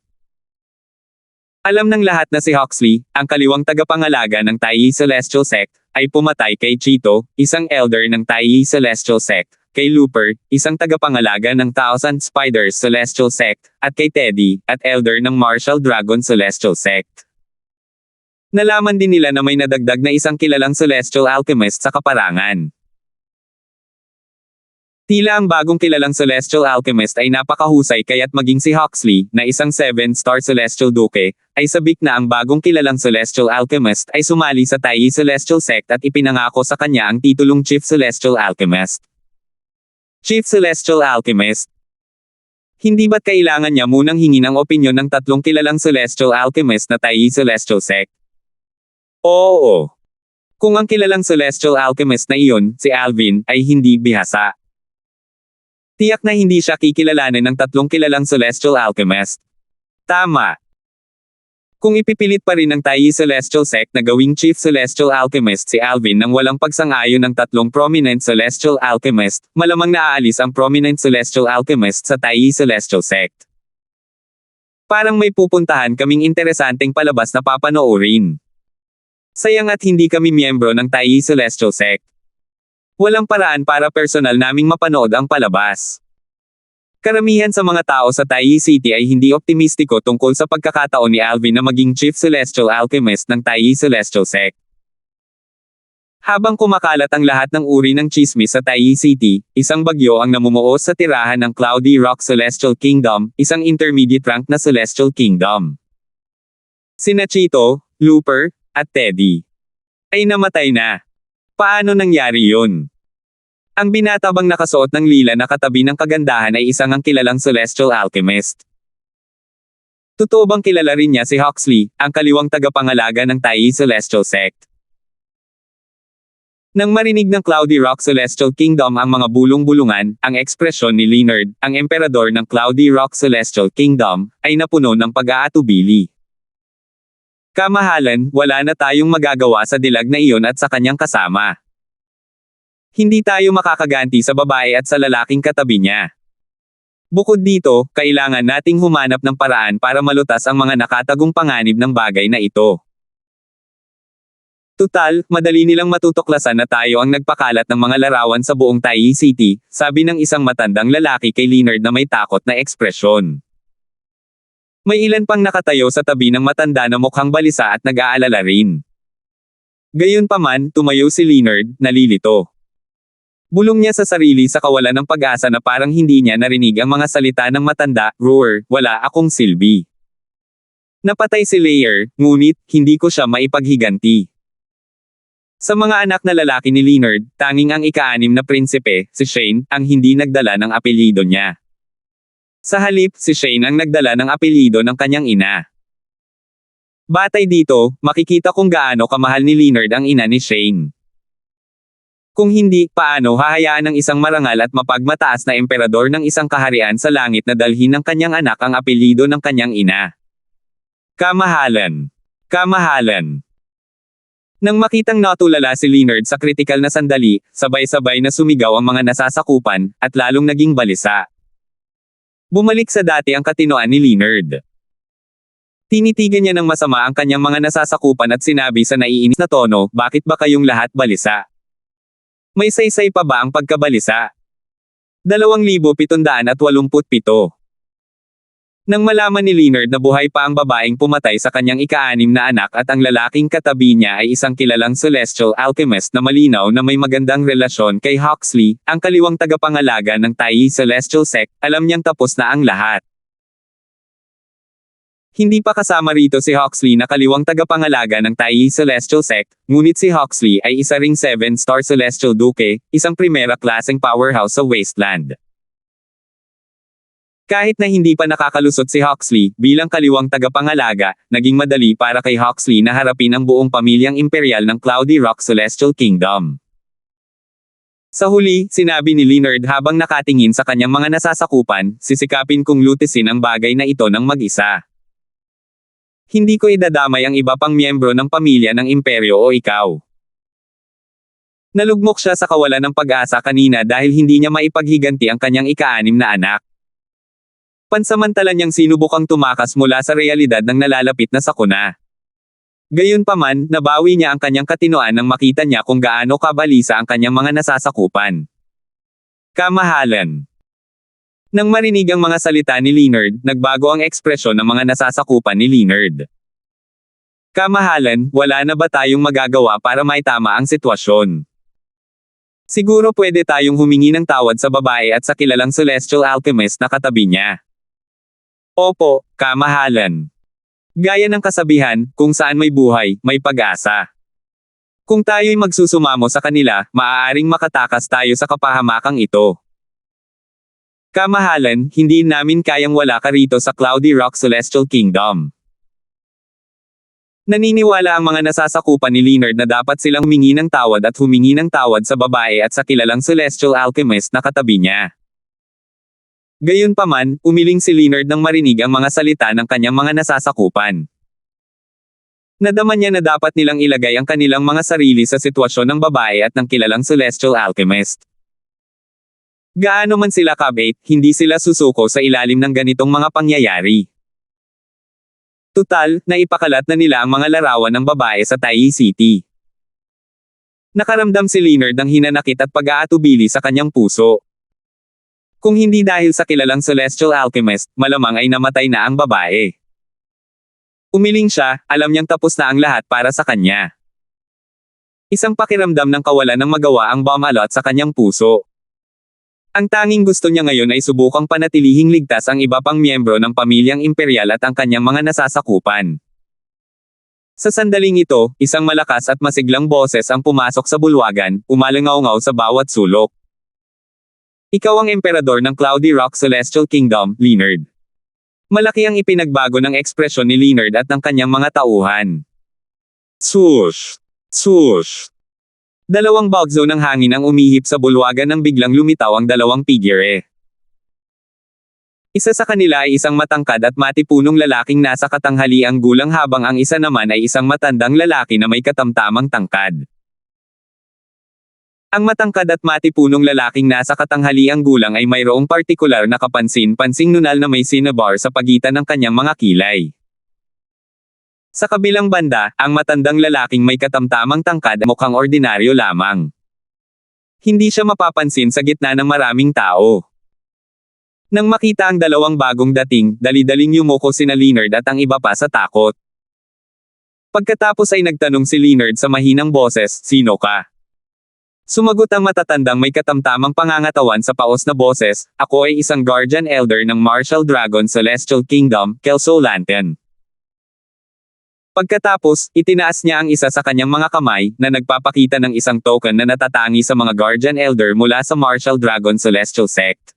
Alam ng lahat na si Huxley, ang kaliwang tagapangalaga ng Tai Celestial Sect, ay pumatay kay Cheeto, isang elder ng Tai Celestial Sect, kay Looper, isang tagapangalaga ng Thousand Spiders Celestial Sect, at kay Teddy, at elder ng Martial Dragon Celestial Sect. Nalaman din nila na may nadagdag na isang kilalang Celestial Alchemist sa kaparangan. Tila ang bagong kilalang Celestial Alchemist ay napakahusay kaya't maging si Huxley, na isang 7-star Celestial Duke, ay sabik na ang bagong kilalang Celestial Alchemist ay sumali sa Tai Celestial Sect at ipinangako sa kanya ang titulong Chief Celestial Alchemist. Chief Celestial Alchemist. Hindi ba't kailangan niya munang hingin ang opinyon ng tatlong kilalang Celestial Alchemist na Tai Celestial Sect? Oo. Kung ang kilalang Celestial Alchemist na iyon, si Alvin, ay hindi bihasa. Tiyak na hindi siya kikilalanin ng tatlong kilalang celestial alchemist. Tama. Kung ipipilit pa rin ng Taiyi Celestial Sect na gawing Chief Celestial Alchemist si Alvin nang walang pagsang-ayon ng tatlong prominent Celestial Alchemist, malamang naaalis ang prominent Celestial Alchemist sa Taiyi Celestial Sect. Parang may pupuntahan kaming interesanteng palabas na papanoorin. Sayang at hindi kami miyembro ng Taiyi Celestial Sect. Walang paraan para personal naming mapanood ang palabas. Karamihan sa mga tao sa Taiyi City ay hindi optimistiko tungkol sa pagkakataon ni Alvin na maging Chief Celestial Alchemist ng Taiyi Celestial Sect. Habang kumakalat ang lahat ng uri ng chismis sa Taiyi City, isang bagyo ang namumuo sa tirahan ng Cloudy Rock Celestial Kingdom, isang intermediate rank na Celestial Kingdom. Sina Chito, Looper, at Teddy ay namatay na. Paano nangyari yun? Ang binatabang nakasuot ng lila na katabi ng kagandahan ay isang ang kilalang Celestial Alchemist. Totoo bang kilala rin niya si Huxley, ang kaliwang tagapangalaga ng Taiyi Celestial Sect? Nang marinig ng Cloudy Rock Celestial Kingdom ang mga bulong-bulungan, ang ekspresyon ni Leonard, ang emperador ng Cloudy Rock Celestial Kingdom, ay napuno ng pag-aatubili. Kamahalan, wala na tayong magagawa sa dilag na iyon at sa kanyang kasama. Hindi tayo makakaganti sa babae at sa lalaking katabi niya. Bukod dito, kailangan nating humanap ng paraan para malutas ang mga nakatagong panganib ng bagay na ito. Tutal, madali nilang matutuklasan na tayo ang nagpakalat ng mga larawan sa buong Taiyi City, sabi ng isang matandang lalaki kay Leonard na may takot na ekspresyon. May ilan pang nakatayo sa tabi ng matanda na mukhang balisa at nag-aalala rin. Gayunpaman, tumayo si Leonard, nalilito. Bulong niya sa sarili sa kawalan ng pag-asa na parang hindi niya narinig ang mga salita ng matanda, roar, wala akong silbi. Napatay si Lear, ngunit, hindi ko siya maipaghiganti. Sa mga anak na lalaki ni Leonard, tanging ang ika-6 na prinsipe, si Shane, ang hindi nagdala ng apelyido niya. Sa halip, si Shane ang nagdala ng apelyido ng kanyang ina. Batay dito, makikita kung gaano kamahal ni Leonard ang ina ni Shane. Kung hindi, paano hahayaan ng isang marangal at mapagmataas na emperador ng isang kaharian sa langit na dalhin ng kanyang anak ang apelyido ng kanyang ina? Kamahalan. Kamahalan. Nang makitang natulala si Leonard sa kritikal na sandali, sabay-sabay na sumigaw ang mga nasasakupan, at lalong naging balisa. Bumalik sa dati ang katinoan ni Leonard. Tinitigan niya ng masama ang kanyang mga nasasakupan at sinabi sa naiinis na tono, bakit ba kayong lahat balisa? May saysay pa ba ang pagkabalisa? 2,787. Nang malaman ni Leonard na buhay pa ang babaeng pumatay sa kanyang ika-6 na anak at ang lalaking katabi niya ay isang kilalang Celestial Alchemist na malinaw na may magandang relasyon kay Huxley, ang kaliwang tagapangalaga ng Taiyi Celestial Sect, alam niyang tapos na ang lahat. Hindi pa kasama rito si Huxley na kaliwang tagapangalaga ng Taiyi Celestial Sect, ngunit si Huxley ay isa ring 7-star Celestial Duke, isang primera klaseng powerhouse sa Wasteland. Kahit na hindi pa nakakalusot si Huxley, bilang kaliwang tagapangalaga, naging madali para kay Huxley na harapin ang buong pamilyang imperial ng Cloudy Rock Celestial Kingdom. Sa huli, sinabi ni Leonard habang nakatingin sa kanyang mga nasasakupan, sisikapin kong lutisin ang bagay na ito ng mag-isa. Hindi ko idadamay ang iba pang miyembro ng pamilya ng imperyo o ikaw. Nalugmok siya sa kawalan ng pag-asa kanina dahil hindi niya maipaghiganti ang kanyang ika-6 na anak. Pansamantala niyang sinubukang tumakas mula sa realidad ng nalalapit na sakuna. Gayunpaman, nabawi niya ang kanyang katinoan nang makita niya kung gaano kabalisa ang kanyang mga nasasakupan. Kamahalan. Nang marinig ang mga salita ni Leonard, nagbago ang ekspresyon ng mga nasasakupan ni Leonard. Kamahalan, wala na ba tayong magagawa para maitama ang sitwasyon? Siguro pwede tayong humingi ng tawad sa babae at sa kilalang Celestial Alchemist na katabi niya. Opo, kamahalan. Gaya ng kasabihan, kung saan may buhay, may pag-asa. Kung tayo'y magsusumamo sa kanila, maaaring makatakas tayo sa kapahamakang ito. Kamahalan, hindi namin kayang wala ka rito sa Cloudy Rock Celestial Kingdom. Naniniwala ang mga nasasakupan ni Leonard na dapat silang humingi ng tawad at humingi ng tawad sa babae at sa kilalang Celestial Alchemist na katabi niya. Gayunpaman, umiling si Leonard nang marinig ang mga salita ng kanyang mga nasasakupan. Nadama niya na dapat nilang ilagay ang kanilang mga sarili sa sitwasyon ng babae at ng kilalang celestial alchemist. Gaano man sila kabait, hindi sila susuko sa ilalim ng ganitong mga pangyayari. Tutal, naipakalat na nila ang mga larawan ng babae sa Tayi City. Nakaramdam si Leonard ng hinanakit at pag-aatubili sa kanyang puso. Kung hindi dahil sa kilalang celestial alchemist, malamang ay namatay na ang babae. Umiling siya, alam niyang tapos na ang lahat para sa kanya. Isang pakiramdam ng kawalan ng magawa ang bumalot sa kanyang puso. Ang tanging gusto niya ngayon ay subukang panatilihing ligtas ang iba pang miyembro ng pamilyang imperial at ang kanyang mga nasasakupan. Sa sandaling ito, isang malakas at masiglang boses ang pumasok sa bulwagan, umalangaw-ngaw sa bawat sulok. Ikaw ang emperador ng Cloudy Rock Celestial Kingdom, Leonard. Malaki ang ipinagbago ng ekspresyon ni Leonard at ng kanyang mga tauhan. Swoosh! Swoosh! Dalawang bagzo ng hangin ang umihip sa bulwagan nang biglang lumitaw ang dalawang figure. Isa sa kanila ay isang matangkad at matipunong lalaking nasa katanghaliang gulang habang ang isa naman ay isang matandang lalaki na may katamtamang tangkad. Ang matangkad at matipunong lalaking nasa katanghaliang gulang ay mayroong partikular na kapansin-pansing nunal na may cinnabar sa pagitan ng kanyang mga kilay. Sa kabilang banda, ang matandang lalaking may katamtamang tangkad mukhang ordinaryo lamang. Hindi siya mapapansin sa gitna ng maraming tao. Nang makita ang dalawang bagong dating, dali-daling yumuko sina Leonard at ang iba pa sa takot. Pagkatapos ay nagtanong si Leonard sa mahinang boses, "Sino ka?" Sumagot ang matatandang may katamtamang pangangatawan sa paos na boses, "Ako ay isang Guardian Elder ng Martial Dragon Celestial Kingdom, Kelso Lantern." Pagkatapos, itinaas niya ang isa sa kanyang mga kamay, na nagpapakita ng isang token na natatangi sa mga Guardian Elder mula sa Martial Dragon Celestial Sect.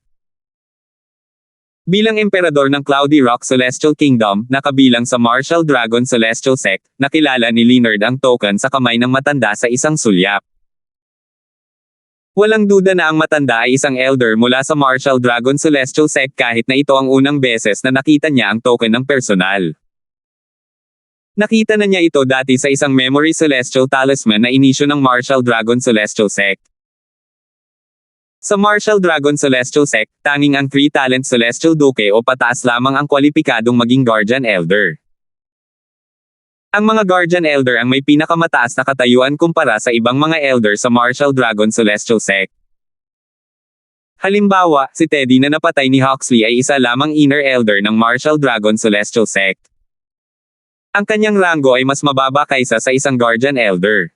Bilang emperador ng Cloudy Rock Celestial Kingdom, nakabilang sa Martial Dragon Celestial Sect, nakilala ni Leonard ang token sa kamay ng matanda sa isang sulyap. Walang duda na ang matanda ay isang elder mula sa Martial Dragon Celestial Sect kahit na ito ang unang beses na nakita niya ang token ng personal. Nakita na niya ito dati sa isang Memory Celestial Talisman na inisyu ng Martial Dragon Celestial Sect. Sa Martial Dragon Celestial Sect, tanging ang 3-talent Celestial Duke o pataas lamang ang kwalipikadong maging Guardian Elder. Ang mga Guardian Elder ang may pinakamataas na katayuan kumpara sa ibang mga Elder sa Martial Dragon Celestial Sect. Halimbawa, si Teddy na napatay ni Huxley ay isa lamang Inner Elder ng Martial Dragon Celestial Sect. Ang kanyang ranggo ay mas mababa kaysa sa isang Guardian Elder.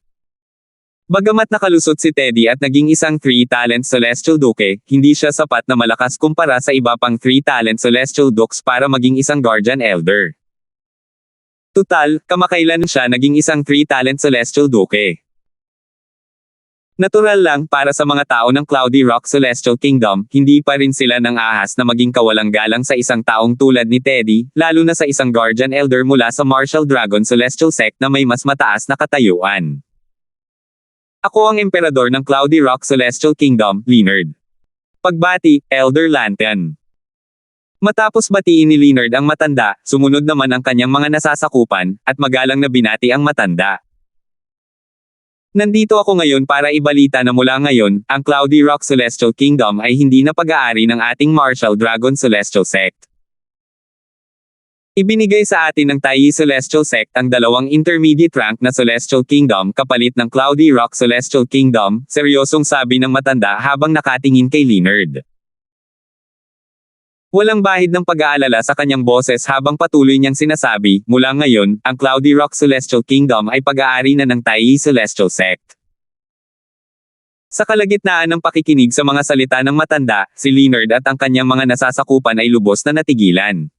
Bagamat nakalusot si Teddy at naging isang 3-talent Celestial Duke, hindi siya sapat na malakas kumpara sa iba pang 3-talent Celestial Dukes para maging isang Guardian Elder. Tutal, kamakailan siya naging isang 3-talent Celestial Duke. Natural lang para sa mga tao ng Cloudy Rock Celestial Kingdom, hindi pa rin sila nang ahas na maging kawalang galang sa isang taong tulad ni Teddy, lalo na sa isang Guardian Elder mula sa Martial Dragon Celestial Sect na may mas mataas na katayuan. Ako ang emperador ng Cloudy Rock Celestial Kingdom, Leonard. Pagbati, Elder Lantern. Matapos batiin ni Leonard ang matanda, sumunod naman ang kanyang mga nasasakupan, at magalang na binati ang matanda. Nandito ako ngayon para ibalita na mula ngayon, ang Cloudy Rock Celestial Kingdom ay hindi na pag-aari ng ating Martial Dragon Celestial Sect. Ibinigay sa atin ng Tayi Celestial Sect ang dalawang intermediate rank na Celestial Kingdom kapalit ng Cloudy Rock Celestial Kingdom, seryosong sabi ng matanda habang nakatingin kay Leonard. Walang bahid ng pag-aalala sa kanyang boses habang patuloy niyang sinasabi, mula ngayon, ang Cloudy Rock Celestial Kingdom ay pag-aari na ng Tayi Celestial Sect. Sa kalagitnaan ng pakikinig sa mga salita ng matanda, si Leonard at ang kanyang mga nasasakupan ay lubos na natigilan.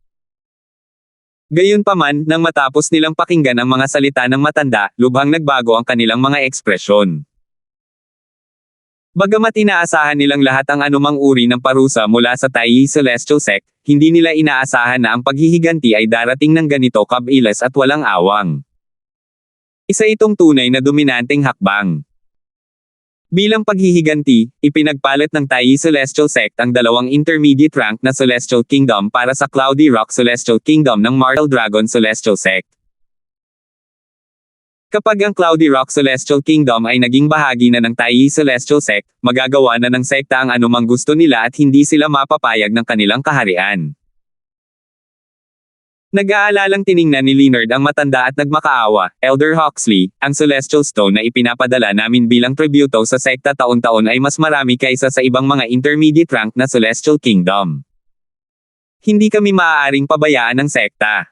Gayunpaman, nang matapos nilang pakinggan ang mga salita ng matanda, lubhang nagbago ang kanilang mga ekspresyon. Bagamat inaasahan nilang lahat ang anumang uri ng parusa mula sa Tayi Celestial Sect, hindi nila inaasahan na ang paghihiganti ay darating ng ganito kabilis at walang awang. Isa itong tunay na dominanteng hakbang. Bilang paghihiganti, ipinagpalit ng Taiyi Celestial Sect ang dalawang intermediate rank na Celestial Kingdom para sa Cloudy Rock Celestial Kingdom ng Martel Dragon Celestial Sect. Kapag ang Cloudy Rock Celestial Kingdom ay naging bahagi na ng Taiyi Celestial Sect, magagawa na ng sekta ang anumang gusto nila at hindi sila mapapayag ng kanilang kaharian. Nag-aalalang tiningnan ni Leonard ang matanda at nagmakaawa, Elder Huxley, ang Celestial Stone na ipinapadala namin bilang tributo sa sekta taon-taon ay mas marami kaysa sa ibang mga intermediate rank na Celestial Kingdom. Hindi kami maaaring pabayaan ng sekta.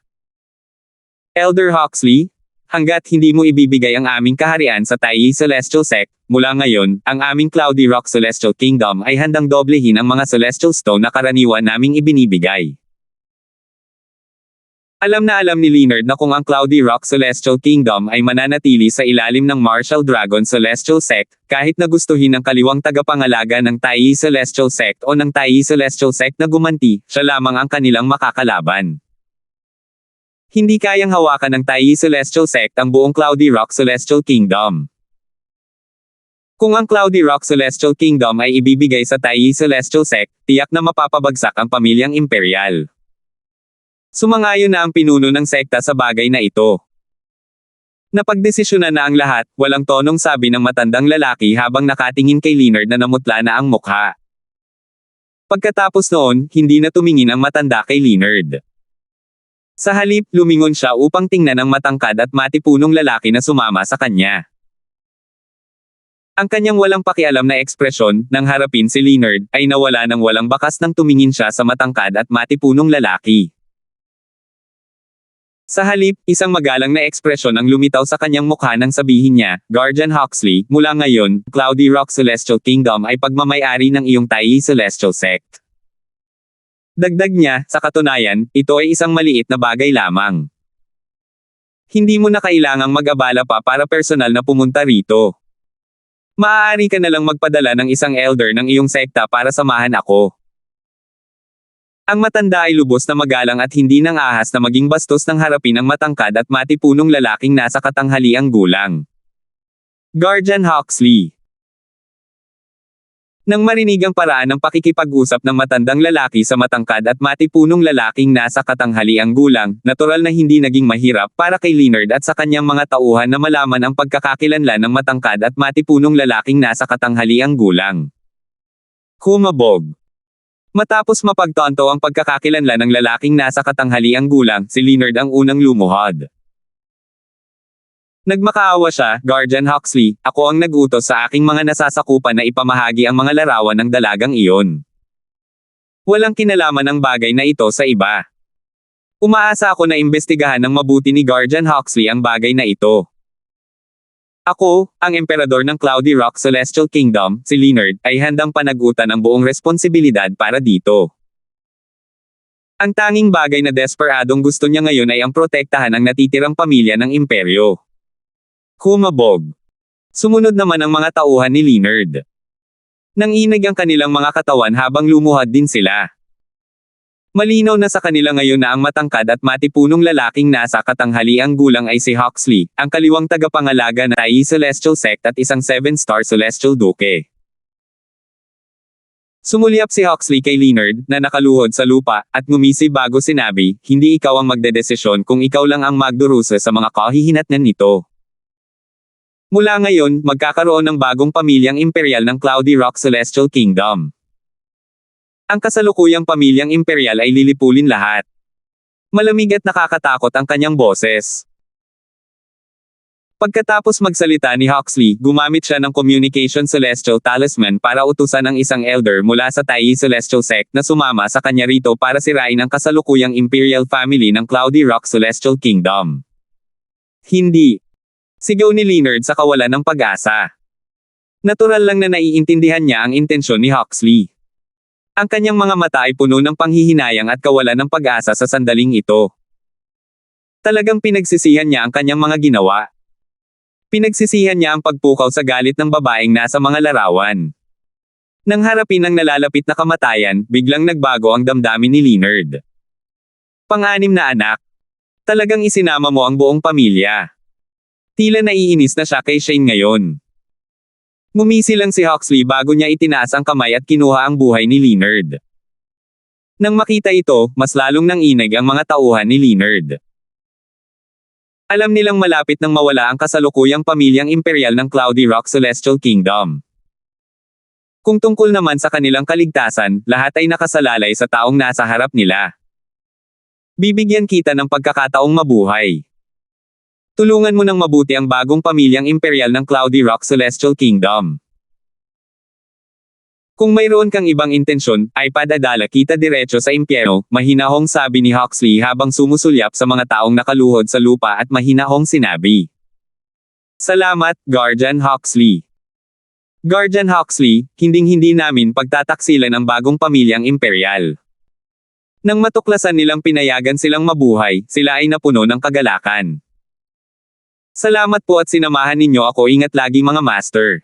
Elder Huxley, hanggat hindi mo ibibigay ang aming kaharian sa Taiyi Celestial Sect, mula ngayon, ang aming Cloudy Rock Celestial Kingdom ay handang doblehin ang mga Celestial Stone na karaniwan naming ibinibigay. Alam na alam ni Leonard na kung ang Cloudy Rock Celestial Kingdom ay mananatili sa ilalim ng Martial Dragon Celestial Sect, kahit na gustuhin ng kaliwang tagapangalaga ng Taiyi Celestial Sect o ng Taiyi Celestial Sect na gumanti, siya lamang ang kanilang makakalaban. Hindi kayang hawakan ng Taiyi Celestial Sect ang buong Cloudy Rock Celestial Kingdom. Kung ang Cloudy Rock Celestial Kingdom ay ibibigay sa Taiyi Celestial Sect, tiyak na mapapabagsak ang pamilyang imperial. Sumangayon na ang pinuno ng sekta sa bagay na ito. Napagdesisyonan na ang lahat, walang tonong sabi ng matandang lalaki habang nakatingin kay Leonard na namutla na ang mukha. Pagkatapos noon, hindi na tumingin ang matanda kay Leonard. Sa halip, lumingon siya upang tingnan ang matangkad at matipunong lalaki na sumama sa kanya. Ang kanyang walang pakialam na ekspresyon, nang harapin si Leonard, ay nawala ng walang bakas nang tumingin siya sa matangkad at matipunong lalaki. Sa halip, isang magalang na ekspresyon ang lumitaw sa kanyang mukha nang sabihin niya, Guardian Huxley, mula ngayon, Cloudy Rock Celestial Kingdom ay pagmamayari ng iyong Taiyi Celestial Sect. Dagdag niya, sa katunayan, ito ay isang maliit na bagay lamang. Hindi mo na kailangang mag-abala pa para personal na pumunta rito. Maaari ka na lang magpadala ng isang elder ng iyong sekta para samahan ako. Ang matanda ay lubos na magalang at hindi nang ahas na maging bastos ng harapin ang matangkad at matipunong lalaking nasa katanghaliang gulang. Guardian Huxley. Nang marinig ang paraan ng pakikipag-usap ng matandang lalaki sa matangkad at matipunong lalaking nasa katanghaliang gulang, natural na hindi naging mahirap para kay Leonard at sa kanyang mga tauhan na malaman ang pagkakakilanlan ng matangkad at matipunong lalaking nasa katanghaliang gulang. Humabog. Matapos mapagtanto ang pagkakakilanlan ng lalaking nasa katanghaliang gulang, si Leonard ang unang lumuhod. Nagmakaawa siya, Guardian Huxley, ako ang nag-utos sa aking mga nasasakupan na ipamahagi ang mga larawan ng dalagang iyon. Walang kinalaman ang bagay na ito sa iba. Umaasa ako na imbestigahan ng mabuti ni Guardian Huxley ang bagay na ito. Ako, ang emperador ng Cloudy Rock Celestial Kingdom, si Leonard, ay handang panagutan ang buong responsibilidad para dito. Ang tanging bagay na desperadong gusto niya ngayon ay ang protektahan ang natitirang pamilya ng imperyo. Humabog. Sumunod naman ang mga tauhan ni Leonard. Nanginig ang kanilang mga katawan habang lumuhad din sila. Malinaw na sa kanila ngayon na ang matangkad at matipunong lalaking nasa katanghaliang gulang ay si Huxley, ang kaliwang tagapangalaga ng Taiyi Celestial Sect at isang 7-star Celestial Duke. Sumulyap si Huxley kay Leonard, na nakaluhod sa lupa, at ngumisi bago sinabi, hindi ikaw ang magdedesisyon kung ikaw lang ang magdurusa sa mga kahihinatnan nito. Mula ngayon, magkakaroon ng bagong pamilyang imperial ng Cloudy Rock Celestial Kingdom. Ang kasalukuyang pamilyang imperial ay lilipulin lahat. Malamig at nakakatakot ang kanyang boses. Pagkatapos magsalita ni Huxley, gumamit siya ng Communication Celestial Talisman para utusan ang isang elder mula sa Taiyi Celestial Sect na sumama sa kanya rito para sirain ang kasalukuyang imperial family ng Cloudy Rock Celestial Kingdom. Hindi. Sigaw ni Leonard sa kawalan ng pag-asa. Natural lang na naiintindihan niya ang intensyon ni Huxley. Ang kanyang mga mata ay puno ng panghihinayang at kawalan ng pag-asa sa sandaling ito. Talagang pinagsisihan niya ang kanyang mga ginawa. Pinagsisihan niya ang pagpukaw sa galit ng babaeng nasa mga larawan. Nang harapin ang nalalapit na kamatayan, biglang nagbago ang damdamin ni Leonard. Pang-anim na anak. Talagang isinama mo ang buong pamilya. Tila naiinis na siya kay Shane ngayon. Ngumisi lang si Huxley bago niya itinaas ang kamay at kinuha ang buhay ni Leonard. Nang makita ito, mas lalong nanginig ang mga tauhan ni Leonard. Alam nilang malapit nang mawala ang kasalukuyang pamilyang imperial ng Cloudy Rock Celestial Kingdom. Kung tungkol naman sa kanilang kaligtasan, lahat ay nakasalalay sa taong nasa harap nila. Bibigyan kita ng pagkakataong mabuhay. Tulungan mo ng mabuti ang bagong pamilyang imperial ng Cloudy Rock Celestial Kingdom. Kung mayroon kang ibang intensyon, ay padadala kita diretso sa impyerno, mahinahong sabi ni Huxley habang sumusulyap sa mga taong nakaluhod sa lupa at mahinahong sinabi. Salamat, Guardian Huxley. Guardian Huxley, hinding-hindi namin pagtataksilan ang bagong pamilyang imperial. Nang matuklasan nilang pinayagan silang mabuhay, sila ay napuno ng kagalakan. Salamat po at sinamahan ninyo ako, ingat lagi mga master.